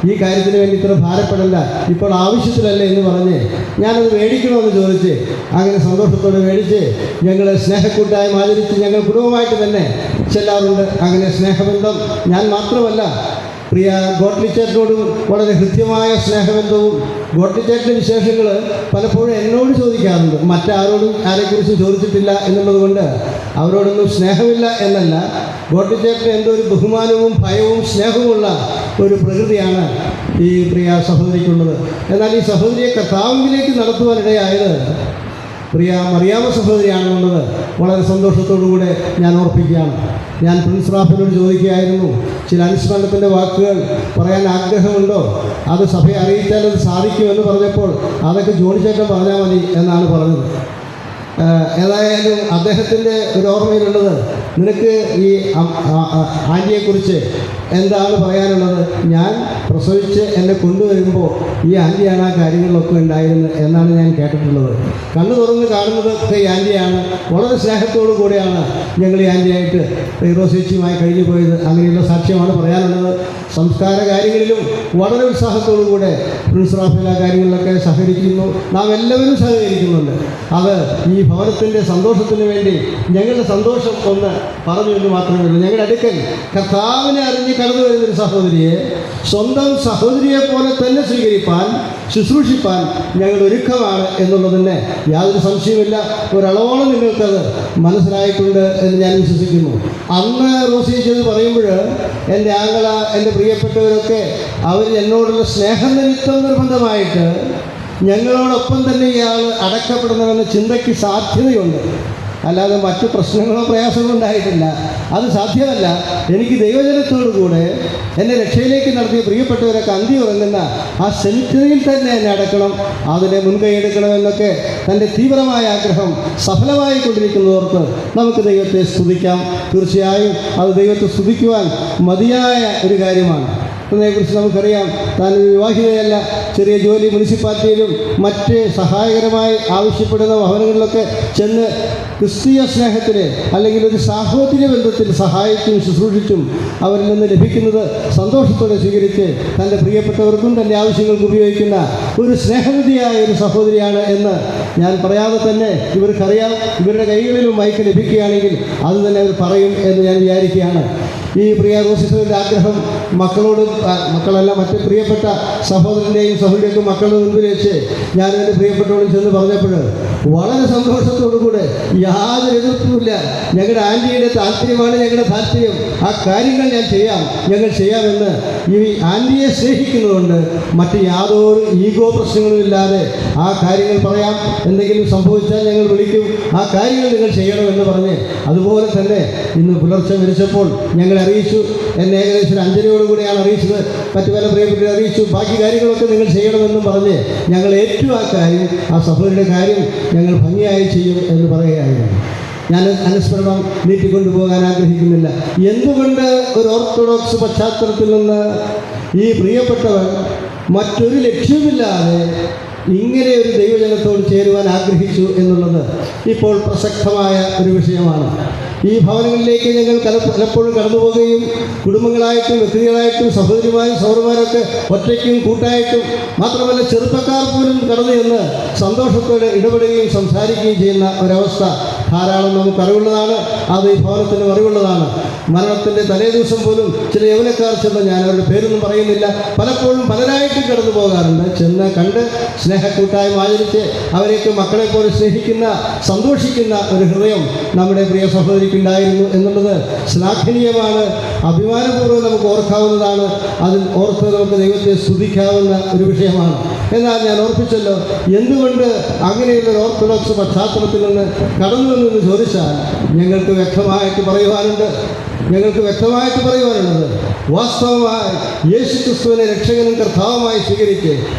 Speaker 8: ഈ കാര്യത്തിന് വേണ്ടി ഇത്ര ഭാരപ്പെടല്ല, ഇപ്പോൾ ആവശ്യത്തിലല്ലേ എന്ന് പറഞ്ഞ് ഞാനത് മേടിക്കണമെന്ന് ചോദിച്ച് അങ്ങനെ സന്തോഷത്തോടെ മേടിച്ച് ഞങ്ങൾ സ്നേഹക്കൂട്ടായ്മ ആചരിച്ച് ഞങ്ങൾ കുടുംബമായിട്ട് തന്നെ ചെല്ലാറുണ്ട്. അങ്ങനെ സ്നേഹബന്ധം ഞാൻ മാത്രമല്ല, പ്രിയ ഗോട്ട്ലിച്ചേട്ടനോടും വളരെ ഹൃദ്യമായ സ്നേഹബന്ധവും ഗോട്ട്ലിച്ചേട്ടൻ്റെ വിശേഷങ്ങൾ പലപ്പോഴും എന്നോട് ചോദിക്കാറുണ്ട്. മറ്റാരോടും ആരെക്കുറിച്ചും ചോദിച്ചിട്ടില്ല എന്നുള്ളത് കൊണ്ട് അവരോടൊന്നും സ്നേഹമില്ല എന്നല്ല, ഗോട്ട്ലിച്ചേട്ടന് എന്തോ ഒരു ബഹുമാനവും ഭയവും സ്നേഹവുമുള്ള ഒരു പ്രകൃതിയാണ് ഈ പ്രിയ സഹോദരിക്കുള്ളത്. എന്നാൽ ഈ സഹോദരിയെ കർത്താവിലേക്ക് നടത്തുവാനിടയായത് പ്രിയ മറിയാമ്മ സഹോദരിയാണെന്നുള്ളത് വളരെ സന്തോഷത്തോടുകൂടെ ഞാൻ ഓർപ്പിക്കുകയാണ്. ഞാൻ പ്രിൻസ് റാഫേലിനോട് ചോദിക്കുകയായിരുന്നു, ചില അനുസ്മരണത്തിൻ്റെ വാക്കുകൾ പറയാൻ ആഗ്രഹമുണ്ടോ, അത് സഭയെ അറിയിച്ചാൽ അത് സാധിക്കുമെന്ന് പറഞ്ഞപ്പോൾ അതൊക്കെ ജോണിച്ചേട്ടൻ പറഞ്ഞാൽ മതി എന്നാണ് പറഞ്ഞത്. ഏതായാലും അദ്ദേഹത്തിൻ്റെ ഒരു ഓർമ്മയിലുള്ളത്, നിനക്ക് ഈ ആൻറ്റിയെക്കുറിച്ച് എന്താണ് പറയാനുള്ളത്? ഞാൻ പ്രസവിച്ച് എന്നെ കൊണ്ടുവരുമ്പോൾ ഈ ആൻറ്റിയാണ് ആ കാര്യങ്ങളിലൊക്കെ ഉണ്ടായിരുന്നത് എന്നാണ് ഞാൻ കേട്ടിട്ടുള്ളത്. കണ്ണു തുറന്ന് കാണുന്നതൊക്കെ ഈ ആൻറ്റിയാണ്. വളരെ സ്നേഹത്തോടു കൂടെയാണ് ഞങ്ങൾ ഈ ആൻറ്റിയായിട്ട് റോസേച്ചിയുമായി കഴിഞ്ഞു പോയത്. അങ്ങനെയുള്ള സാക്ഷ്യമാണ് പറയാനുള്ളത്. സംസ്കാര കാര്യങ്ങളിലും വളരെ ഉത്സാഹത്തോടു കൂടെ പ്രിൻസ് റാഫേൽ ആ കാര്യങ്ങളിലൊക്കെ സഹകരിക്കുന്നു. നാം എല്ലാവരും സഹകരിക്കുന്നുണ്ട്. അത് ഈ ഭവനത്തിൻ്റെ സന്തോഷത്തിന് വേണ്ടി ഞങ്ങളുടെ സന്തോഷം ഒന്ന് പറഞ്ഞു എന്ന് മാത്രമേ ഉള്ളൂ. ഞങ്ങളുടെ അടുക്കൽ കർത്താവിനെ അറിഞ്ഞ് കടന്നു വരുന്നൊരു സഹോദരിയെ സ്വന്തം സഹോദരിയെ പോലെ തന്നെ സ്വീകരിപ്പാൻ, ശുശ്രൂഷിപ്പാൻ ഞങ്ങൾ ഒരുക്കമാണ് എന്നുള്ളതിന് യാതൊരു സംശയമില്ല. ഒരളവോളം നിങ്ങൾക്കത് മനസ്സിലായിട്ടുണ്ട് എന്ന് ഞാൻ വിശ്വസിക്കുന്നു. അന്ന് റോസിച്ചത് പറയുമ്പോൾ എൻ്റെ ആങ്ങള, എൻ്റെ പ്രിയപ്പെട്ടവരൊക്കെ അവർ എന്നോടുള്ള സ്നേഹം നിമിത്തം നിർബന്ധമായിട്ട് ഞങ്ങളോടൊപ്പം തന്നെ ഇയാൾ അടക്കപ്പെടുന്നതെന്ന ചിന്തയ്ക്ക് സാധ്യതയുണ്ട്. അല്ലാതെ മറ്റു പ്രശ്നങ്ങളോ പ്രയാസങ്ങളോ ഉണ്ടായിട്ടില്ല. അത് സാധ്യമല്ല. എനിക്ക് ദൈവജനത്തോടു കൂടെ എന്നെ രക്ഷയിലേക്ക് നടത്തിയ പ്രിയപ്പെട്ടവരൊക്കെ അന്തി ഉറങ്ങുന്ന ആ സെമിറ്ററിയിൽ തന്നെ എന്നെ അടക്കണം, അതിനെ മുൻകൈ എടുക്കണമെന്നൊക്കെ തൻ്റെ തീവ്രമായ ആഗ്രഹം സഫലമായി കൊണ്ടിരിക്കുന്നതോർത്ത് നമുക്ക് ദൈവത്തെ സ്തുതിക്കാം. തീർച്ചയായും അത് ദൈവത്തെ സ്തുതിക്കുവാൻ മതിയായ ഒരു കാര്യമാണ്. അതിനെക്കുറിച്ച് നമുക്കറിയാം. താൻ വിവാഹിതയല്ല, ചെറിയ ജോലി മുനിസിപ്പാലിറ്റിയിലും മറ്റ് സഹായകരമായി ആവശ്യപ്പെടുന്ന ഭവനങ്ങളിലൊക്കെ ചെന്ന് ക്രിസ്തീയ സ്നേഹത്തിന് അല്ലെങ്കിൽ ഒരു സാഹോദര്യ ബന്ധത്തിൽ സഹായിച്ചും ശുശ്രൂഷിച്ചും അവരിൽ നിന്ന് ലഭിക്കുന്നത് സന്തോഷത്തോടെ സ്വീകരിച്ച് തൻ്റെ പ്രിയപ്പെട്ടവർക്കും തൻ്റെ ആവശ്യങ്ങൾക്ക് ഉപയോഗിക്കുന്ന ഒരു സ്നേഹനിധിയായ ഒരു സഹോദരിയാണ് എന്ന് ഞാൻ പറയാതെ തന്നെ ഇവർക്കറിയാം. ഇവരുടെ കൈകളിലും മൈക്ക് ലഭിക്കുകയാണെങ്കിൽ അത് തന്നെ അവർ പറയും എന്ന് ഞാൻ വിചാരിക്കുകയാണ്. ഈ പ്രിയ റോസിസറിൻ്റെ ആഗ്രഹം മക്കളല്ല, മറ്റ് പ്രിയപ്പെട്ട സഹോദരൻ്റെയും സഹോദരിയൊക്കെ മക്കളുടെ മുൻപിൽ വെച്ച് ഞാൻ എൻ്റെ പ്രിയപ്പെട്ടവരും ചെന്ന് പറഞ്ഞപ്പോൾ വളരെ സന്തോഷത്തോടു കൂടെ യാതൊരു എതിർപ്പുമില്ല. ഞങ്ങളുടെ ആൻറ്റിയുടെ താല്പര്യമാണ് ഞങ്ങളുടെ താല്പര്യം, ആ കാര്യങ്ങൾ ഞങ്ങൾ ചെയ്യാമെന്ന് ഈ ആൻറ്റിയെ സ്നേഹിക്കുന്നതുകൊണ്ട് മറ്റ് യാതൊരു ഈഗോ പ്രശ്നങ്ങളുമില്ലാതെ ആ കാര്യങ്ങൾ പറയാം, എന്തെങ്കിലും സംഭവിച്ചാൽ ഞങ്ങൾ വിളിക്കും, ആ കാര്യങ്ങൾ നിങ്ങൾ ചെയ്യണമെന്ന് പറഞ്ഞ് അതുപോലെ തന്നെ ഇന്ന് പുലർച്ചെ മരിച്ചപ്പോൾ ഞങ്ങളെ അറിയിച്ചു. എന്നെ ഏകദേശം 5:30 അറിയിച്ചത്. മറ്റു പല പ്രിയപ്പെട്ടവരെ അറിയിച്ചു. ബാക്കി കാര്യങ്ങളൊക്കെ നിങ്ങൾ ചെയ്യണമെന്നും പറഞ്ഞ് ഞങ്ങൾ ഏറ്റവും ആ കാര്യം, ആ സഹോദരിയുടെ കാര്യം ഞങ്ങൾ ഭംഗിയായി ചെയ്യും എന്ന് പറയുകയായിരുന്നു. ഞാൻ അനുസ്മരണം നീട്ടിക്കൊണ്ടുപോകാൻ ആഗ്രഹിക്കുന്നില്ല. എന്തുകൊണ്ട് ഒരു ഓർത്തഡോക്സ് പശ്ചാത്തലത്തിൽ നിന്ന് ഈ പ്രിയപ്പെട്ടവൻ മറ്റൊരു ലക്ഷ്യമില്ലാതെ ഇങ്ങനെ ഒരു ദൈവജനത്തോട് ചേരുവാൻ ആഗ്രഹിച്ചു എന്നുള്ളത് ഇപ്പോൾ പ്രസക്തമായ ഒരു വിഷയമാണ്. ഈ ഭവനങ്ങളിലേക്ക് ഞങ്ങൾ പലപ്പോഴും കടന്നു പോവുകയും കുടുംബങ്ങളായിട്ടും വ്യക്തികളായിട്ടും സഹോദരിമാരും സഹോദരന്മാരൊക്കെ ഒറ്റയ്ക്കും കൂട്ടായിട്ടും മാത്രമല്ല ചെറുപ്പക്കാർ പോലും കടന്നു ചെന്ന് സന്തോഷത്തോടെ ഇടപെടുകയും സംസാരിക്കുകയും ചെയ്യുന്ന ഒരവസ്ഥ ധാരാളം നമുക്കറിവുള്ളതാണ്. അത് ഈ ഭവനത്തിനും അറിവുള്ളതാണ്. മരണത്തിൻ്റെ തലേ ദിവസം പോലും ചില യൗവനക്കാർ ചെന്ന്, ഞാൻ അവരുടെ പേരൊന്നും പറയുന്നില്ല, പലപ്പോഴും പലരായിട്ട് കടന്നു പോകാറുണ്ട്. ചെന്ന് കണ്ട് സ്നേഹക്കൂട്ടായ്മ ആചരിച്ച് അവരെയൊക്കെ മക്കളെ പോലെ സ്നേഹിക്കുന്ന സന്തോഷിക്കുന്ന ഒരു ഹൃദയം നമ്മുടെ പ്രിയ സഹോദരിക്കുണ്ടായിരുന്നു എന്നുള്ളത് ശ്ലാഘനീയമാണ്. അഭിമാനപൂർവ്വം നമുക്ക് ഓർക്കാവുന്നതാണ്. അതിൽ ഓർത്ത് നമുക്ക് ദൈവത്തെ സ്തുതിക്കാവുന്ന ഒരു വിഷയമാണ്. എന്നാൽ ഞാൻ ഓർപ്പിച്ചല്ലോ, എന്തുകൊണ്ട് അങ്ങനെയുള്ള ഓർത്തഡോക്സ് പശ്ചാത്തലത്തിൽ നിന്ന് കടന്നു വന്നെന്ന് ചോദിച്ചാൽ ഞങ്ങൾക്ക് വ്യക്തമായിട്ട് പറയുവാനുള്ളത് വാസ്തവമായി യേശുക്രിസ്തുവിനെ രക്ഷകനും കർത്താവുമായി സ്വീകരിച്ച്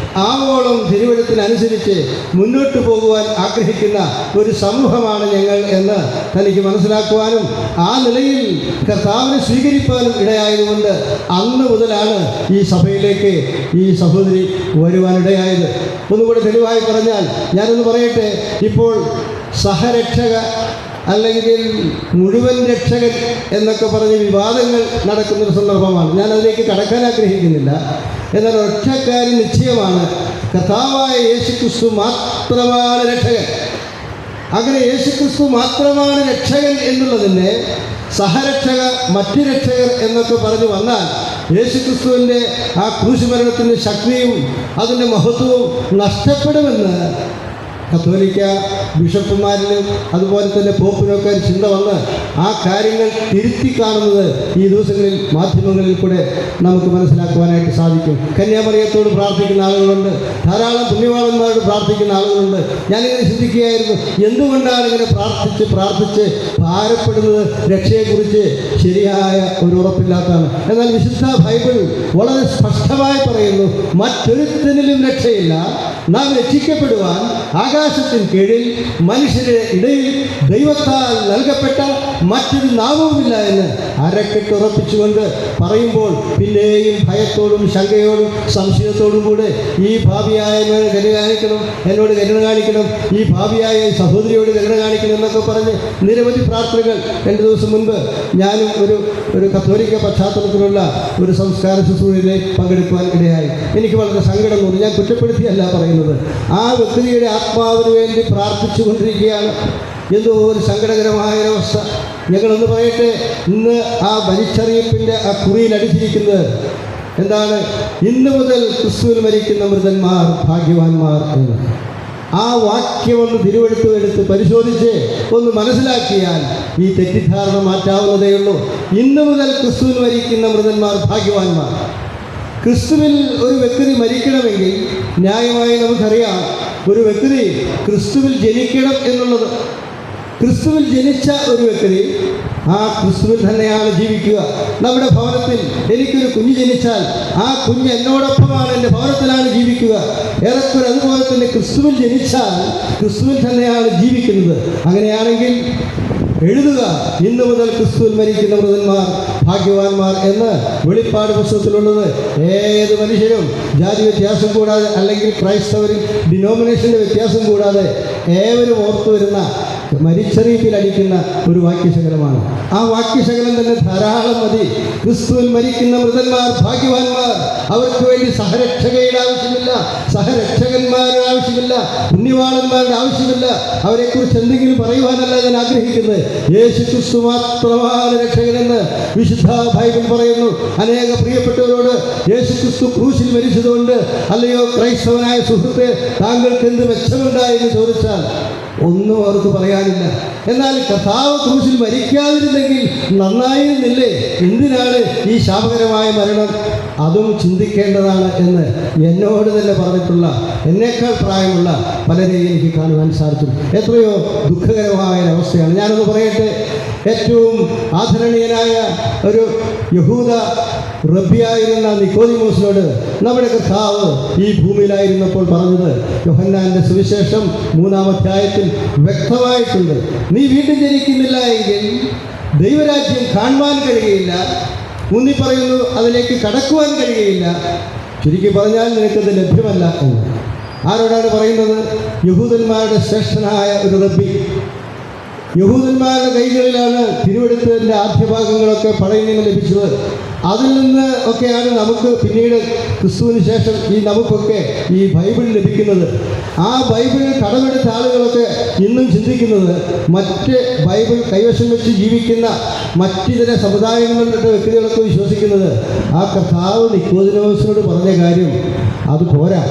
Speaker 8: ആവോളം തിരുവെഴുത്തിനനുസരിച്ച് മുന്നോട്ട് പോകുവാൻ ആഗ്രഹിക്കുന്ന ഒരു സമൂഹമാണ് ഞങ്ങൾ എന്ന് തനിക്ക് മനസ്സിലാക്കുവാനും ആ നിലയിൽ കർത്താവിനെ സ്വീകരിപ്പാനും ഇടയായതുകൊണ്ട് അന്ന് മുതലാണ് ഈ സഭയിലേക്ക് ഈ സഹോദരി വരുവാനിടയായത്. ഒന്നുകൂടെ തെളിവായി പറഞ്ഞാൽ ഞാനൊന്ന് പറയട്ടെ. ഇപ്പോൾ സഹരക്ഷക അല്ലെങ്കിൽ മുഴുവൻ രക്ഷകൻ എന്നൊക്കെ പറഞ്ഞ് വിവാദങ്ങൾ നടക്കുന്നൊരു സന്ദർഭമാണ്. ഞാൻ അതിലേക്ക് കടക്കാൻ ആഗ്രഹിക്കുന്നില്ല. എന്നാൽ ഒറ്റക്കാര്യം നിശ്ചയമാണ്, കർത്താവായ യേശുക്രിസ്തു മാത്രമാണ് രക്ഷകൻ. അങ്ങനെ യേശുക്രിസ്തു മാത്രമാണ് രക്ഷകൻ എന്നുള്ളതിനെ സഹരക്ഷക, മറ്റ് രക്ഷകർ എന്നൊക്കെ പറഞ്ഞു വന്നാൽ യേശുക്രിസ്തുവിൻ്റെ ആ ക്രൂശുമരണത്തിൻ്റെ ശക്തിയും അതിൻ്റെ മഹത്വവും നഷ്ടപ്പെടുമെന്ന് കത്തോലിക്ക ബിഷപ്പുമാരിലും അതുപോലെ തന്നെ പോപ്പിനൊക്കെ ചിന്ത വന്ന് ആ കാര്യങ്ങൾ തിരുത്തി കാണുന്നത് ഈ ദിവസങ്ങളിൽ മാധ്യമങ്ങളിൽ കൂടെ നമുക്ക് മനസ്സിലാക്കുവാനായിട്ട് സാധിക്കും. കന്യാമറിയത്തോട് പ്രാർത്ഥിക്കുന്ന ആളുകളുണ്ട്, ധാരാളം പുണ്യവാളന്മാരോട് പ്രാർത്ഥിക്കുന്ന ആളുകളുണ്ട്. ഞാനിങ്ങനെ ചിന്തിക്കുകയായിരുന്നു, എന്തുകൊണ്ടാണ് ഇങ്ങനെ പ്രാർത്ഥിച്ച് ഭാരപ്പെടുന്നത്? രക്ഷയെക്കുറിച്ച് ശരിയായ ഒരു ഉറപ്പില്ലാത്തതാണ്. എന്നാൽ വിശുദ്ധ ബൈബിൾ വളരെ സ്പഷ്ടമായി പറയുന്നു, മറ്റൊരുത്തനിലും രക്ഷയില്ല, നാം രക്ഷിക്കപ്പെടുവാൻ ആകാശത്തിന് കീഴിൽ മനുഷ്യരുടെ ഇടയിൽ ദൈവത്താൽ നൽകപ്പെട്ട മറ്റൊരു നാമവുമില്ല എന്ന് അരക്കെട്ടുറപ്പിച്ചുകൊണ്ട് പറയുമ്പോൾ പിന്നെയും ഭയത്തോടും ശങ്കയോടും സംശയത്തോടും കൂടെ ഈ ഭാവിയായ എന്നോട് കരുണ കാണിക്കണം, ഈ ഭാവിയായ സഹോദരിയോട് കരുണ കാണിക്കണം എന്നൊക്കെ പറഞ്ഞ് നിരവധി പ്രാർത്ഥനകൾ. 2 ദിവസം മുൻപ് ഞാനും ഒരു കത്തോലിക്ക പശ്ചാത്തലത്തിലുള്ള ഒരു സംസ്കാര ശുശ്രൂഷയിലേക്ക് പങ്കെടുക്കുവാൻ ഇടയായി. എനിക്ക് വളരെ സങ്കടം തോന്നി. ഞാൻ കുറ്റപ്പെടുത്തിയല്ല പറയുന്നത്. ആ വ്യക്തിയുടെ ആത്മാവിന് വേണ്ടി പ്രാർത്ഥിച്ചു കൊണ്ടിരിക്കുകയാണ്. എന്തോ ഒരു സങ്കടകരമായ ഒരവസ്ഥ. ഞങ്ങളൊന്ന് പറയട്ടെ, ഇന്ന് ആ വലിച്ചറിയിപ്പിൻ്റെ ആ കുറിയിൽ അടിച്ചിരിക്കുന്നത് എന്താണ്? ഇന്ന് മുതൽ ക്രിസ്തുവിൽ മരിക്കുന്ന മൃതന്മാർ ഭാഗ്യവാന്മാർ എന്ന്. ആ വാക്യം ഒന്ന് തിരുവെടുത്ത് പരിശോധിച്ച് ഒന്ന് മനസ്സിലാക്കിയാൽ ഈ തെറ്റിദ്ധാരണ മാറ്റാവുന്നതേയുള്ളൂ. ഇന്ന് മുതൽ ക്രിസ്തുവിൽ മരിക്കുന്ന മൃതന്മാർ ഭാഗ്യവാന്മാർ. ക്രിസ്തുവിൽ ഒരു വ്യക്തി മരിക്കണമെങ്കിൽ ന്യായമായി നമുക്കറിയാം, ഒരു വ്യക്തി ക്രിസ്തുവിൽ ജനിക്കണം എന്നുള്ളത്. ക്രിസ്തുവിൽ ജനിച്ച ഒരു വ്യക്തി ആ ക്രിസ്തുവിൽ തന്നെയാണ് ജീവിക്കുക. നമ്മുടെ ഭവനത്തിൽ എനിക്കൊരു കുഞ്ഞ് ജനിച്ചാൽ ആ കുഞ്ഞ് എന്നോടൊപ്പമാണ്, എൻ്റെ ഭവനത്തിലാണ് ജീവിക്കുക. ഏറെക്കുറെ അതുപോലെ തന്നെ ക്രിസ്തുവിൽ ജനിച്ചാൽ ക്രിസ്തുവിൽ തന്നെയാണ് ജീവിക്കുന്നത്. അങ്ങനെയാണെങ്കിൽ എഴുതുക, ഇന്ന് മുതൽ ക്രിസ്തുവിൽ മരിക്കുന്ന മൃതന്മാർ ഭാഗ്യവാന്മാർ എന്ന് വെളിപ്പാട് പുസ്തകത്തിലുള്ളത്. ഏത് മനുഷ്യരും ജാതി വ്യത്യാസം കൂടാതെ, അല്ലെങ്കിൽ ക്രൈസ്തവരിൽ ഡിനോമിനേഷൻ്റെ വ്യത്യാസം കൂടാതെ ഏവരും ഓർത്തു വരുന്ന മരിച്ചറിയിപ്പിൽ അടിക്കുന്ന ഒരു വാക്യശകലമാണ്. ആ വാക്യശകലം തന്നെ ധാരാളം മതി. ക്രിസ്തുവിൽ മരിക്കുന്ന മൃതന്മാർ ഭാഗ്യവാന്മാർ. അവർക്ക് വേണ്ടി സഹരക്ഷകയുടെ ആവശ്യമില്ല, സഹരക്ഷകന്മാരുടെ ആവശ്യമില്ല, പുണ്യവാളന്മാരുടെ ആവശ്യമില്ല. അവരെക്കുറിച്ച് എന്തെങ്കിലും പറയുവാനല്ല ഞാൻ ആഗ്രഹിക്കുന്നത്. യേശു ക്രിസ്തു മാത്രമാണ് രക്ഷകനെന്ന് വിശുദ്ധ ബൈബിൾ പറയുന്നു. അനേക പ്രിയപ്പെട്ടവരോട് യേശു ക്രിസ്തു ക്രൂശിൽ മരിച്ചതുകൊണ്ട് അല്ലയോ ക്രൈസ്തവനായ സുഹൃത്തെ താങ്കൾക്ക് എന്ത് മെച്ചമുണ്ടായെന്ന് ചോദിച്ചാൽ ഒന്നും അവർക്ക് പറയാനില്ല. എന്നാൽ കർത്താവ് ക്രൂശിൽ മരിക്കാതിരുന്നെങ്കിൽ നന്നായിരുന്നില്ലേ? എന്തിനാണ് ഈ ശാപകരമായ മരണം? അതും ചിന്തിക്കേണ്ടതാണ് എന്ന് എന്നോട് തന്നെ പറഞ്ഞിട്ടുള്ള, എന്നേക്കാൾ പ്രായമുള്ള പലരെയും എനിക്ക് കാണുവാൻ സാധിച്ചു. എത്രയോ ദുഃഖകരമായ ഒരവസ്ഥയാണ്. ഞാനൊന്ന് പറയട്ടെ, ഏറ്റവും ആദരണീയനായ ഒരു യഹൂദ റബ്ബിയായിരുന്ന നിക്കോദിമോസിനോട് നമ്മുടെ കർത്താവ് ഈ ഭൂമിയിലായിരുന്നപ്പോൾ പറഞ്ഞത് യോഹന്നാന്റെ സുവിശേഷം 3-ാം അധ്യായത്തിൽ വ്യക്തമായിട്ടുണ്ട്. നീ വീണ്ടും ജനിക്കുന്നില്ല എങ്കിൽ ദൈവരാജ്യം കാണുവാൻ കഴിയുകയില്ല. ഊന്നി പറയുന്നു, അതിലേക്ക് കടക്കുവാൻ കഴിയുകയില്ല. ചുരുക്കി പറഞ്ഞാൽ നിനക്കത് ലഭ്യമല്ല എന്ന്. ആരോടാണ് പറയുന്നത്? യഹൂദന്മാരുടെ ശ്രേഷ്ഠനായ ഒരു റബ്ബി. യഹൂദന്മാരുടെ കൈകളിലാണ് തിരുവെടുത്തതിൻ്റെ ആദ്യ ഭാഗങ്ങളൊക്കെ പഴയ നിയമം ലഭിച്ചത്. അതിൽ നിന്ന് ഒക്കെയാണ് നമുക്ക് പിന്നീട് ക്രിസ്തുവിന് ശേഷം നമുക്കൊക്കെ ഈ ബൈബിൾ ലഭിക്കുന്നത്. ആ ബൈബിൾ കടമെടുത്ത ആളുകളൊക്കെ ഇന്നും ചിന്തിക്കുന്നത്, മറ്റ് ബൈബിൾ കൈവശം വെച്ച് ജീവിക്കുന്ന മറ്റിതര സമുദായങ്ങളുടെ വ്യക്തികളൊക്കെ വിശ്വസിക്കുന്നത് ആ കർത്താവ് നിക്കോദിമോസിനോട് പറഞ്ഞ കാര്യം അത് പോരാ,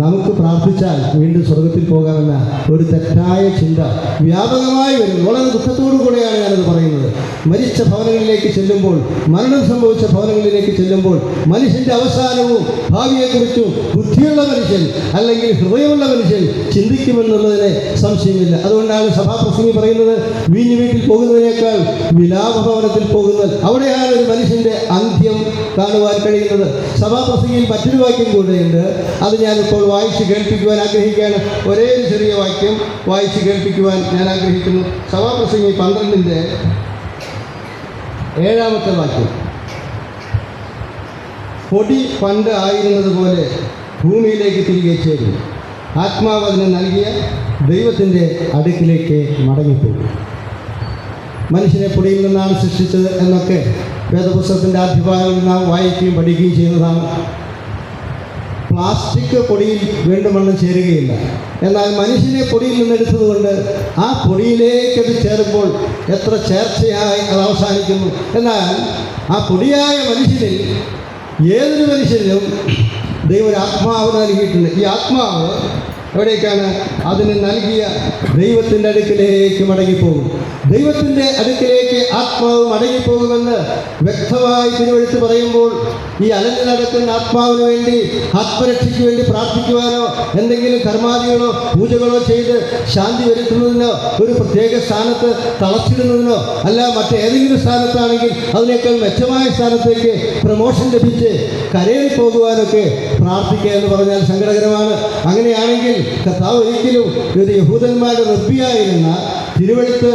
Speaker 8: നമുക്ക് പ്രാർത്ഥിച്ചാൽ വീണ്ടും സ്വർഗത്തിൽ പോകാമെന്ന ഒരു തെറ്റായ ചിന്ത വ്യാപകമായി വരുന്നു. വളരെ ദുഃഖത്തോടു കൂടെയാണ് ഞാനത് പറയുന്നത്. മരിച്ച ഭവനങ്ങളിലേക്ക് ചെല്ലുമ്പോൾ, മരണം സംഭവിച്ച ഭവനങ്ങളിലേക്ക് ചെല്ലുമ്പോൾ മനുഷ്യൻ്റെ അവസാനവും ഭാവിയെക്കുറിച്ചും ബുദ്ധിയുള്ള മനുഷ്യൻ അല്ലെങ്കിൽ ഹൃദയമുള്ള മനുഷ്യൻ ചിന്തിക്കുമെന്നുള്ളതിന് സംശയമില്ല. അതുകൊണ്ടാണ് സഭാപ്രസംഗി പറയുന്നത്, വീഞ്ഞു വീട്ടിൽ പോകുന്നതിനേക്കാൾ വിലാപഭവനത്തിൽ പോകുന്നത്, അവിടെയാണ് ഒരു മനുഷ്യൻ്റെ അന്ത്യം കാണുവാൻ കഴിയുന്നത്. സഭാപ്രസംഗിയിൽ മറ്റൊരു വാക്യം കൂടെയുണ്ട്, അത് ഞാനിപ്പോൾ വായിച്ച് കേൾപ്പിക്കുവാൻ ആഗ്രഹിക്കുകയാണ്. ഒരേ ഒരു ചെറിയ വാക്യം വായിച്ച് കേൾപ്പിക്കുവാൻ ഞാൻ ആഗ്രഹിക്കുന്നു. സഭാപ്രസംഗി 12-ന്റെ 7-ാമത്തെ വാക്യം. പൊടി പണ്ട് ആയിരുന്നത് പോലെ ഭൂമിയിലേക്ക് തിരികെ ചേരും, ആത്മാവ് അതിന് നൽകിയ ദൈവത്തിൻ്റെ അടുക്കിലേക്ക് മടങ്ങിപ്പോകും. മനുഷ്യനെ പൊടിയിൽ നിന്നാണ് സൃഷ്ടിച്ചത് എന്നൊക്കെ വേദപുസ്തകത്തിൻ്റെ ആദ്യ ഭാഗങ്ങളിൽ നാം വായിക്കുകയും പഠിക്കുകയും ചെയ്യുന്നതാണ്. പ്ലാസ്റ്റിക് പൊടിയിൽ വീണ്ടും വണ്ണം ചേരുകയില്ല. എന്നാൽ മനുഷ്യനെ പൊടിയിൽ നിന്നെടുത്തതുകൊണ്ട് ആ പൊടിയിലേക്കത് ചേരുമ്പോൾ എത്ര ചേർച്ചയായി അത് അവസാനിക്കുന്നു. എന്നാൽ ആ പൊടിയായ മനുഷ്യനിൽ ഏതൊരു മനുഷ്യനും ദൈവം ഒരു ആത്മാവ് നൽകിയിട്ടുണ്ട്. ഈ ആത്മാവ് എവിടേക്കാണ്? അതിന് നൽകിയ ദൈവത്തിൻ്റെ അടുക്കിലേക്ക് മടങ്ങിപ്പോകും. ദൈവത്തിൻ്റെ അടുക്കിലേക്ക് ആത്മാവ് മടങ്ങിപ്പോകുമെന്ന് വ്യക്തമായി തിരുവെഴുത്ത് പറയുമ്പോൾ ഈ അലഞ്ഞു നടക്കുന്ന ആത്മാവിന് വേണ്ടി, ആത്മരക്ഷയ്ക്ക് വേണ്ടി പ്രാർത്ഥിക്കുവാനോ എന്തെങ്കിലും കർമാദികളോ പൂജകളോ ചെയ്ത് ശാന്തി വരുത്തുന്നതിനോ ഒരു പ്രത്യേക സ്ഥാനത്ത് തളച്ചിടുന്നതിനോ അല്ല, മറ്റേതെങ്കിലും സ്ഥാനത്താണെങ്കിൽ അതിനേക്കാൾ മെച്ചമായ സ്ഥാനത്തേക്ക് പ്രമോഷൻ ലഭിച്ച് കരയിൽ പോകുവാനൊക്കെ പ്രാർത്ഥിക്കുക എന്ന് പറഞ്ഞാൽ സങ്കടകരമാണ്. അങ്ങനെയാണെങ്കിൽ കർത്താവ് ഒരിക്കലും ഒരു യഹൂദന്മാരുടെ റബ്ബിയായിരുന്ന, തിരുവെഴുത്ത്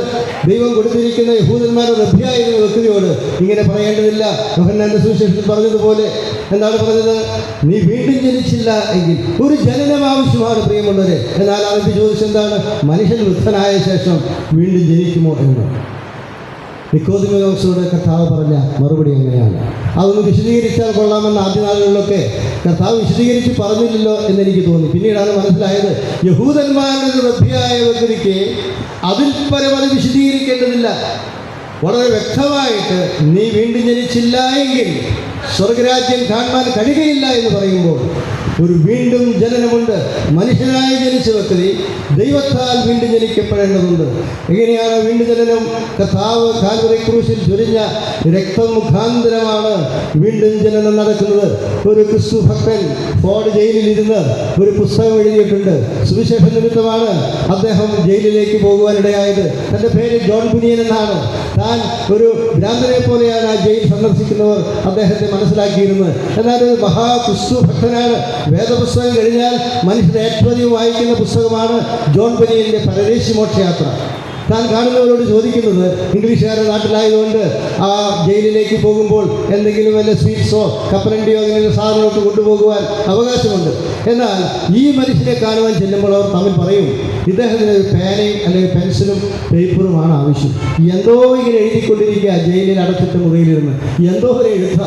Speaker 8: ദൈവം കൊടുത്തിരിക്കുന്ന യഹൂദന്മാരുടെ റബ്ബിയായിരുന്ന വ്യക്തിയോട് ഇങ്ങനെ പറയേണ്ടതില്ല. യോഹന്നാന്റെ സുവിശേഷത്തിൽ പറഞ്ഞതുപോലെ എന്താണ് പറഞ്ഞത്? നീ വീണ്ടും ജനിച്ചില്ല എങ്കിൽ ഒരു ജനനം ആവശ്യമാണ് പ്രിയമുള്ളവരെ. എന്നാൽ അവർക്ക് ചോദിച്ചെന്താണ്? മനുഷ്യൻ വൃദ്ധനായ ശേഷം വീണ്ടും ജനിക്കുമോ എന്ന്. നിക്കോദിമോസിനോട് കർത്താവ് പറഞ്ഞ മറുപടി എങ്ങനെയാണ്? അതൊന്ന് വിശദീകരിച്ചാൽ കൊള്ളാമെന്ന് ആദ്യ നാളുകളിലൊക്കെ കർത്താവ് വിശദീകരിച്ച് പറഞ്ഞില്ലല്ലോ എന്നെനിക്ക് തോന്നി. പിന്നീടാണ് മനസ്സിലായത്, യഹൂദന്മാരുടെ റബ്ബിയായ വ്യക്തിക്ക് അതിൽ പരം അത് വിശദീകരിക്കേണ്ടതില്ല. വളരെ വ്യക്തമായിട്ട് നീ വീണ്ടും ജനിച്ചില്ല എങ്കിൽ സ്വർഗരാജ്യം കാണാൻ കഴിയുകയില്ല എന്ന് പറയുമ്പോൾ ഒരു വീണ്ടും ജനനമുണ്ട്. മനുഷ്യനായി ജനിച്ച വ്യക്തി ദൈവത്താൽ വീണ്ടും ജനിക്കപ്പെടേണ്ടതുണ്ട്. എങ്ങനെയാണ് വീണ്ടും ജനനം? കർത്താവ് കാൽവരി ക്രൂശിൽ ചൊരിഞ്ഞ രക്തം മുഖാന്തരമാണ് വീണ്ടും ജനനം നടക്കുന്നത്. ഒരു ക്രിസ്തു ഭക്തൻ ഫോർഡ് ജയിലിലിരുന്ന് ഒരു പുസ്തകം എഴുതിയിട്ടുണ്ട്. സുവിശേഷ നിമിത്തമാണ് അദ്ദേഹം ജയിലിലേക്ക് പോകുവാനിടയായത്. തൻ്റെ പേര് ജോൺ ബുനിയൻ എന്നാണ്. താൻ ഒരു ഭ്രാന്തനെ പോലെയാണ് ആ ജയിൽ സന്ദർശിക്കുന്നവർ അദ്ദേഹത്തെ മനസ്സിലാക്കിയിരുന്നത്. എന്നാൽ ഒരു മഹാ ക്രിസ്തു ഭക്തനാണ്. വേദപുസ്തകം കഴിഞ്ഞാൽ മനുഷ്യർ ഏറ്റവും അധികം വായിക്കുന്ന പുസ്തകമാണ് ജോൺ ബുനിയൻ്റെ പരദേശി മോക്ഷയാത്ര. താൻ കാണുന്നവരോട് ചോദിക്കുന്നത്, ഇംഗ്ലീഷുകാരുടെ നാട്ടിലായതുകൊണ്ട് ആ ജയിലിലേക്ക് പോകുമ്പോൾ എന്തെങ്കിലും വല്ല സ്വീറ്റ്സോ കപ്പലണ്ടിയോ അങ്ങനെയുള്ള സാധനമൊക്കെ കൊണ്ടുപോകുവാൻ അവകാശമുണ്ട്. എന്നാൽ ഈ മനുഷ്യനെ കാണുവാൻ ചെല്ലുമ്പോൾ അവർ തമ്മിൽ പറയും, ഇദ്ദേഹത്തിന് ഒരു പേനയും അല്ലെങ്കിൽ പെൻസിലും പേപ്പറുമാണ് ആവശ്യം. എന്തോ ഇങ്ങനെ എഴുതിക്കൊണ്ടിരിക്കുക ജയിലിൽ അടച്ചിട്ട് മുറിയിലിരുന്ന്. എന്തോ ഒരു എഴുത്ത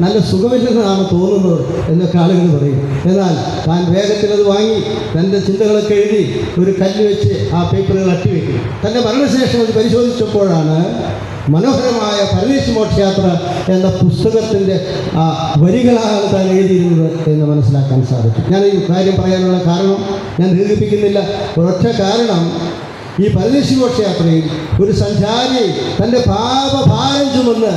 Speaker 8: നല്ല സുഖമില്ലെന്നാണ് തോന്നുന്നത് എന്നൊക്കെ ആളുകൾ പറയും. എന്നാൽ താൻ വേഗത്തിൽ അത് വാങ്ങി തൻ്റെ ചിന്തകളൊക്കെ എഴുതി ഒരു കല്ല് വെച്ച് ആ പേപ്പറുകൾ അട്ടിവെക്കും. തൻ്റെ മരണശേഷം അത് പരിശോധിച്ചപ്പോഴാണ് മനോഹരമായ പരദേശി മോക്ഷയാത്ര എന്ന പുസ്തകത്തിൻ്റെ വരികളാണ് താൻ എഴുതിയിരുന്നത് എന്ന് മനസ്സിലാക്കാൻ സാധിക്കും. ഞാൻ ഈ കാര്യം പറയാനുള്ള കാരണം ഞാൻ ദീർഘിപ്പിക്കുന്നില്ല. ഒരൊറ്റ കാരണം, ഈ പരദേശി മോക്ഷയാത്രയിൽ ഒരു സഞ്ചാരി തൻ്റെ പാപഭാരം ചുമന്ന്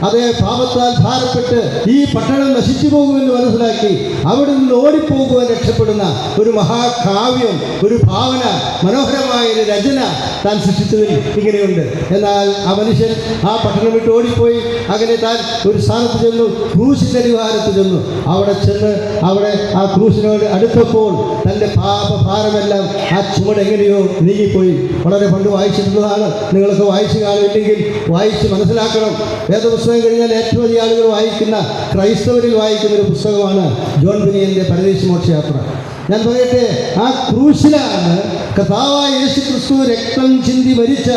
Speaker 8: അതേ പാപത്താൽ ഭാരപ്പെട്ട് ഈ പട്ടണം നശിച്ചു പോകുമെന്ന് മനസ്സിലാക്കി അവിടെ നിന്ന് ഓടിപ്പോകുവാൻ രക്ഷപ്പെടുന്ന ഒരു മഹാകാവ്യം, ഒരു ഭാവന, മനോഹരമായ ഒരു രചന താൻ സൃഷ്ടിച്ചതിൽ ഇങ്ങനെയുണ്ട്. എന്നാൽ ആ മനുഷ്യൻ ആ പട്ടണം വിട്ട് ഓടിപ്പോയി. അങ്ങനെ താൻ ഒരു സ്ഥാനത്ത് ചെന്നു, ക്രൂശിന്റെ അടിവാരത്ത് ചെന്നു. അവിടെ ചെന്ന് അവിടെ ആ ക്രൂശിനോട് അടുത്തപ്പോൾ തൻ്റെ പാപഭാരമെല്ലാം ആ ചുമട് എങ്ങനെയോ നീങ്ങിപ്പോയി. വളരെ പണ്ട് വായിച്ചിട്ടുള്ളതാണ്. നിങ്ങൾക്ക് വായിച്ചു കാണില്ലെങ്കിൽ വായിച്ച് മനസ്സിലാക്കണം. വേദപുസ്തകം കഴിഞ്ഞാൽ ഏറ്റവും അധികം ആളുകൾ വായിക്കുന്ന, ക്രൈസ്തവരിൽ വായിക്കുന്ന ഒരു പുസ്തകമാണ് ജോൺ ബിനിയൻ്റെ പരദേശി മോക്ഷയാത്ര. ഞാൻ പറയട്ടെ, ആ ക്രൂശിലാണ് കർത്താവായ യേശു ക്രിസ്തു രക്തം ചിന്തി മരിച്ച,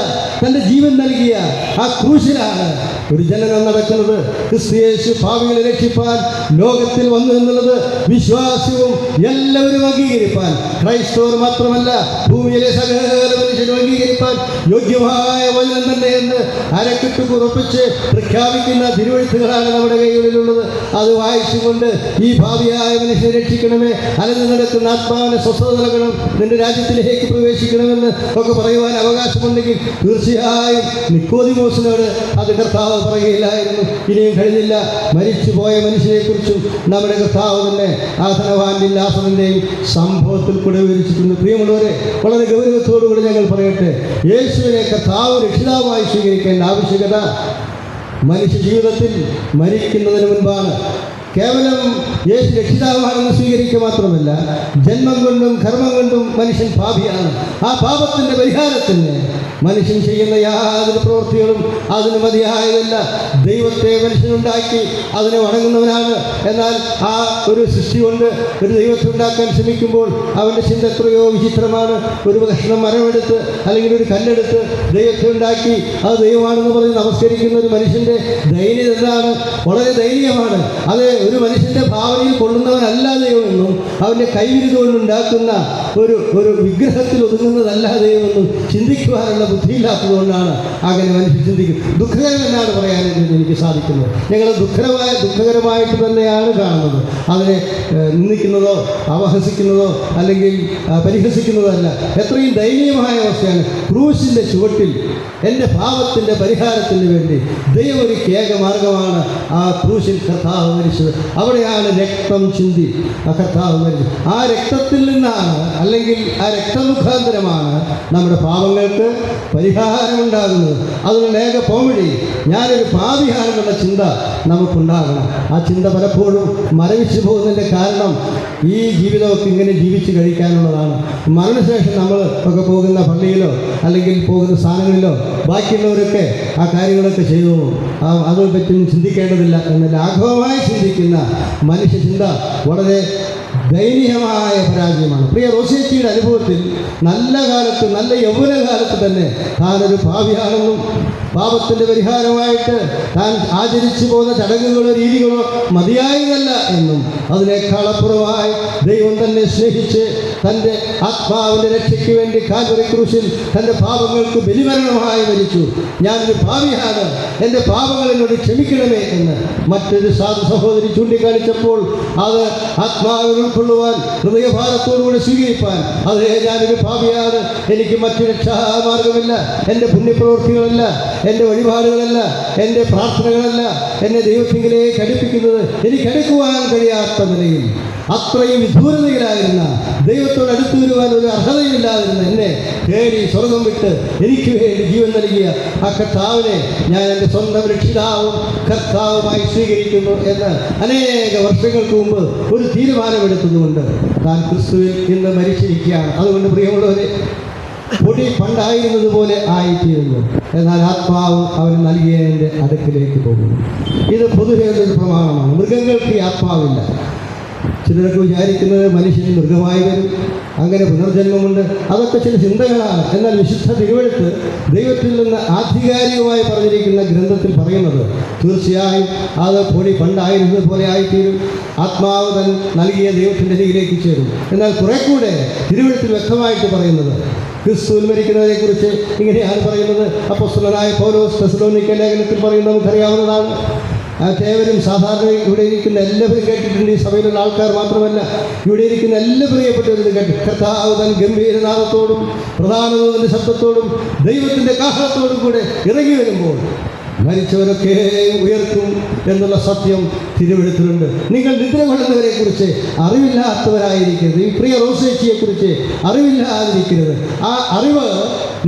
Speaker 8: തൻ്റെ ജീവൻ നൽകിയ ആ ക്രൂശിലാണ് ഒരു ജനനം നടക്കുന്നത്. ക്രിസ്തു യേശു പാപികളെ രക്ഷിപ്പാൻ ലോകത്തിൽ വന്നു എന്നുള്ളത് വിശ്വാസവും എല്ലാവരും അംഗീകരിപ്പാൻ, ക്രൈസ്തവർ മാത്രമല്ല ഭൂമിയിലെ സകല മനുഷ്യരും അംഗീകരിപ്പാൻ യോഗ്യമായ വചനം തന്നെ എന്ന് അരക്കിട്ട് ഉറപ്പിച്ച് പ്രഖ്യാപിക്കുന്ന തിരുവെഴുത്തുകളാണ് നമ്മുടെ കൈകളിലുള്ളത്. അത് വായിച്ചുകൊണ്ട് ഈ ഭാവിയായ മനുഷ്യനെ രക്ഷിക്കണമേ, അലഞ്ഞു നടക്കുന്ന ആത്മാവിനെ സ്വസ്ഥത നൽകണം, നിന്റെ രാജ്യത്തിലേക്ക് പ്രവേശിക്കണമെന്ന് ഒക്കെ പറയുവാൻ അവകാശമുണ്ടെങ്കിൽ തീർച്ചയായും നിക്കോദിമോസിനോട് അത് കർത്താവ് പറയുകയില്ലായിരുന്നു. ഇനിയും കഴിഞ്ഞില്ല. മരിച്ചു പോയ മനുഷ്യനെക്കുറിച്ചും നമ്മുടെ കർത്താവ് തന്നെ ആ ധനവാന്റെയും ലാസറിൻ്റെയും സംഭവത്തിൽ കൂടെ വിവരിച്ചിട്ടുണ്ട്. പ്രിയമുള്ളവരെ, വളരെ ഗൗരവത്തോടുകൂടി ഞങ്ങൾ പറയട്ടെ, യേശുവിനെ കർത്താവ് രക്ഷിതാവായി സ്വീകരിക്കേണ്ട ആവശ്യകത മനുഷ്യ ജീവിതത്തിൽ മരിക്കുന്നതിന് മുൻപാണ്. കേവലം യേശു രക്ഷിതാവാണെന്ന് സ്വീകരിക്കുക മാത്രമല്ല, ജന്മം കൊണ്ടും കർമ്മം കൊണ്ടും മനുഷ്യൻ പാപിയാണ്. ആ പാപത്തിൻ്റെ പരിഹാരത്തിന് മനുഷ്യൻ ചെയ്യുന്ന യാതൊരു പ്രവൃത്തികളും അതിന് മതിയായതല്ല. ദൈവത്തെ മനുഷ്യനുണ്ടാക്കി അതിനെ വണങ്ങുന്നവനാണ്. എന്നാൽ ആ ഒരു സൃഷ്ടി കൊണ്ട് ഒരു ദൈവത്തെ ഉണ്ടാക്കാൻ ശ്രമിക്കുമ്പോൾ അവൻ്റെ ചിന്ത എത്രയോ വിചിത്രമാണ്. ഒരു കഷ്ണം മരമെടുത്ത് അല്ലെങ്കിൽ ഒരു കല്ലെടുത്ത് ദൈവത്തെ ഉണ്ടാക്കി അത് ദൈവമാണെന്ന് പറഞ്ഞ് നമസ്കരിക്കുന്ന ഒരു മനുഷ്യൻ്റെ ദൈന്യത എന്താണ്? വളരെ ദയനീയമാണ്. അത് ഒരു മനുഷ്യൻ്റെ ഭാവനയിൽ കൊള്ളുന്നവനല്ല ദൈവമെന്നും അവൻ്റെ കൈവിരുതുകൊണ്ടുണ്ടാക്കുന്ന ഒരു വിഗ്രഹത്തിൽ ഒതുങ്ങുന്നതല്ല ദൈവമെന്നും ചിന്തിക്കുവാനുള്ള ബുദ്ധിയില്ലാത്തതുകൊണ്ടാണ് അങ്ങനെ മനുഷ്യൻ ചിന്തിക്കുന്നത്. ദുഃഖകരമെന്നാണ് പറയാൻ എനിക്ക് സാധിക്കുന്നത്. ഞങ്ങൾ ദുഃഖകരമായിട്ട് തന്നെയാണ് കാണുന്നത്. അതിനെ നിന്ദിക്കുന്നതോ അപഹസിക്കുന്നതോ അല്ലെങ്കിൽ പരിഹസിക്കുന്നതോ അല്ല. എത്രയും ദയനീയമായ അവസ്ഥയാണ്. ക്രൂശിൻ്റെ ചുവട്ടിൽ എൻ്റെ പാപത്തിൻ്റെ പരിഹാരത്തിന് വേണ്ടി ദൈവം ഒരു ഏക മാർഗമാണ് ആ ക്രൂശിൽ കർത്താവ് മരിച്ചത്. അവിടെയാണ് രക്തം ചിന്തി ആ കർത്താവ് മരിച്ചത്. ആ രക്തത്തിൽ നിന്നാണ്, അല്ലെങ്കിൽ ആ രക്തമുഖാന്തരമാണ് നമ്മുടെ പാപങ്ങൾക്ക് പരിഹാരമുണ്ടാകുന്നത്. അതിനുള്ള ഏക പോംവഴി ഞാനൊരു പാപിയാണെന്നുള്ള ചിന്ത നമുക്കുണ്ടാകണം. ആ ചിന്ത പലപ്പോഴും മരവിച്ചു പോകുന്നതിൻ്റെ കാരണം ഈ ജീവിതമൊക്കെ ഇങ്ങനെ ജീവിച്ച് കഴിക്കാനുള്ളതാണ്. മരണശേഷം നമ്മൾ ഒക്കെ പോകുന്ന പള്ളിയിലോ അല്ലെങ്കിൽ പോകുന്ന സ്ഥാനങ്ങളിലോ ബാക്കിയുള്ളവരൊക്കെ ആ കാര്യങ്ങളൊക്കെ ചെയ്തു അതിനെപ്പറ്റിയും ചിന്തിക്കേണ്ടതില്ല എന്ന് ലാഘവമായി ചിന്തിക്കുന്ന മനുഷ്യ ചിന്ത വളരെ ദയനീയമായ പരാജയമാണ്. പ്രിയ റോസേച്ചിയുടെ അനുഭവത്തിൽ നല്ല കാലത്ത്, നല്ല യൗവനകാലത്ത് തന്നെ താനൊരു പാപിയാണെന്നും പാപത്തിൻ്റെ പരിഹാരമായിട്ട് താൻ ആചരിച്ചു പോകുന്ന ചടങ്ങുകളോ രീതികളോ മതിയായതല്ല എന്നും അതിനേക്കാൾ അപ്പുറമായി ദൈവം തന്നെ സ്നേഹിച്ച് തൻ്റെ ആത്മാവിൻ്റെ രക്ഷയ്ക്ക് വേണ്ടി കാൽവരി ക്രൂശിൽ തൻ്റെ പാപങ്ങൾക്ക് ബലിമരണമായി മരിച്ചു. ഞാനൊരു പാപിയാണ്, എൻ്റെ പാപങ്ങൾ എന്നോട് ക്ഷമിക്കണമേ എന്ന് മറ്റൊരു സാധു സഹോദരി ചൂണ്ടിക്കാണിച്ചപ്പോൾ അത് ആത്മാവിൽ ഉൾക്കൊള്ളുവാൻ, ഹൃദയഭാരത്തോടുകൂടി സ്വീകരിപ്പാൻ, അതേ ഞാനൊരു പാപിയാണ്, എനിക്ക് മറ്റു രക്ഷാമാർഗമില്ല, എൻ്റെ പുണ്യപ്രവൃത്തികളല്ല, എൻ്റെ വഴിപാടുകളല്ല, എൻ്റെ പ്രാർത്ഥനകളല്ല എന്നെ ദൈവത്തിങ്കിലേക്ക് അടുപ്പിക്കുന്നത്, എനിക്കടുക്കുവാൻ കഴിയാത്ത നിലയിൽ അത്രയും വിദൂരതയിലായിരുന്ന, ദൈവത്തോട് അടുത്തു വരുവാൻ ഒരു അർഹതയില്ലാതിരുന്ന എന്നെ തേടി സ്വർഗം വിട്ട് എനിക്ക് വേണ്ടി ജീവൻ നൽകിയ ആ കർത്താവിനെ ഞാൻ എൻ്റെ സ്വന്തം രക്ഷിതാവും കർത്താവുമായി സ്വീകരിക്കുന്നു എന്ന് അനേക വർഷങ്ങൾക്ക് മുമ്പ് ഒരു തീരുമാനമെടുത്തതുകൊണ്ട് താൻ ക്രിസ്തുവിൽ ഇന്ന് മരിച്ചിരിക്കുകയാണ്. അതുകൊണ്ട് പ്രിയമുള്ളവരെ, പൊടി പണ്ടായിരുന്നത് പോലെ ആയിത്തീരുന്നു, എന്നാൽ ആത്മാവ് അവന് നൽകിയതിൻ്റെ അടുക്കിലേക്ക് പോകുന്നു. ഇത് പൊതുവെ ഒരു പ്രമാണമാണ്. മൃഗങ്ങൾക്ക് ഈ ആത്മാവില്ല. ചിലരൊക്കെ വിചാരിക്കുന്നത് മനുഷ്യന് മൃഗമായി വരും, അങ്ങനെ പുനർജന്മമുണ്ട്, അതൊക്കെ ചില ചിന്തകളാണ്. എന്നാൽ വിശുദ്ധ തിരുവെഴുത്ത് ദൈവത്തിൽ നിന്ന് ആധികാരികമായി പറഞ്ഞിരിക്കുന്ന ഗ്രന്ഥത്തിൽ പറയുന്നത് തീർച്ചയായും അത് പൊടി പണ്ടായിരുന്നത് പോലെ ആയിത്തീരും. ആത്മാവ് തൻ നൽകിയ ദൈവത്തിൻ്റെ അരികിലേക്ക് ചേരും. എന്നാൽ കുറെ കൂടെ തിരുവെഴുത്തിൽ വ്യക്തമായിട്ട് പറയുന്നത് ക്രിസ്തുവിൽ മരിക്കുന്നതിനെ കുറിച്ച് ഇങ്ങനെയാണ് പറയുന്നത്. അപ്പോസ്തലനായ പൗലോസ് തെസ്സലോനിക്ക ലേഖനത്തിൽ പറയുന്നത് നമുക്കറിയാവുന്നതാണ്. കേവലം സാധാരണ ഇവിടെ ഇരിക്കുന്ന എല്ലാവരും കേട്ടിട്ടുണ്ട്. ഈ സഭയിലുള്ള ആൾക്കാർ മാത്രമല്ല, ഇവിടെ ഇരിക്കുന്ന എല്ലാ പ്രിയപ്പെട്ടവരും കേട്ടു. കർത്താവ് തൻ ഗംഭീരനാദത്തോടും പ്രധാനതയുടെ ശബ്ദത്തോടും ദൈവത്തിൻ്റെ കാഹളത്തോടും കൂടെ ഇറങ്ങി വരുമ്പോൾ മരിച്ചവരൊക്കെ ഉയർത്തും എന്നുള്ള സത്യം തിരുവെഴുത്തിലുണ്ട്. നിങ്ങൾ നിദ്ര കൊള്ളുന്നവരെ കുറിച്ച് അറിവില്ലാത്തവരായിരിക്കരുത്. ഈ പ്രിയ റോസേച്ചിയെ കുറിച്ച് അറിവില്ലാതിരിക്കരുത്. ആ അറിവ്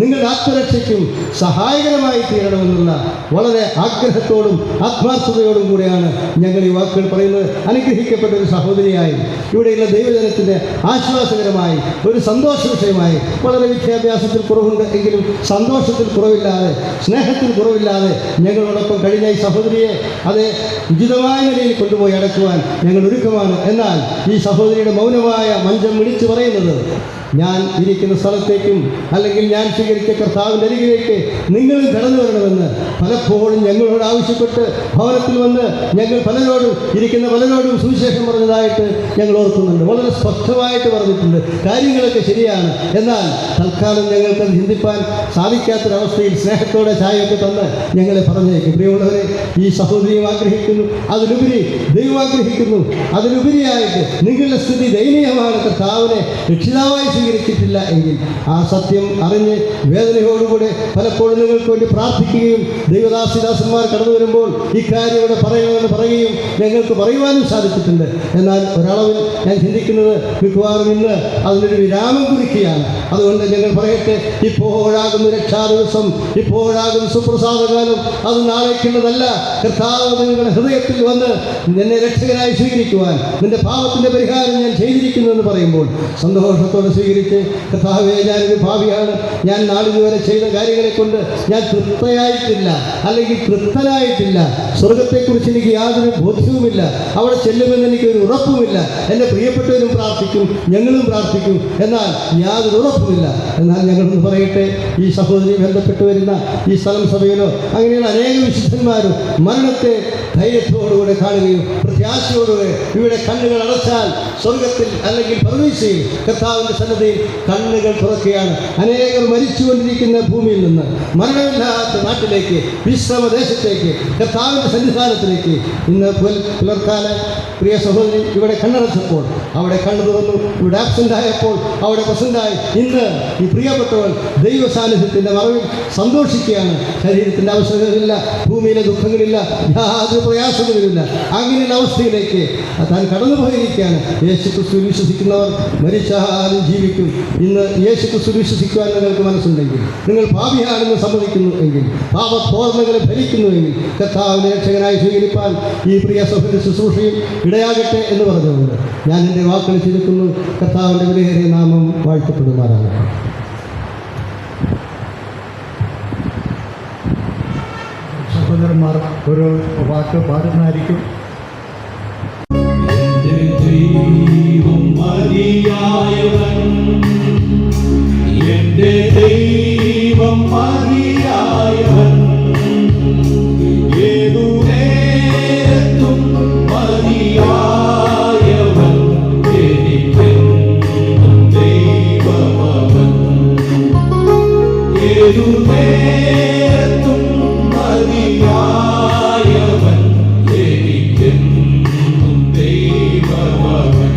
Speaker 8: നിങ്ങളുടെ ആത്മരക്ഷയ്ക്കും സഹായകരമായി തീരണമെന്നുള്ള വളരെ ആഗ്രഹത്തോടും ആത്മാർത്ഥതയോടും കൂടെയാണ് ഞങ്ങൾ ഈ വാക്കുകൾ പറയുന്നത്. അനുഗ്രഹിക്കപ്പെട്ട ഒരു സഹോദരിയായി ഇവിടെയുള്ള ദൈവജനത്തിൻ്റെ ആശ്വാസകരമായി ഒരു സന്തോഷ വിഷയമായി, വളരെ വിദ്യാഭ്യാസത്തിൽ കുറവുണ്ട് എങ്കിലും സന്തോഷത്തിൽ കുറവില്ലാതെ, സ്നേഹത്തിൽ കുറവില്ലാതെ ഞങ്ങളോടൊപ്പം കഴിഞ്ഞ ഈ സഹോദരിയെ അതേ ഉചിതമായ നിലയിൽ കൊണ്ടുപോയി അടക്കുവാൻ ഞങ്ങൾ ഒരുക്കമാണ്. എന്നാൽ ഈ സഹോദരിയുടെ മൗനമായ മഞ്ചം വിളിച്ചു പറയുന്നത്, ഞാൻ ഇരിക്കുന്ന സ്ഥലത്തേക്കും അല്ലെങ്കിൽ ഞാൻ സ്വീകരിച്ച കർത്താവിൻ്റെ അരികിലേക്ക് നിങ്ങളും കടന്നു വരണമെന്ന് പലപ്പോഴും ഞങ്ങളോട് ആവശ്യപ്പെട്ട് ഭവനത്തിൽ വന്ന് ഞങ്ങൾ ഇരിക്കുന്ന പലരോടും സുവിശേഷം പറഞ്ഞതായിട്ട് ഞങ്ങൾ ഓർക്കുന്നുണ്ട്. വളരെ സ്പഷ്ടമായിട്ട് പറഞ്ഞിട്ടുണ്ട്. കാര്യങ്ങളൊക്കെ ശരിയാണ്. എന്നാൽ തൽക്കാലം ഞങ്ങൾക്ക് ചിന്തിപ്പാൻ സാധിക്കാത്തൊരവസ്ഥയിൽ സ്നേഹത്തോടെ ചായയൊക്കെ തന്ന് ഞങ്ങളെ പറഞ്ഞേക്കും. പ്രിയമുള്ളവരെ, ഈ സഹോദരിയും ആഗ്രഹിക്കുന്നു, അതിലുപരി ദൈവം ആഗ്രഹിക്കുന്നു. അതിലുപരിയായിട്ട് നിങ്ങളുടെ സ്ഥിതി ദയനീയമാണ്. കർത്താവിനെ രക്ഷിതാവായി സ്വീകരിച്ചിട്ടില്ല എങ്കിൽ ആ സത്യം അറിഞ്ഞ് വേദനയോടുകൂടെ പലപ്പോഴും നിങ്ങൾക്ക് വേണ്ടി പ്രാർത്ഥിക്കുകയും ദൈവദാസിദാസന്മാർ കടന്നു വരുമ്പോൾ ഇക്കാര്യം ഇവിടെ പറയണമെന്ന് പറയുകയും ഞങ്ങൾക്ക് പറയുവാനും സാധിച്ചിട്ടുണ്ട്. എന്നാൽ ഒരളവിൽ ഞാൻ ചിന്തിക്കുന്നത് മിക്കവാറും ഇന്ന് അതിനൊരു വിരാമം കുറിക്കുകയാണ്. അതുകൊണ്ട് ഞങ്ങൾ പറയട്ടെ, ഇപ്പോഴാകുന്ന രക്ഷാദിവസം, ഇപ്പോഴാകുന്ന സുപ്രസാദകാലം അത് നാളേക്കുള്ളതല്ല. കർത്താവ് നിങ്ങളുടെ ഹൃദയത്തിൽ വന്ന് നിന്നെ രക്ഷകനായി സ്വീകരിക്കുവാൻ, നിന്റെ പാപത്തിൻ്റെ പരിഹാരം ഞാൻ ചെയ്തിരിക്കുന്നു എന്ന് പറയുമ്പോൾ സന്തോഷത്തോടെ സ്വീകരിച്ച്, കർത്താവേ, ഞാനൊരു ഭാവിയാണ്, ഞാൻ നാളിതുവരെ ചെയ്ത കാര്യങ്ങളെ കൊണ്ട് ഞാൻ തൃപ്തയായിട്ടില്ല അല്ലെങ്കിൽ തൃപ്തനായിട്ടില്ല, സ്വർഗത്തെക്കുറിച്ച് എനിക്ക് യാതൊരു ബോധ്യവുമില്ല, അവിടെ ചെല്ലുമെന്ന് എനിക്കൊരു ഉറപ്പുമില്ല, എൻ്റെ പ്രിയപ്പെട്ടവരും പ്രാർത്ഥിക്കും, ഞങ്ങളും പ്രാർത്ഥിക്കും, എന്നാൽ യാതൊരു ഉറപ്പുമില്ല. എന്നാൽ ഞങ്ങളൊന്ന് പറയട്ടെ, ഈ സഹോദരി ബന്ധപ്പെട്ട് വരുന്ന ഈ സ്ഥലം സഭയിലോ അങ്ങനെയുള്ള അനേക വിശുദ്ധന്മാരും മരണത്തെ ധൈര്യത്തോടുകൂടെ കാണുകയും പ്രത്യാശയോടുകൂടെ ഇവിടെ കണ്ണുകൾ അടച്ചാൽ സ്വർഗത്തിൽ അല്ലെങ്കിൽ പരദീസയിൽ കർത്താവിൻ്റെ സന്നദ്ധയിൽ കണ്ണുകൾ തുറക്കുകയാണ്. അനേകർ മരിച്ചുകൊണ്ടിരിക്കുന്ന ഭൂമിയിൽ നിന്ന് മരണമില്ലാത്ത നാട്ടിലേക്ക്, വിശ്രമദേശത്തേക്ക്, കർത്താവിൻ്റെ സന്നിധാനത്തിലേക്ക് ഇന്ന് പുലർക്കാലം പ്രിയ സഹോദരി ഇവിടെ കണ്ണടച്ചപ്പോൾ അവിടെ കണ്ണു തുറന്നു, ഇവിടെ ആബ്സെൻ്റ് ആയപ്പോൾ അവിടെ പ്രസൻ്റായി. ഇന്ന് ഈ പ്രിയപ്പെട്ടവൾ ദൈവ സാന്നിധ്യത്തിൻ്റെ മറവിൽ സന്തോഷിക്കുകയാണ്. ശരീരത്തിൻ്റെ അവസരങ്ങളില്ല, ഭൂമിയിലെ ദുഃഖങ്ങളില്ല, യാതൊരു പ്രയാസങ്ങളുമില്ല. അങ്ങനെയുള്ള അവസ്ഥയിലേക്ക് താൻ കടന്നുപോയിരിക്കുകയാണ്. യേശുക്രിസ്തു വിശ്വസിക്കുന്നവർ മരിച്ചാലും ജീവിക്കും. ഇന്ന് യേശുക്രിസ്തു വിശ്വസിക്കുവാൻ നിങ്ങൾക്ക് മനസ്സുണ്ടെങ്കിൽ, നിങ്ങൾ പാപിയാണെന്ന് സമ്മതിക്കുന്നു എങ്കിൽ, പാപത്തോർമ്മകളെ ഭരിക്കുന്നുവെങ്കിൽ കർത്താവിനെ രക്ഷകനായി സ്വീകരിപ്പാൻ ഈ പ്രിയ സഹോദര ശുശ്രൂഷയും ഇടയാകട്ടെ എന്ന് പറഞ്ഞുകൊണ്ട് ഞാൻ എൻ്റെ വാക്കുകൾ ചുരുക്കുന്നു. കർത്താവിൻ്റെ വിലയേറിയ നാമം വാഴ്ത്തപ്പെടുമാറാകട്ടെ.
Speaker 1: സഹോദരന്മാർ ഒരു വാക്ക് പാടുന്നതായിരിക്കും.
Speaker 9: എന്റെ ദൈവം മതിയായവൻ, ഏതു നേരത്തും മതിയായവൻ, എനിക്കെന്നും ദൈവമവൻ, ഏതു നേരത്തും മതിയായവൻ, എനിക്കെന്നും ദൈവമവൻ.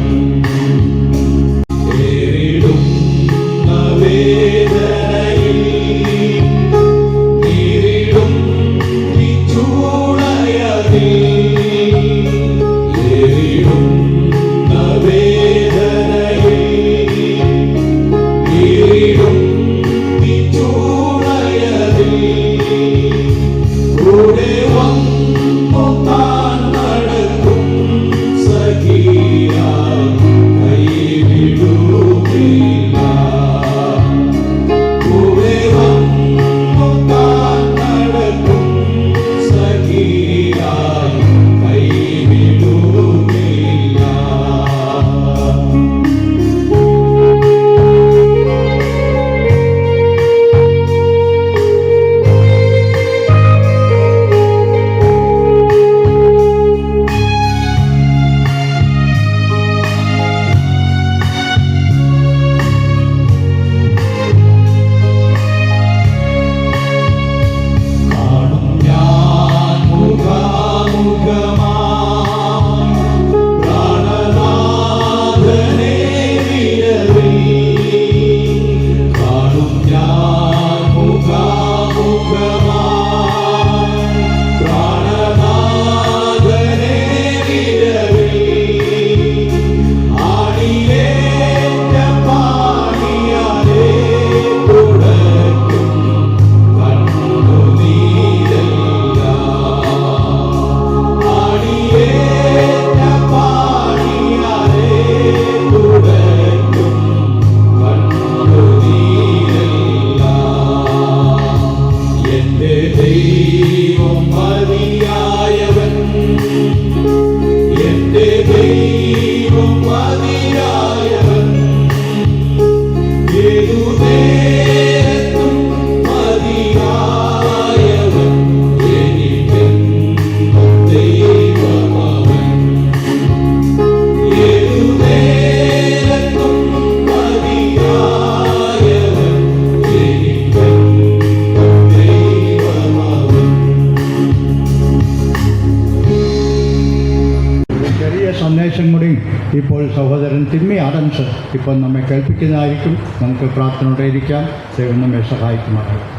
Speaker 1: പാട്ട് ഇപ്പോൾ നമ്മെ കേൾപ്പിക്കുന്നതായിരിക്കും. നമുക്ക് പ്രാർത്ഥനയോടെ ഇരിക്കാം. ദൈവം നമ്മെ സഹായിക്കുമാറാകും.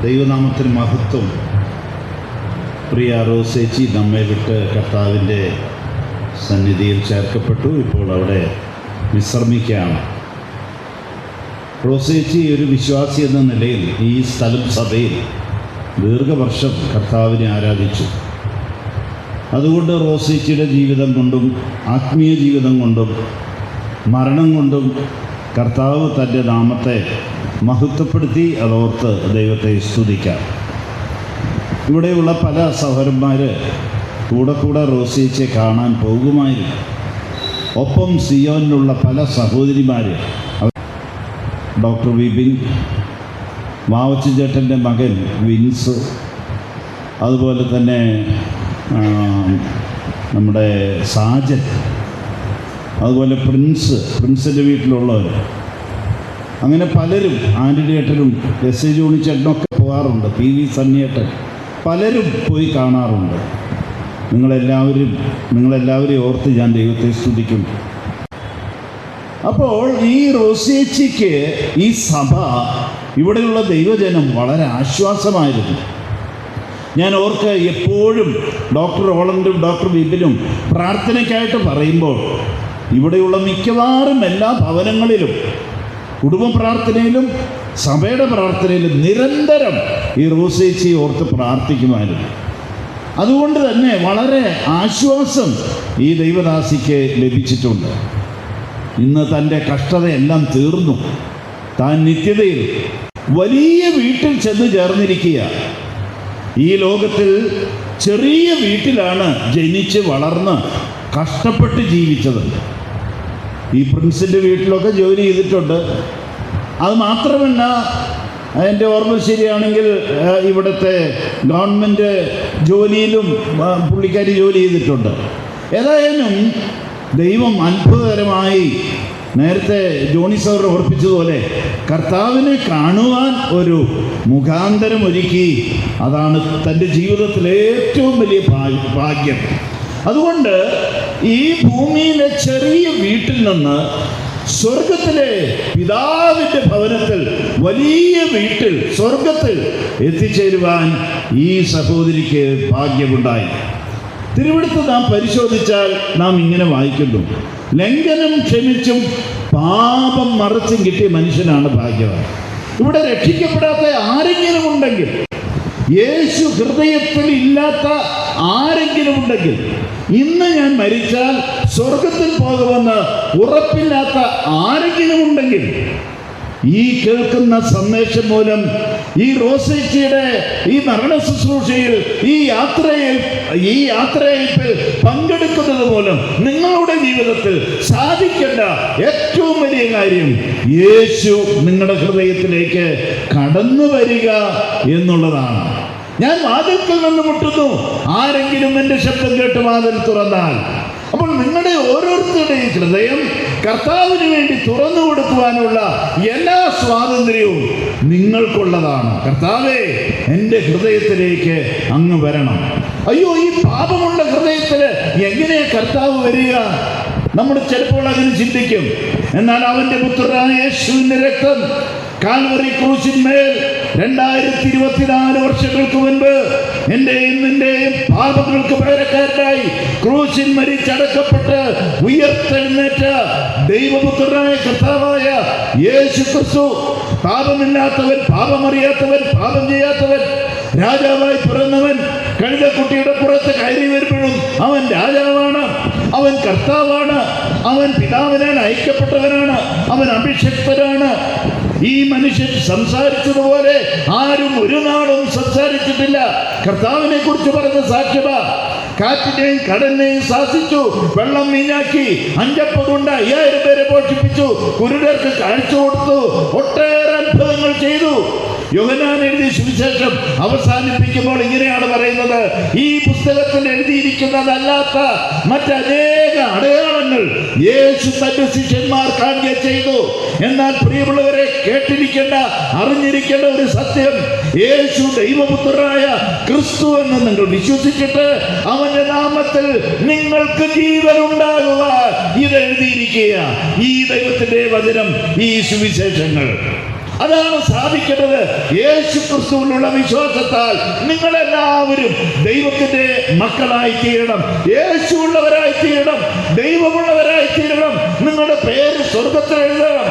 Speaker 10: ദൈവനാമത്തിന് മഹത്വം. പ്രിയ റോസേച്ചി നമ്മെ വിട്ട് കർത്താവിൻ്റെ സന്നിധിയിൽ ചേർക്കപ്പെട്ടു. ഇപ്പോൾ അവിടെ വിശ്രമിക്കുകയാണ്. റോസേച്ചി ഒരു വിശ്വാസി എന്ന നിലയിൽ ഈ സ്ഥലം സഭയിൽ ദീർഘവർഷം കർത്താവിനെ ആരാധിച്ചു. അതുകൊണ്ട് റോസേച്ചിയുടെ ജീവിതം കൊണ്ടും ആത്മീയ ജീവിതം കൊണ്ടും മരണം കൊണ്ടും കർത്താവ് തൻ്റെ നാമത്തെ മഹത്വപ്പെടുത്തി. അതോർത്ത് ദൈവത്തെ സ്തുതിക്കാം. ഇവിടെയുള്ള പല സഹോദരന്മാർ കൂടെ റോസേച്ചിയെ കാണാൻ പോകുമായിരുന്നു. ഒപ്പം സിയോനിലുള്ള പല സഹോദരിമാർ, ഡോക്ടർ വിപിൻ, മാവച്ചി ചേട്ടൻ്റെ മകൻ വിൻസ്, അതുപോലെ തന്നെ നമ്മുടെ സാജൻ, അതുപോലെ പ്രിൻസിൻ്റെ വീട്ടിലുള്ളവർ, അങ്ങനെ പലരും, ആൻ്റണി ഏട്ടനും എസ് എ ജോണി ചേട്ടനൊക്കെ പോകാറുണ്ട്, പി വി സണ്ണിയേട്ടൻ, പലരും പോയി കാണാറുണ്ട്. നിങ്ങളെല്ലാവരെയും ഓർത്ത് ഞാൻ ദൈവത്തെ സ്തുതിക്കും. അപ്പോൾ ഈ റോസേച്ചിക്ക് ഈ സഭ, ഇവിടെയുള്ള ദൈവജനം വളരെ ആശ്വാസമായിരുന്നു. ഞാൻ ഓർക്ക എപ്പോഴും ഡോക്ടർ റോളണ്ടും ഡോക്ടർ വിപിനും പ്രാർത്ഥനയ്ക്കായിട്ട് പറയുമ്പോൾ ഇവിടെയുള്ള മിക്കവാറും എല്ലാ ഭവനങ്ങളിലും കുടുംബ പ്രാർത്ഥനയിലും സഭയുടെ പ്രാർത്ഥനയിലും നിരന്തരം ഈ റോസേച്ചി ഓർത്ത് പ്രാർത്ഥിക്കുമായിരുന്നു. അതുകൊണ്ട് തന്നെ വളരെ ആശ്വാസം ഈ ദൈവദാസിക്ക് ലഭിച്ചിട്ടുണ്ട്. ഇന്ന് തൻ്റെ കഷ്ടതയെല്ലാം തീർന്നു. താൻ നിത്യതയിൽ വലിയ വീട്ടിൽ ചെന്ന് ചേർന്നിരിക്കുക. ഈ ലോകത്തിൽ ചെറിയ വീട്ടിലാണ് ജനിച്ച് വളർന്ന് കഷ്ടപ്പെട്ട് ജീവിച്ചത്. ഈ പ്രിൻസിൻ്റെ വീട്ടിലൊക്കെ ജോലി ചെയ്തിട്ടുണ്ട്. അത് മാത്രമല്ല, എൻ്റെ ഓർമ്മ ശരിയാണെങ്കിൽ ഇവിടുത്തെ ഗവൺമെൻറ് ജോലിയിലും പുള്ളിക്കാരി ജോലി ചെയ്തിട്ടുണ്ട്. ഏതായാലും ദൈവം അത്ഭുതകരമായി നേരത്തെ ജോണി സർ ഓർപ്പിച്ചതുപോലെ കർത്താവിനെ കാണുവാൻ ഒരു മുഖാന്തരം ഒരുക്കി. അതാണ് തൻ്റെ ജീവിതത്തിലെ ഏറ്റവും വലിയ ഭാഗ്യം. അതുകൊണ്ട് ഈ ഭൂമിയിലെ ചെറിയ വീട്ടിൽ നിന്ന് സ്വർഗത്തിലെ പിതാവിൻ്റെ ഭവനത്തിൽ, വലിയ വീട്ടിൽ, സ്വർഗത്തിൽ എത്തിച്ചേരുവാൻ ഈ സഹോദരിക്ക് ഭാഗ്യമുണ്ടായി. തിരുവെടുത്ത് നാം പരിശോധിച്ചാൽ നാം ഇങ്ങനെ വായിക്കുന്നു: ലംഘനം ക്ഷമിച്ചും പാപം മറച്ചും കിട്ടിയ മനുഷ്യനാണ് ഭാഗ്യവാൻ. ഇവിടെ രക്ഷിക്കപ്പെടാത്ത ആരെങ്കിലും ഉണ്ടെങ്കിൽ, യേശു ഹൃദയത്തിൽ ഇല്ലാത്ത ആരെങ്കിലും ഉണ്ടെങ്കിൽ, ഇന്ന് ഞാൻ മരിച്ചാൽ സ്വർഗത്തിൽ പോകുമെന്ന് ഉറപ്പില്ലാത്ത ആരെങ്കിലും ഉണ്ടെങ്കിൽ, ഈ കേൾക്കുന്ന സന്ദേശം മൂലം ഈ റോസേച്ചിയുടെ ഈ മരണ ശുശ്രൂഷയിൽ ഈ യാത്രയയപ്പിൽ പങ്കെടുക്കുന്നത് മൂലം നിങ്ങളുടെ ജീവിതത്തിൽ സാധിക്കേണ്ട ഏറ്റവും വലിയ കാര്യം യേശു നിങ്ങളുടെ ഹൃദയത്തിലേക്ക് കടന്നു വരിക എന്നുള്ളതാണ്. ഞാൻ വാതിൽക്കൽ നിന്ന് മുട്ടുന്നു, ആരെങ്കിലും എൻ്റെ ശബ്ദം കേട്ട് വാതിൽ തുറന്നാൽ. അപ്പോൾ നിങ്ങളുടെ ഓരോരുത്തരുടെയും ഹൃദയം കർത്താവിന് വേണ്ടി തുറന്നു കൊടുക്കുവാനുള്ള എല്ലാ സ്വാതന്ത്ര്യവും നിങ്ങൾക്കുള്ളതാണ്. കർത്താവേ, എൻ്റെ ഹൃദയത്തിലേക്ക് അങ്ങ് വരണം. അയ്യോ, ഈ പാപമുള്ള ഹൃദയത്തിൽ എങ്ങനെയാ കർത്താവ് വരിക? നമ്മൾ ചിലപ്പോൾ അങ്ങനെ ചിന്തിക്കും. എന്നാൽ അവൻ്റെ പുത്രനായ യേശുവിൻ്റെ രക്തം കാൽവറി ക്രൂശിന്മേൽ 2024 വർഷങ്ങൾക്ക് മുൻപ് എൻ്റെയും നിന്റെയും പാപങ്ങൾക്ക് പകരക്കാരനായി ക്രൂശിൽ മരിച്ചടക്കപ്പെട്ട് ഉയർത്തെഴുന്നേറ്റ ദൈവപുത്രനായ കർത്താവായ യേശു ക്രിസ്തു, പാപമില്ലാത്തവൻ, പാപമറിയാത്തവൻ, പാപം ചെയ്യാത്തവൻ, രാജാവായി പിറന്നവൻ, കഴുതക്കുട്ടിയുടെ പുറത്ത് കയറി വരുമ്പോഴും അവൻ രാജാവാണ്, അവൻ കർത്താവാണ്, അവൻ പിതാവിനാൽ അയക്കപ്പെട്ടവനാണ്, അവൻ അഭിഷിക്തനാണ്. ഈ മനുഷ്യൻ സംസാരിച്ചതുപോലെ ആരും ഒരു നാളും സംസാരിച്ചിട്ടില്ല. കർത്താവിനെ കുറിച്ച് പറഞ്ഞ സാക്ഷ്യത: കാറ്റിനെയും കടലിനെയും ശാസിച്ചു, വെള്ളം മീനാക്കി, 5 അപ്പം കൊണ്ട് 5000 പേരെ പോഷിപ്പിച്ചു, കുരുടർക്ക് കാഴ്ച കൊടുത്തു, ഒട്ടേറെ അത്ഭുതങ്ങൾ ചെയ്തു. യോഹന്നാൻ എഴുതിയ സുവിശേഷം അവസാനിപ്പിക്കുമ്പോൾ ഇങ്ങനെയാണ് പറയുന്നത്: ഈ പുസ്തകത്തിൽ എഴുതിയിരിക്കുന്നതല്ലാത്ത മറ്റനേക അടയാളങ്ങൾ യേശു തന്റെ ശിഷ്യന്മാർ കാണുക ചെയ്തു. എന്നാൽ പ്രിയമുള്ളവരെ, കേട്ടിരിക്കേണ്ട, അറിഞ്ഞിരിക്കേണ്ട ഒരു സത്യം: യേശു ദൈവപുത്രനായ ക്രിസ്തു എന്ന് നിങ്ങൾ വിശ്വസിച്ചിട്ട് അവന്റെ നാമത്തിൽ നിങ്ങൾക്ക് ജീവൻ ഉണ്ടാകുക, ഇത് എഴുതിയിരിക്കുക. ഈ ദൈവത്തിന്റെ വചനം, ഈ സുവിശേഷങ്ങൾ, അതാണ് സാധിക്കേണ്ടത്. യേശു ക്രിസ്തുവിലുള്ള വിശ്വാസത്താൽ നിങ്ങളെല്ലാവരും ദൈവത്തിന്റെ മക്കളായി തീരണം, യേശുവുള്ളവരായി തീരണം, ദൈവമുള്ളവരായി തീരണം. നിങ്ങളുടെ പേര് സ്വർഗത്തിൽ എഴുതണം.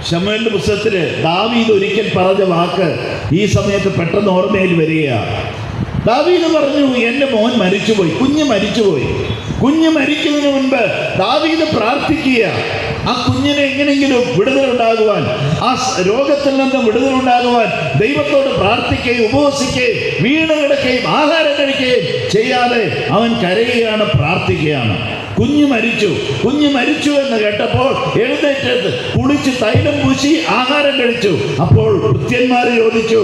Speaker 10: ശമൂവേലിന്റെ പുസ്തകത്തില് ദാവീദ് ഒരിക്കൽ പറഞ്ഞ വാക്ക് ഈ സമയത്ത് പെട്ടെന്ന് ഓർമ്മയിൽ വരികയാണ്. ദാവീദ് പറഞ്ഞു, എൻ്റെ മോൻ മരിച്ചുപോയി, കുഞ്ഞ് മരിച്ചുപോയി. കുഞ്ഞ് മരിക്കുന്നതിന് മുൻപ് ദാവീദ് പ്രാർത്ഥിക്കുക, ആ കുഞ്ഞിനെ എങ്ങനെയെങ്കിലും വിടുതലുണ്ടാകുവാൻ, ആ രോഗത്തിൽ നിന്ന് വിടുതലുണ്ടാകുവാൻ ദൈവത്തോട് പ്രാർത്ഥിക്കുകയും ഉപവസിക്കുകയും വീണ് കിടക്കുകയും ആഹാരം കഴിക്കുകയും ചെയ്യാതെ അവൻ കരയുകയാണ്, പ്രാർത്ഥിക്കുകയാണ്. കുഞ്ഞ് മരിച്ചു എന്ന് കേട്ടപ്പോൾ എഴുന്നേറ്റ് കുളിച്ച് തൈലം പൂശി ആഹാരം കഴിച്ചു. അപ്പോൾ ഭൃത്യന്മാർ ചോദിച്ചു,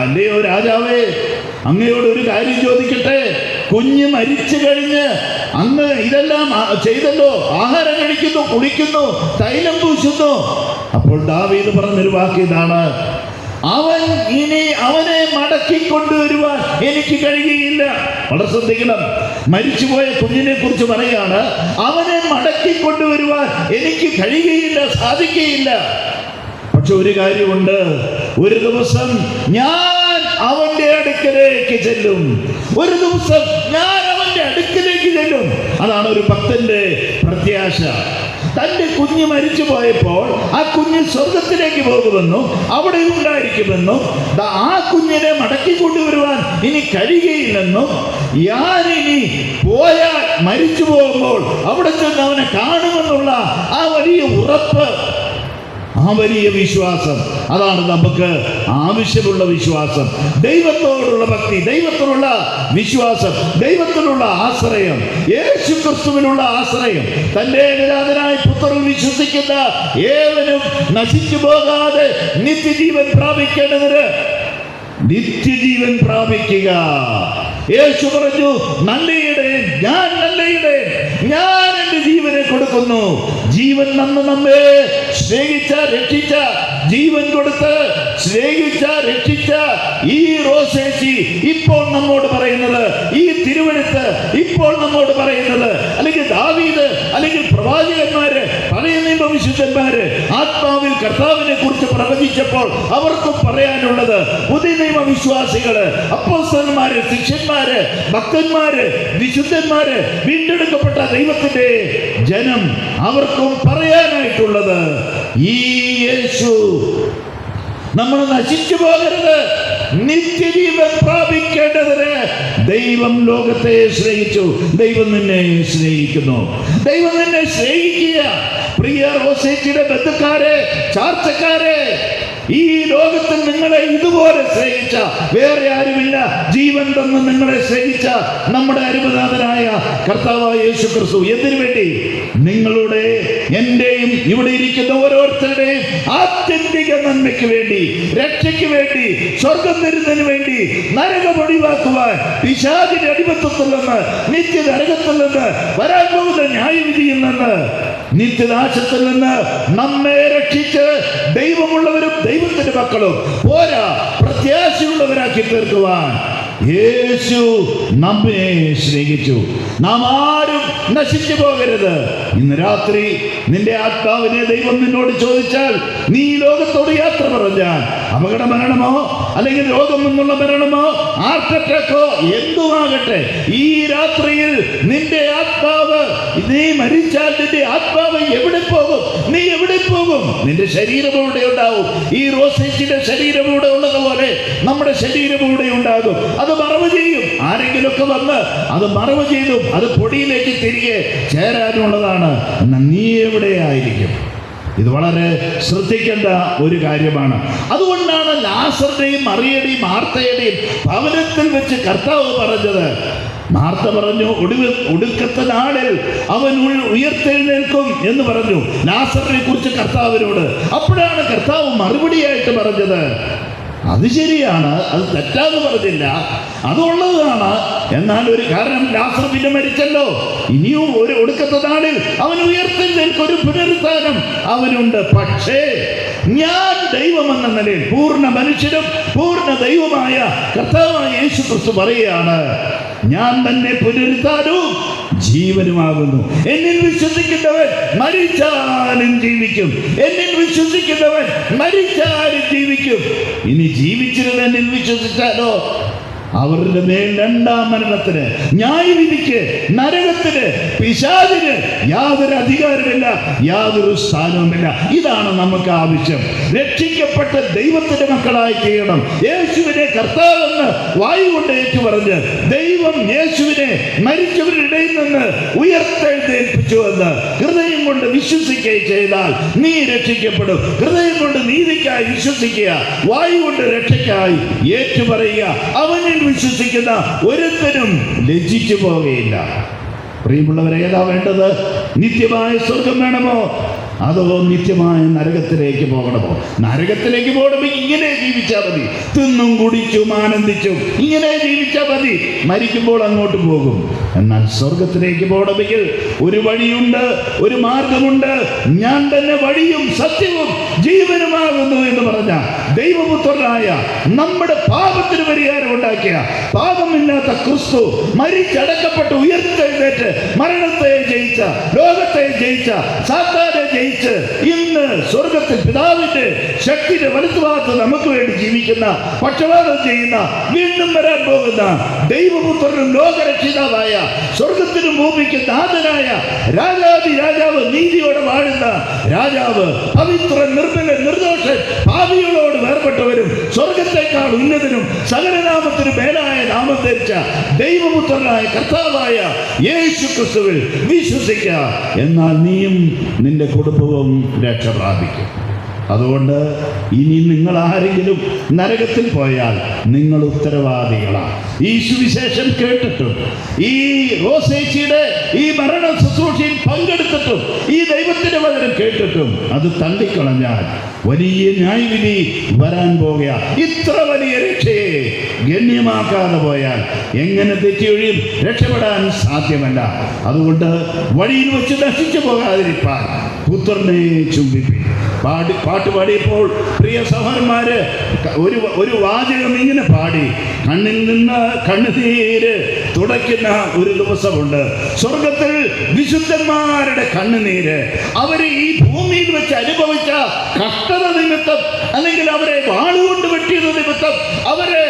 Speaker 10: അല്ലയോ രാജാവേ, അങ്ങയോട് ഒരു കാര്യം ചോദിക്കട്ടെ, കുഞ്ഞ് മരിച്ചു കഴിഞ്ഞ് അങ്ങ് ഇതെല്ലാം ചെയ്തല്ലോ, ആഹാരം കഴിക്കുന്നു, കുളിക്കുന്നു, തൈലം പൂശുന്നു. അപ്പോൾ ദാവീദ് പറഞ്ഞൊരു വാക്ക് ഇതാണ്: അവനെ മടക്കിക്കൊണ്ടുവരുവാൻ എനിക്ക് കഴിയുകയില്ല. വളരെ ശ്രദ്ധിക്കണം, മരിച്ചുപോയ കുഞ്ഞിനെ കുറിച്ച് പറയാണ്, അവനെ മടക്കിക്കൊണ്ടുവരുവാൻ എനിക്ക് കഴിയുകയില്ല, സാധിക്കുകയില്ല. പക്ഷെ ഒരു കാര്യമുണ്ട്, ഒരു ദിവസം ഞാൻ അവന്റെ അടുക്കലേക്ക് ചെല്ലും, ഒരു ദിവസം ഞാൻ അവന്റെ അടുക്കലേക്ക് ചെല്ലും. അതാണ് ഒരു ഭക്തന്റെ പ്രത്യാശ. തന്റെ കുഞ്ഞ് മരിച്ചു പോയപ്പോൾ ആ കുഞ്ഞ് സ്വർഗത്തിലേക്ക് പോകുമെന്നും അവിടെ ഉണ്ടായിരിക്കുമെന്നും ആ കുഞ്ഞിനെ മടക്കി കൊണ്ടുവരുവാൻ ഇനി കഴിയുകയില്ലെന്നും, ഞാനിനി പോയാൽ മരിച്ചു പോകുമ്പോൾ അവിടെ ചെന്ന് അവനെ കാണുമെന്നുള്ള ആ വലിയ ഉറപ്പ്, ആ വലിയ വിശ്വാസം, അതാണ് നമുക്ക് ആവശ്യമുള്ള വിശ്വാസം. ദൈവത്തോടുള്ള ഭക്തി, ദൈവത്തിലുള്ള വിശ്വാസം, ദൈവത്തിലുള്ള ആശ്രയം, യേശു ക്രിസ്തുവിനുള്ള ആശ്രയം. തന്റെ ഏകജാതനായ പുത്രനിൽ വിശ്വസിക്കുന്ന ഏവനും നശിച്ചു പോകാതെ നിത്യജീവൻ പ്രാപിക്കേണ്ടതിന് നിത്യജീവൻ പ്രാപിക്കുക. യേശു പറഞ്ഞു, ഞാൻ എന്റെ ജീവനെ കൊടുക്കുന്നു. ജീവൻ നമ്മെ സ്നേഹിച്ച, രക്ഷിച്ച, ജീവൻ കൊടുത്ത് സ്നേഹിച്ച, രക്ഷിച്ച ഈ റോസേച്ചി ഇപ്പോൾ നമ്മോട് പറയുന്നത്, ഈ തിരുവെഴുത്ത് ഇപ്പോൾ നമ്മോട് പറയുന്നത്, അല്ലെങ്കിൽ ദാവീദ്, അല്ലെങ്കിൽ പ്രവാചകന്മാര്, പഴയ നിയമ വിശുദ്ധന്മാര് ആത്മാവിൽ കർത്താവിനെ കുറിച്ച് പ്രവചിച്ചപ്പോൾ അവർക്ക് പറയാനുള്ളത്, പുതിയ നിയമ വിശ്വാസികള്, അപ്പോസ്തലന്മാര്, ശിഷ്യന്മാര്, ഭക്തന്മാര്, വിശുദ്ധന്മാര്, വീണ്ടെടുക്കപ്പെട്ട ദൈവത്തിന്റെ ജനം, അവർക്കും പറയാനായിട്ടുള്ളത്, ഈ യേശു നമ്മൾ നശിച്ചു പോകരുത്, നിത്യജീവൻ പ്രാപിക്കേണ്ടതിന് ദൈവം ലോകത്തെ സ്നേഹിച്ചു. ദൈവം നിന്നെ സ്നേഹിക്കുന്നു. ദൈവം നിന്നെ സ്നേഹിക്കുക. പ്രിയ റോസേച്ചിയുടെ ബന്ധുക്കാരെ, ചാർച്ചക്കാരെ, ഈ ലോകത്തിൽ നിങ്ങളെ ഇതുപോലെ സ്നേഹിച്ച വേറെ ആരുമില്ല. ജീവൻ തന്ന് നിങ്ങളെ സ്നേഹിച്ച നമ്മുടെ അരുമനാഥനായ കർത്താവായ യേശു ക്രിസ്തു. എന്തിനു വേണ്ടി? നിങ്ങളുടെ, എന്റെയും ഇവിടെ ഇരിക്കുന്ന ഓരോരുത്തരുടെയും ആത്യന്തിക നന്മയ്ക്ക് വേണ്ടി, രക്ഷയ്ക്ക് വേണ്ടി, സ്വർഗം തരുന്നതിന് വേണ്ടി, നരകം ഒഴിവാക്കുവാൻ, പിശാചിന്റെ അടിമത്തത്തിൽ നിന്ന്, നിത്യനരകത്തിൽ നിന്ന്, വരാൻ പോകുന്ന ന്യായവിധിയിൽ നിന്ന്, നിത്യനാശത്തിൽ നിന്ന് നമ്മെ രക്ഷിച്ച് ദൈവമുള്ളവരും ദൈവത്തിന്റെ മക്കളും പോരാ പ്രത്യാശയുള്ളവരാക്കി തീർക്കുവാൻ യേശു നമ്മെ സ്നേഹിച്ചു. നാം ആരും നശിച്ചു പോകരുത്. ഇന്ന് രാത്രി നിന്റെ ആത്മാവിനെ ദൈവം നിന്നോട് ചോദിച്ചാൽ, നീ ലോകത്തോട് യാത്ര പറഞ്ഞാൽ അപകട മരണമോ, അല്ലെങ്കിൽ രോഗം നിന്നുള്ള മരണമോ, ഹാർട്ട് അറ്റാക്കോ, എന്തുമാകട്ടെ, ഈ രാത്രിയിൽ നിന്റെ ആത്മാവ്, നീ മരിച്ചാൽ നിന്റെ ആത്മാവ് എവിടെ പോകും? നീ എവിടെ പോകും? നിന്റെ ശരീരം ഇവിടെ ഉണ്ടാവും. ഈ റോസേച്ചിന്റെ ശരീരം ഇവിടെ ഉള്ളതുപോലെ നമ്മുടെ ശരീരം ഇവിടെ ഉണ്ടാകും. അത് മറവ് ചെയ്യും. ആരെങ്കിലുമൊക്കെ വന്ന് അത് മറവ് ചെയ്തു, അത് പൊടിയിലേക്ക് തിരികെ ചേരാനുള്ളതാണ്. നീ എവിടെയായിരിക്കും? ഇത് വളരെ ശ്രദ്ധിക്കേണ്ട ഒരു കാര്യമാണ്. അതുകൊണ്ടാണ് ലാസറിന്റെയും മറിയയുടെയും മാർത്തയുടെയും ഭവനത്തിൽ വെച്ച് കർത്താവ് പറഞ്ഞത്, മാർത്ത പറഞ്ഞു, ഒടുക്കത്തെ നാളിൽ അവൻ ഉയർത്തെഴുന്നേൽക്കും എന്ന് പറഞ്ഞു ലാസറിനെ കുറിച്ച് കർത്താവിനോട്. അപ്പോഴാണ് കർത്താവ് മറുപടിയായിട്ട് പറഞ്ഞത്, അത് ശരിയാണ്, അത് തെറ്റാന്ന് പറഞ്ഞില്ല, അതുള്ളതാണ്. എന്നാൽ ഒരു കാരണം, ലാസർ പിന്നെ മരിച്ചല്ലോ, ഇനിയും ഒരു ഒടുക്കത്തെ നാളിൽ അവൻ ഉയർത്തെഴുന്നേൽക്കും, ഒരു പുനരുത്ഥാനം അവനുണ്ട്. പക്ഷേ ഞാൻ ദൈവമെന്ന നിലയിൽ പൂർണ്ണ മനുഷ്യരും പൂർണ്ണ ദൈവമായ കർത്താവായ യേശു ക്രിസ്തു പറയുകയാണ്, ഞാൻ തന്നെ പുനരുത്ഥാനവും ജീവനുമാകുന്നു. എന്നിൽ വിശ്വസിക്കുന്നവൻ മരിച്ചാലും ജീവിക്കും, എന്നിൽ വിശ്വസിക്കുന്നവൻ മരിച്ചാലും ജീവിക്കും. ഇനി ജീവിച്ചിരുന്ന് എന്നിൽ വിശ്വസിച്ചാലോ അവരുടെ മേൽ രണ്ടാം മരണത്തിന്, ന്യായവിധിക്ക്, നരകത്തിന്, പിശാചിന് യാതൊരു അധികാരമില്ല, യാതൊരു സ്ഥാനവുമില്ല. ഇതാണ് നമുക്ക് ആവശ്യം. രക്ഷിക്കപ്പെട്ട ദൈവത്തിന്റെ മക്കളായി തീരണം. യേശുവിനെ കർത്താവെന്ന് വായു കൊണ്ട് ഏറ്റുപറഞ്ഞ് ദൈവം യേശുവിനെ മരിച്ചവരുടെ ഇടയിൽ നിന്ന് ഉയർത്തെഴുന്നേൽപ്പിച്ചുവെന്ന് ഹൃദയം കൊണ്ട് വിശ്വസിക്കുകയും ചെയ്താൽ നീ രക്ഷിക്കപ്പെടും. ഹൃദയം കൊണ്ട് നീതിക്കായി വിശ്വസിക്കുക, വായു കൊണ്ട് രക്ഷയ്ക്കായി ഏറ്റുപറയുക. അവനിൽ വിശ്വസിക്കുന്ന ഒരുത്തനും ലജ്ജിച്ചു പോവുകയില്ല. പ്രിയമുള്ളവരെ, ഏതാ വേണ്ടത്? നിത്യമായ സ്വർഗം വേണമോ അതോ നിത്യമായ നരകത്തിലേക്ക് പോകണമോ? നരകത്തിലേക്ക് പോകണമെങ്കിൽ ഇങ്ങനെ ജീവിച്ചാൽ മതി, തിന്നും കുടിച്ചും ആനന്ദിച്ചും ഇങ്ങനെ ജീവിച്ചാൽ മതി, മരിക്കുമ്പോൾ അങ്ങോട്ട് പോകും. എന്നാൽ സ്വർഗത്തിലേക്ക് പോകണമെങ്കിൽ ഒരു വഴിയുണ്ട്, ഒരു മാർഗമുണ്ട്. ഞാൻ തന്നെ വഴിയും സത്യവും ജീവനുമാകുന്നു എന്ന് പറഞ്ഞ ദൈവപുത്രനായ നമ്മുടെ പാപത്തിന് പരിഹാരം ഉണ്ടാക്കിയ പാപമില്ലാത്ത ക്രിസ്തു മരിച്ചടക്കപ്പെട്ട് ഉയർത്തെഴുന്നേറ്റ് മരണത്തെ ജയിച്ച, ലോകത്തെ ജയിച്ച, സാത്താനെ ജയിച്ച ഇന്ന് സ്വർഗത്തിൽ പിതാവിന്റെ ശക്തിയുടെ വലത്തുഭാഗത്ത് നമുക്ക് വേണ്ടി ജീവിക്കുന്ന, പക്ഷപാതം ചെയ്യുന്ന, വീണ്ടും വരാൻ പോകുന്ന ദൈവപുത്രനും ലോകരക്ഷിതാവായ, സ്വർഗത്തിനും ഭൂമിക്കും നാഥനായ രാജാതി രാജാവ്, നീതിയോടെ വാഴുന്ന രാജാവ്, പവിത്രൻ, നിർമ്മലൻ, നിർദോഷൻ, പാപികളോട് വേർപെട്ടവരും സ്വർഗത്തെക്കാൾ ഉന്നതനും സകലനാമത്തിന് മേലായ നാമം ധരിച്ച ദൈവപുത്രനായ കർത്താവായ യേശു ക്രിസ്തുവിൽ വിശ്വസിക്കുക. എന്നാൽ നീയും നിന്റെ കുടുംബവും രക്ഷ പ്രാപിക്കും. അതുകൊണ്ട് ഇനി നിങ്ങൾ ആരെങ്കിലും നരകത്തിൽ പോയാൽ നിങ്ങൾ ഉത്തരവാദികളാണ്. ഈ സുവിശേഷം കേട്ടിട്ടും ഈ റോസേച്ചിയുടെ ഈ മരണ ശുശ്രൂഷയിൽ പങ്കെടുത്തിട്ടും ഈ ദൈവത്തിന്റെ വചനം കേട്ടിട്ടും അത് തള്ളിക്കളഞ്ഞാൽ വലിയ ന്യായവിധി വരാൻ പോകുക. ഇത്ര വലിയ രക്ഷയെ ഗണ്യമാക്കാതെ പോയാൽ എങ്ങനെ തെറ്റിയൊഴിയും? രക്ഷപ്പെടാൻ സാധ്യമല്ല. അതുകൊണ്ട് വഴിയിൽ വെച്ച് നശിച്ചു പോകാതിരിപ്പാൻ പുത്രനെ ചുംബിപ്പിക്കും. പാട്ട് പാടിയപ്പോൾ പ്രിയ സഹോദരന്മാര് ഒരു വാചകം ഇങ്ങനെ പാടി, കണ്ണിൽ നിന്ന് കണ്ണുനീര് തുടയ്ക്കുന്ന ഒരു ദിവസമുണ്ട്. സ്വർഗത്തിൽ വിശുദ്ധന്മാരുടെ കണ്ണുനീര് അവര് ഈ ഭൂമിയിൽ വെച്ച് അനുഭവിച്ച കഷ്ടത നിമിത്തം, അല്ലെങ്കിൽ അവരെ വാളുകൊണ്ട് വെട്ടിയത് നിമിത്തം, അവരെ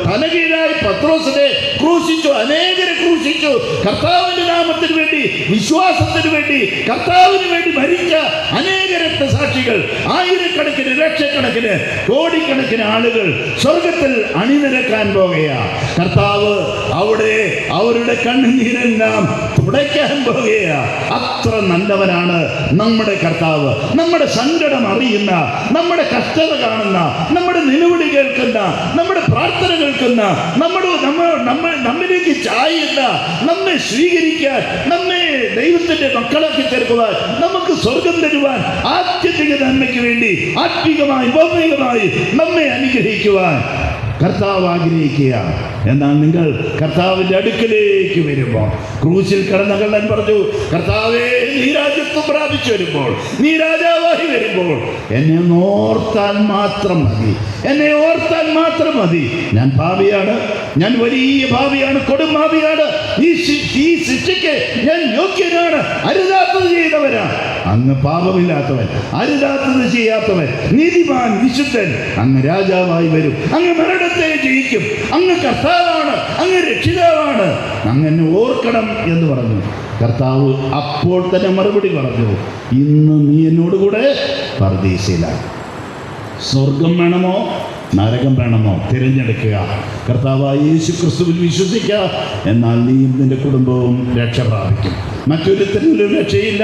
Speaker 10: തലകീഴായി പത്രോസിനെ ക്രൂശിച്ചു, അനേകരെ ക്രൂശിച്ചു. കർത്താവിന്റെ നാമത്തിന് വേണ്ടി, വിശ്വാസത്തിന് വേണ്ടി, കർത്താവിന് വേണ്ടി മരിച്ച അനേക രക്തസാക്ഷികൾ, ആയിരക്കണക്കിന്, ലക്ഷക്കണക്കിന്, കോടിക്കണക്കിന് ആളുകൾ സ്വർഗത്തിൽ അണിനിരക്കാൻ പോകുകയാണ്. കർത്താവ് അവിടെ അവരുടെ കണ്ണുനീരെല്ലാം തുടയ്ക്കാൻ പോകുകയാണ്. അത്ര നല്ലവനാണ് നമ്മുടെ കർത്താവ്. നമ്മുടെ സങ്കടം അറിയുന്ന, നമ്മുടെ കഷ്ടത കാണുന്ന, നമ്മുടെ നിലവിളി കേൾക്കുന്ന, നമ്മുടെ പ്രാർത്ഥന കേൾക്കുന്ന, നമ്മിലേക്ക് ചായുന്ന, നമ്മെ സ്വീകരിക്കാൻ, നമ്മെ ദൈവത്തിന്റെ മക്കളാക്കി ചേർക്കുവാൻ, നമുക്ക് സ്വർഗം തരുവാൻ, ആത്യന്തിക നന്മയ്ക്ക് വേണ്ടി ആത്മീകമായി ഭൗമികമായി നമ്മെ അനുഗ്രഹിക്കുവാൻ കർത്താവ് ആഗ്രഹിക്കുക. എന്നാൽ നിങ്ങൾ കർത്താവിന്റെ അടുക്കലേക്ക് വരുമ്പോൾ, ക്രൂശിൽ കിടന്ന കള്ളൻ പറഞ്ഞു, കർത്താവേ, നീ രാജ്യത്വം പ്രാപിച്ചു വരുമ്പോൾ, നീ രാജാവായി വരുമ്പോൾ എന്നെ ഓർത്താൽ മാത്രം മതി, എന്നെ ഓർത്താൽ മാത്രം മതി. ഞാൻ പാപിയാണ്, ഞാൻ വലിയ പാപിയാണ്, കൊടും പാപിയാണ്. ഈ ശിക്ഷയ്ക്ക് ഞാൻ യോഗ്യനാണ്. അരുതാത്തത് ചെയ്തവനാണ് അങ്ങ്, പാപമില്ലാത്തവൻ, അരുതാത്തത് ചെയ്യാത്തവൻ, നീതിമാൻ, വിശുദ്ധൻ. അങ്ങ് രാജാവായി വരും, അങ്ങ് മരണത്തെ ജയിക്കും, അങ്ങ് കർത്താവാണ്, അങ്ങ് രക്ഷിതാവാണ്, അങ്ങനെ ഓർക്കണം എന്ന് പറഞ്ഞു. കർത്താവ് അപ്പോൾ തന്നെ മറുപടി പറഞ്ഞു, ഇന്ന് നീ എന്നോടുകൂടെ പർദീസയിലാണ്. സ്വർഗം വേണമോ നരകം വേണമോ തിരഞ്ഞെടുക്കുക. കർത്താവായ യേശു ക്രിസ്തുവിൽ വിശ്വസിക്കുക. എന്നാൽ നീയും നിന്റെ കുടുംബവും രക്ഷ പ്രാപിക്കും. മറ്റൊരുത്തരിലും രക്ഷയില്ല.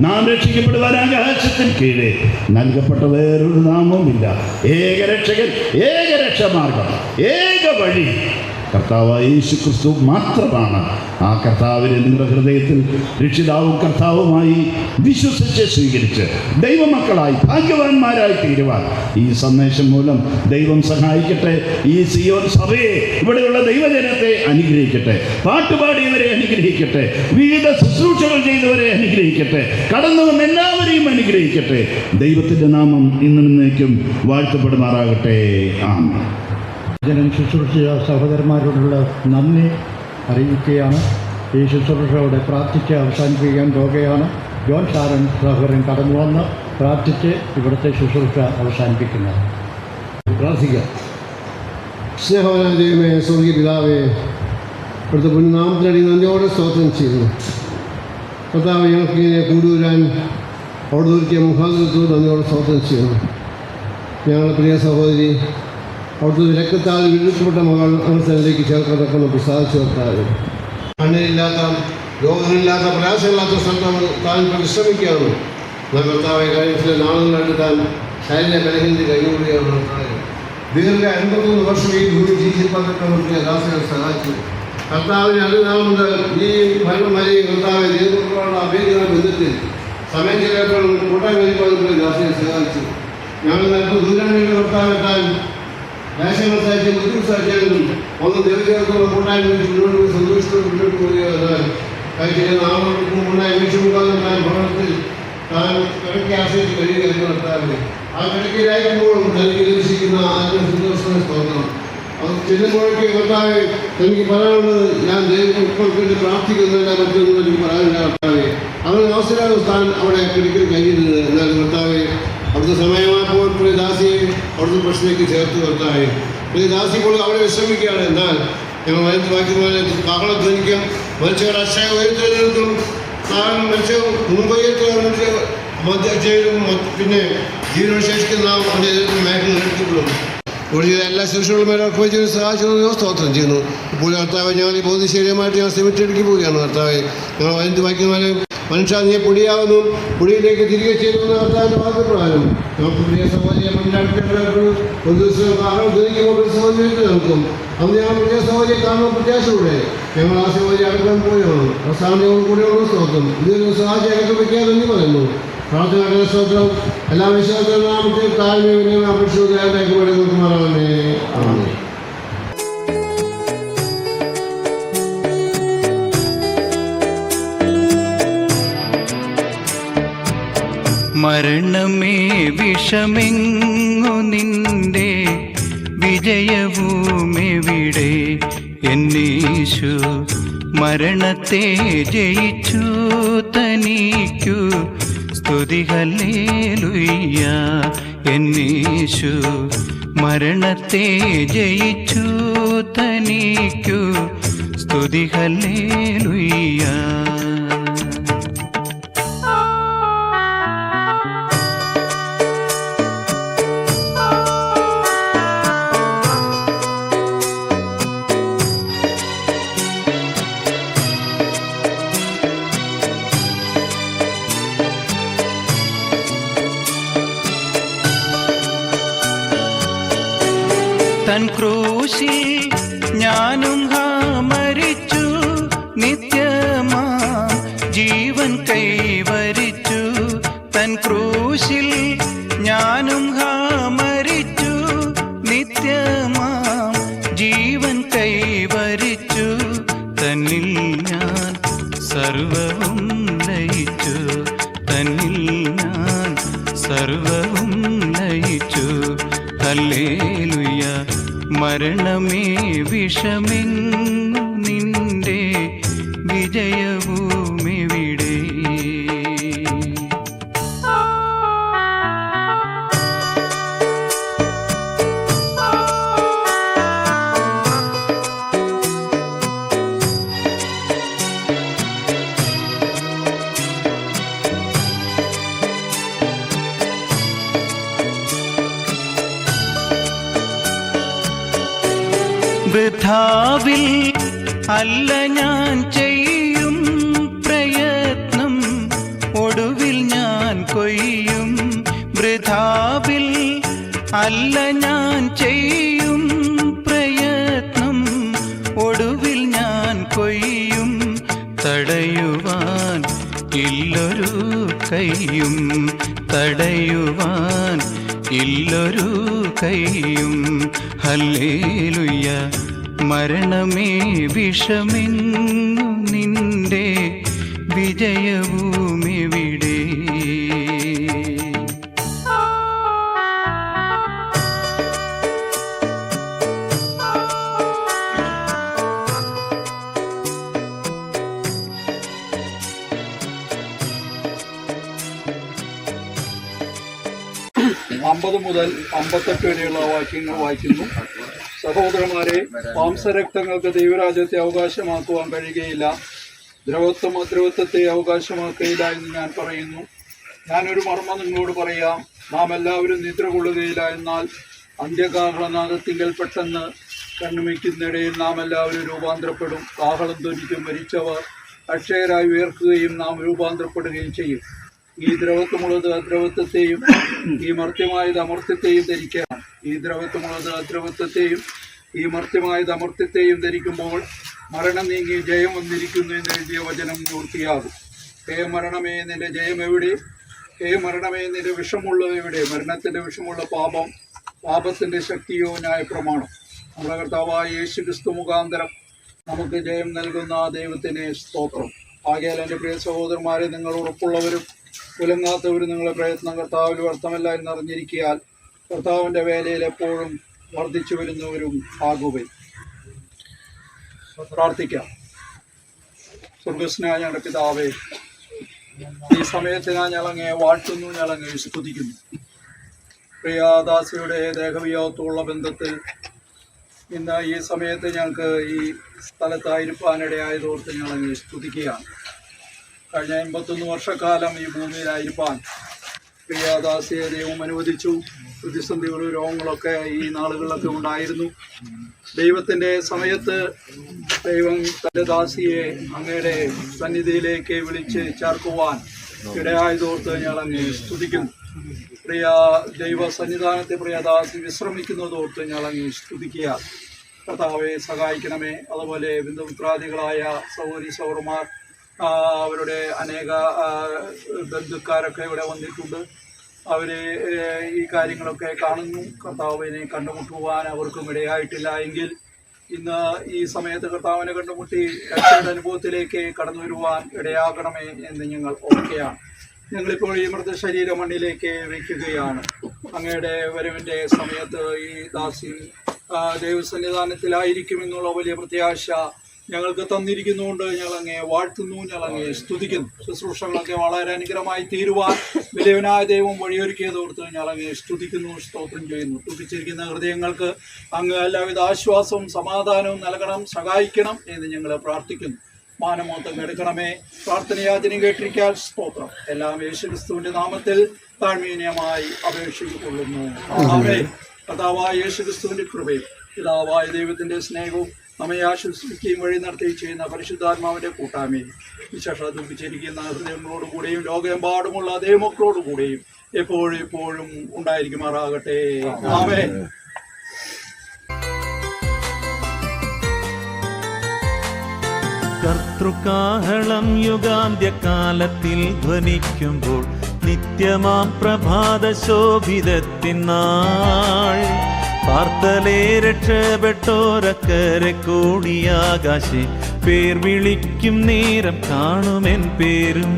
Speaker 10: നാം രക്ഷിക്കപ്പെടുവാൻ ആകാശത്തിന് കീഴേ നൽകപ്പെട്ട വേറൊരു നാമവുമില്ല. ഏക രക്ഷകൻ, ഏക രക്ഷമാർഗം, ഏക വഴി. കർത്താവായ യേശു ക്രിസ്തു മാത്രമാണ്. ആ കർത്താവിനെ നിങ്ങളുടെ ഹൃദയത്തിൽ രക്ഷിതാവും കർത്താവുമായി വിശ്വസിച്ച് സ്വീകരിച്ച് ദൈവമക്കളായി ഭാഗ്യവാന്മാരായി തീരുവാൻ ഈ സന്ദേശം മൂലം ദൈവം സഹായിക്കട്ടെ. ഈ സിയോൻ സഭയെ, ഇവിടെയുള്ള ദൈവജനത്തെ അനുഗ്രഹിക്കട്ടെ. പാട്ടുപാടിയവരെ അനുഗ്രഹിക്കട്ടെ. വിവിധ ശുശ്രൂഷകൾ ചെയ്തവരെ അനുഗ്രഹിക്കട്ടെ. കടന്നു വന്ന എല്ലാവരെയും അനുഗ്രഹിക്കട്ടെ. ദൈവത്തിൻ്റെ നാമം ഇന്നേക്കും വാഴ്ത്തപ്പെടുമാറാകട്ടെ. ആമേൻ.
Speaker 11: ജനം ശുശ്രൂഷ സഹോദരന്മാരോടുള്ള നന്ദി അറിയിക്കുകയാണ്. ഈ ശുശ്രൂഷയോടെ പ്രാർത്ഥിച്ച് അവസാനിപ്പിക്കാൻ പോകുകയാണ്. ജോൺ ഷാരൻ സഹോദരൻ കടന്നു വന്ന് പ്രാർത്ഥിച്ച് ഇവിടുത്തെ ശുശ്രൂഷ അവസാനിപ്പിക്കുന്നത്.
Speaker 8: പ്രാർത്ഥിക്കാം. സ്നേഹവാനായ ദൈവമേ, സ്വർഗീയ പിതാവേ, ഇവിടുത്തെ പുണ്യനാമത്തിനടി നന്ദിയോടെ സ്തോത്രം ചെയ്യുന്നു. കർത്താവ് ഞങ്ങൾക്കിങ്ങനെ കൊണ്ടുവരാൻ അവിടെ ഒരുക്കിയ മുഖാന്തരത്തോട് നന്ദിയോടെ സ്തോത്രം ചെയ്യുന്നു. ഞങ്ങളുടെ പ്രിയ സഹോദരി അവിടുത്തെ രക്തത്താൽ വിഴുത്തപ്പെട്ട മകൾ അവസ്ഥയിലേക്ക് ചേർക്കത്തക്കൊണ്ട് പ്രസാദിച്ചു കർത്താവ്. കണ്ണിലില്ലാത്ത രോഗങ്ങളില്ലാത്ത പ്രയാസമില്ലാത്ത സ്ഥലം താൻ പരിശ്രമിക്കുകയാണ്. എന്നാൽ കർത്താവെ കാര്യത്തിലെ നാളുകളായിട്ട് താൻ ശരീര ബലഹീനത കൈകൂടുകയാണ്. കർത്താവ് ദീർഘ 51 വർഷം ഈ ഭൂമി ജീവിച്ചിരിപ്പതൊക്കെ ദാസനെ സഹായിച്ചു. കർത്താവിനെ അറിയുന്നതുകൊണ്ട് ഈ ഭരണം വരെയും കർത്താവെ ദീർഘമുള്ള അഭേദ്യമായ ബന്ധത്തിൽ സമയം ചിലപ്പോഴും കൂട്ടാൻ കഴിയുമ്പോൾ ദാസനെ സഹായിച്ചു. ഞങ്ങൾ നൽകുന്ന ദൂരങ്ങളിൽ കർത്താവെത്താൻ രാഷ്ട്രീയ സാഹിത്യം ബുദ്ധിമുട്ട് സാഹിത്യങ്ങളും ഒന്ന് ദൈവജനത്തോടെ കൂട്ടായ്മ മുന്നോട്ട് പോയി സന്തോഷത്തോടെ മുന്നോട്ട് പോവുകയാണ്. കഴിച്ചിട്ട് നാളുകൾക്കും മുന്നായി വീഴ്ചമുണ്ടാകുന്ന ഭവനത്തിൽ താൻ കിടക്കി ആശ്രയിച്ച് കഴിയുകയായിരുന്നു കർത്താവിനെ. ആ കിടക്കിലായിരിക്കുമ്പോഴും തനിക്ക് ലഭിച്ചിരിക്കുന്ന ആത്മസന്തോഷത്തിന് സ്തോത്രം. അത് ചെല്ലുമ്പോഴേക്ക് കർത്താവെ തനിക്ക് പറയാനുള്ളത് ഞാൻ ദൈവങ്ങൾക്ക് വേണ്ടി പ്രാർത്ഥിക്കുന്നില്ല, മറ്റൊന്നും എനിക്ക് പറയാനില്ല കർത്താവെ. അങ്ങനെ അവസരമാണ് താൻ അവിടെ കിടക്കിൽ കഴിയുന്നത്. എന്നാൽ കർത്താവെ അവിടുത്തെ സമയമായപ്പോൾ പ്രിയ ദാസിയെ അവിടുത്തെ പ്രശ്നത്തേക്ക് ചേർത്ത് കർത്താവെ. പ്രിയ ദാസി ഇപ്പോൾ അവിടെ വിശ്രമിക്കുകയാണ്. എന്നാൽ ഞങ്ങൾ വായിക്കുന്ന പോലെ കാഹളധ്വനിക്കും മരിച്ചവരുടെ അക്ഷയ ഉയർത്തും മരിച്ച മുമ്പ് മധ്യക്ഷയിലും പിന്നെ ജീവനശേഷിക്കുന്ന അവിടെ മേഖല എടുക്കപ്പെടും. ഇവിടെ എല്ലാ ശിശുക്കളുമേലും സഹായിച്ചു സ്തോത്രം ചെയ്യുന്നു. ഇപ്പോൾ കർത്താവ് ഞങ്ങൾ ഈ ബോധ്യശീലമായിട്ട് ഞങ്ങൾ സെമിറ്ററിക്ക് പോവുകയാണ് കർത്താവെ. ഞങ്ങൾ വായിക്കുന്ന പോലെ മനുഷ്യ നീ പൊടിയാവുന്നു, പൊടിയിലേക്ക് തിരികെ ചെയ്യുന്ന കർത്താവിൻ്റെ വാക്കുപ്രകാരം നമുക്ക് പ്രിയ സഹോദരിയെ ഒരു ദിവസം ധനിക്കുമ്പോൾ ഒരു സഹോദരിക്ക് നൽകും. അന്ന് ഞങ്ങൾ പ്രിയ സഹോദരിയെ കാണുമ്പോൾ പ്രത്യാശയോടെ ഞങ്ങൾ ആ സഹോദരി അടുക്കാൻ പോവുകയാണ്. അവസാനം ഞങ്ങൾ കൂടെയുള്ള സ്തോത്രം ഇതൊരു സഹായം അകത്ത് വയ്ക്കാതെന്ന് പറയുന്നു. പ്രാർത്ഥന സ്തോത്രം എല്ലാ വിശ്വാസത്തിലും നാമത്തെ താഴ്മയും അപേക്ഷയായിട്ട് കൊടുക്കുമാറാവണേ. ആമേൻ.
Speaker 6: മരണമേ വിഷമെങ്ങു നിന്റെ വിജയഭൂമെവിടെ? എന്നീശു മരണത്തെ ജയിച്ചു തനിക്കു സ്തുതി ഹല്ലേലൂയ. എന്നീശു മരണത്തെ ജയിച്ചു തനിക്കു സ്തുതി ഹല്ലേലൂയ. തൻ ക്രൂശിൽ ഞാനും മരിച്ചു, നിത്യമാ ജീവൻ കൈവരിച്ചു. തൻ ക്രൂശിൽ ഞാനും മരിച്ചു, നിത്യമാം ജീവൻ കൈവരിച്ചു. തന്നിൽ ഞാൻ സർവവും ലയിച്ചു, തന്നിൽ ഞാൻ സർവവും ലയിച്ചു. ഹല്ലേലൂയ. മരണമേ വിഷമെങ്ങു നിന്റെ വിജയഭൂമെവിടെ? വൃഥാവിൽ അല്ല ഞാൻ ചെയ്യും പ്രയത്നം, ഒടുവിൽ ഞാൻ കൊയ്യും. വൃഥാവിൽ അല്ല ഞാൻ ചെയ്യും പ്രയത്നം, കൈയും തടയുവാൻ ഇല്ലൊരു കൈയും. ഹല്ലേലൂയ. മരണമേ വിഷമെങ്ങു നിന്റെ വിജയഭൂമിവിടെ.
Speaker 12: മുതൽ 58 വരെയുള്ള വാക്യങ്ങൾ വായിക്കുന്നു. സഹോദരന്മാരെ, മാംസരക്തങ്ങൾക്ക് ദൈവരാജ്യത്തെ അവകാശമാക്കുവാൻ കഴിയുകയില്ല, ദ്രവത്വം അദ്രവത്വത്തെ അവകാശമാക്കുകയില്ല എന്ന് ഞാൻ പറയുന്നു. ഞാനൊരു മർമ്മം നിങ്ങളോട് പറയാം, നാം എല്ലാവരും നിദ്ര കൊള്ളുകയില്ല. എന്നാൽ അന്ത്യകാഹളനാദത്തിങ്കൽ പെട്ടെന്ന് കണ്ണുമിക്കുന്നിടയിൽ നാം എല്ലാവരും രൂപാന്തരപ്പെടും. കാഹളം ധ്വനിക്കും, മരിച്ചവർ അക്ഷയരായി ഉയർക്കുകയും നാം രൂപാന്തരപ്പെടുകയും ചെയ്യും. ഈ ദ്രവത്വമുള്ളത് അദ്രവത്വത്തെയും ഈ മർത്യമായത് അമർത്യത്തെയും ധരിക്കണം. ഈ ദ്രവത്വമുള്ളത് അദ്രവത്വത്തെയും ഈ മർത്യമായത് അമർത്യത്തെയും ധരിക്കുമ്പോൾ മരണം നീങ്ങി ജയം വന്നിരിക്കുന്നു എന്ന് എഴുതിയ വചനം പൂർത്തിയാകും. ഹേ മരണമേ, നിന്റെ ജയം എവിടെ? ഹേ മരണമേ, നിന്റെ വിഷമുള്ളത് എവിടെ? മരണത്തിന്റെ വിഷമുള്ള പാപം, പാപത്തിന്റെ ശക്തിയോ ന്യായപ്രമാണം. നമ്മുടെ കർത്താവായ യേശു ക്രിസ്തു മുഖാന്തരം നമുക്ക് ജയം നൽകുന്ന ദൈവത്തിന് സ്തോത്രം. ആകയാൽ എൻ്റെ പ്രിയ സഹോദരന്മാരെ, നിങ്ങൾ ഉറപ്പുള്ളവരും കുലങ്ങാത്തവരും നിങ്ങളെ പ്രയത്നം കർത്താവിൽ വ്യർത്ഥമല്ല എന്നറിഞ്ഞിരിക്കാൻ കർത്താവിൻ്റെ വേലയിൽ എപ്പോഴും വർദ്ധിച്ചു വരുന്നവരും ആകുവേ. പ്രാർത്ഥിക്കാം. സ്വർഗസ്നായ ഞങ്ങളുടെ പിതാവേ, ഈ സമയത്ത് ഞാൻ അങ്ങയെ വാഴ്ത്തുന്നു, ഞാൻ അങ്ങയെ സ്തുതിക്കുന്നു. പ്രിയാദാസിയുടെ ദേഹവിയോഗത്തുള്ള ബന്ധത്തിൽ ഇന്ന് ഈ സമയത്ത് ഞങ്ങൾക്ക് ഈ സ്ഥലത്തായിരിക്കാനിടയായതോർത്ത് ഞങ്ങൾ അങ്ങയെ സ്തുതിക്കുകയാണ്. കഴിഞ്ഞ 81 വർഷക്കാലം ഈ ഭൂമിയിലായിരിക്കാൻ പ്രിയാദാസിയെ ദൈവം അനുവദിച്ചു. പ്രതിസന്ധികളും രോഗങ്ങളൊക്കെ ഈ നാളുകളിലൊക്കെ ഉണ്ടായിരുന്നു. ദൈവത്തിൻ്റെ സമയത്ത് ദൈവം തൻ്റെ ദാസിയെ അങ്ങയുടെ സന്നിധിയിലേക്ക് വിളിച്ച് ചേർക്കുവാൻ ഇടയായതോർത്ത് ഞങ്ങൾ അങ്ങ് സ്തുതിക്കുന്നു. പ്രിയ ദൈവ സന്നിധാനത്തെ പ്രിയദാസി വിശ്രമിക്കുന്നതോർത്ത് ഞങ്ങൾ അങ്ങ് സ്തുതിക്കുക. കർത്താവെ സഹായിക്കണമേ. അതുപോലെ ബന്ധുമിത്രാദികളായ സഹോദരി സഹോദരന്മാർ, അവരുടെ അനേക ബന്ധുക്കാരൊക്കെ ഇവിടെ വന്നിട്ടുണ്ട്. അവർ ഈ കാര്യങ്ങളൊക്കെ കാണുന്നു. കർത്താവിനെ കണ്ടുമുട്ടുവാൻ അവർക്കും ഇടയായിട്ടില്ല എങ്കിൽ ഇന്ന് ഈ സമയത്ത് കർത്താവിനെ കണ്ടുമുട്ടി രക്ഷയുടെ അനുഭവത്തിലേക്ക് കടന്നു വരുവാൻ ഇടയാകണമേ എന്ന് ഞങ്ങൾ ഓർക്കുകയാണ്. ഞങ്ങളിപ്പോൾ ഈ മൃതശരീര മണ്ണിലേക്ക് വയ്ക്കുകയാണ്. അങ്ങയുടെ വരവിൻ്റെ സമയത്ത് ഈ ദാസി ദൈവസന്നിധാനത്തിലായിരിക്കുമെന്നുള്ള വലിയ പ്രത്യാശ ഞങ്ങൾക്ക് തന്നിരിക്കുന്നുകൊണ്ട് ഞങ്ങൾ അങ്ങേ വാഴ്ത്തുന്നു, ഞങ്ങൾ അങ്ങേ സ്തുതിക്കുന്നു. ശുശ്രൂഷകളൊക്കെ വളരെ അനുഗ്രഹമായി തീരുവാൻ വലിയവനായ ദൈവം വഴിയൊരുക്കിയതോർത്ത് ഞങ്ങൾ അങ്ങേ സ്തുതിക്കുന്നു, സ്തോത്രം ചെയ്യുന്നു. തുടിച്ചിരിക്കുന്ന ഹൃദയങ്ങൾക്ക് അങ്ങ് എല്ലാവിധ ആശ്വാസവും സമാധാനവും നൽകണം, സഹായിക്കണം എന്ന് ഞങ്ങൾ പ്രാർത്ഥിക്കുന്നു. മാനമോത്തം എടുക്കണമേ. പ്രാർത്ഥനയാചന കേട്ടിരിക്കാൻ സ്തോത്രം. എല്ലാം യേശുക്രിസ്തുവിന്റെ നാമത്തിൽ താഴ്മീനമായി അപേക്ഷിക്കൊള്ളുന്നു. ആമേൻ. കർത്താവായ യേശുക്രിസ്തുവിന്റെ കൃപയും പിതാവായ ദൈവത്തിന്റെ സ്നേഹവും നമ്മെ ആശ്വസിക്കുകയും വഴി നടത്തുകയും ചെയ്യുന്ന പരിശുദ്ധാത്മാവിന്റെ കൂട്ടായ്മയും വിശേഷ ദുഃഖിച്ചിരിക്കുന്ന ഹൃദയങ്ങളോടുകൂടെയും ലോകമെമ്പാടുമുള്ള ദൈവമക്കളോടുകൂടെയും എപ്പോഴും ഉണ്ടായിരിക്കുമാറാകട്ടെ. ആമേൻ.
Speaker 6: കർത്തൃകാഹളം യുഗാന്ത്യകാലത്തിൽ ധ്വനിക്കുമ്പോൾ നിത്യമാം പ്രഭാത ശോഭിതത്തിനാൾ പാർത്തലേ രക്ഷപ്പെട്ടോരക്കരെ കൂടിയാകാശെ പേർ വിളിക്കും നേരം കാണുമെൻ പേരും.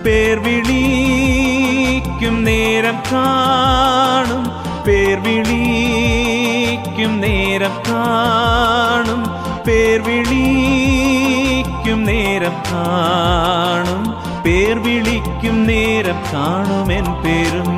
Speaker 6: പേർ വിളിക്കും നേരം കാണും, പേർ വിളിക്കും നേരം കാണും, പേർ വിളിക്കും നേരം കാണും, പേർ വിളിക്കും നേരം കാണുമെൻ പേരും.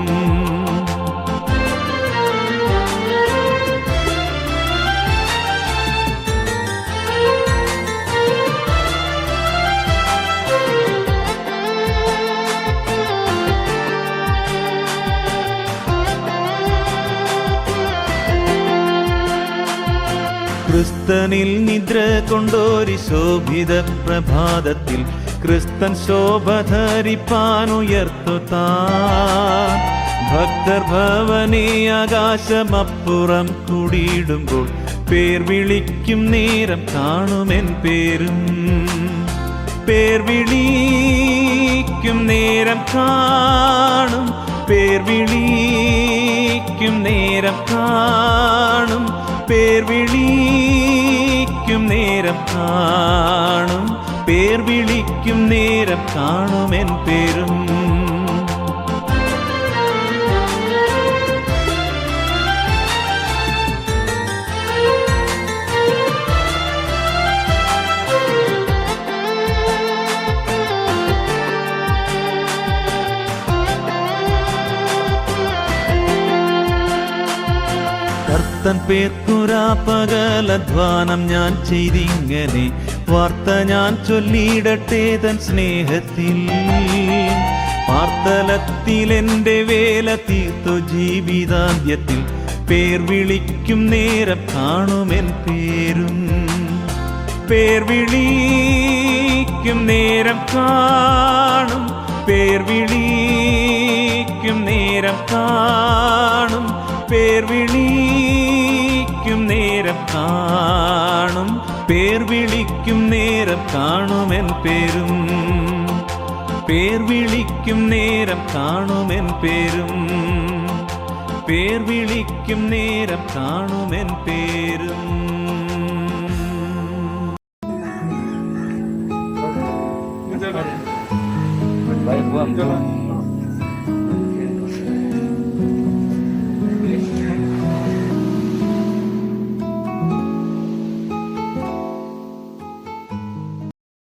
Speaker 6: ക്രിസ്തനിൽ നിദ്ര കൊണ്ടോരി ശോഭിത പ്രഭാതത്തിൽ ക്രിസ്തൻ ശോഭ ധരിപ്പാനുയർത്തുത്താൻ ഭക്തർ ഭവനേ ആകാശമപ്പുറം കൂടിയിടുമ്പോൾ പേർ വിളിക്കും നേരം കാണുമെൻ പേരും. പേർ വിളിക്കും നേരം കാണും, പേർ വിളിക്കും നേരം കാണും, പേർ വിളിക്കും നേരം കാണും, പേർ വിളിക്കും നേരം കാണും എൻ പേരും. കർത്തൻ പേർക്കുരാ പകലധ്വാനം ഞാൻ ചെയ്തിങ്ങനെ, വാർത്ത ഞാൻ ചൊല്ലിയിടട്ടെ തൻ സ്നേഹത്തിൽ. പാർത്തലത്തിൽ എൻ്റെ വേല തീർത്തു ജീവിതാന്ത്യത്തിൽ, പേർ വിളിക്കും നേരം കാണുമെൻ പേരും. പേർ വിളിക്കും നേരം കാണും, പേർ വിളിക്കും നേരം കാണും, പേർ വിളിക്കും നേരം കാണും, പേർ വിളിക്കും നേരം കാണുമെൻ പേരും. പേർ വിളിക്കും നേരം കാണുമെൻ പേരും, പേർ വിളിക്കും നേരം കാണുമെൻ പേരും.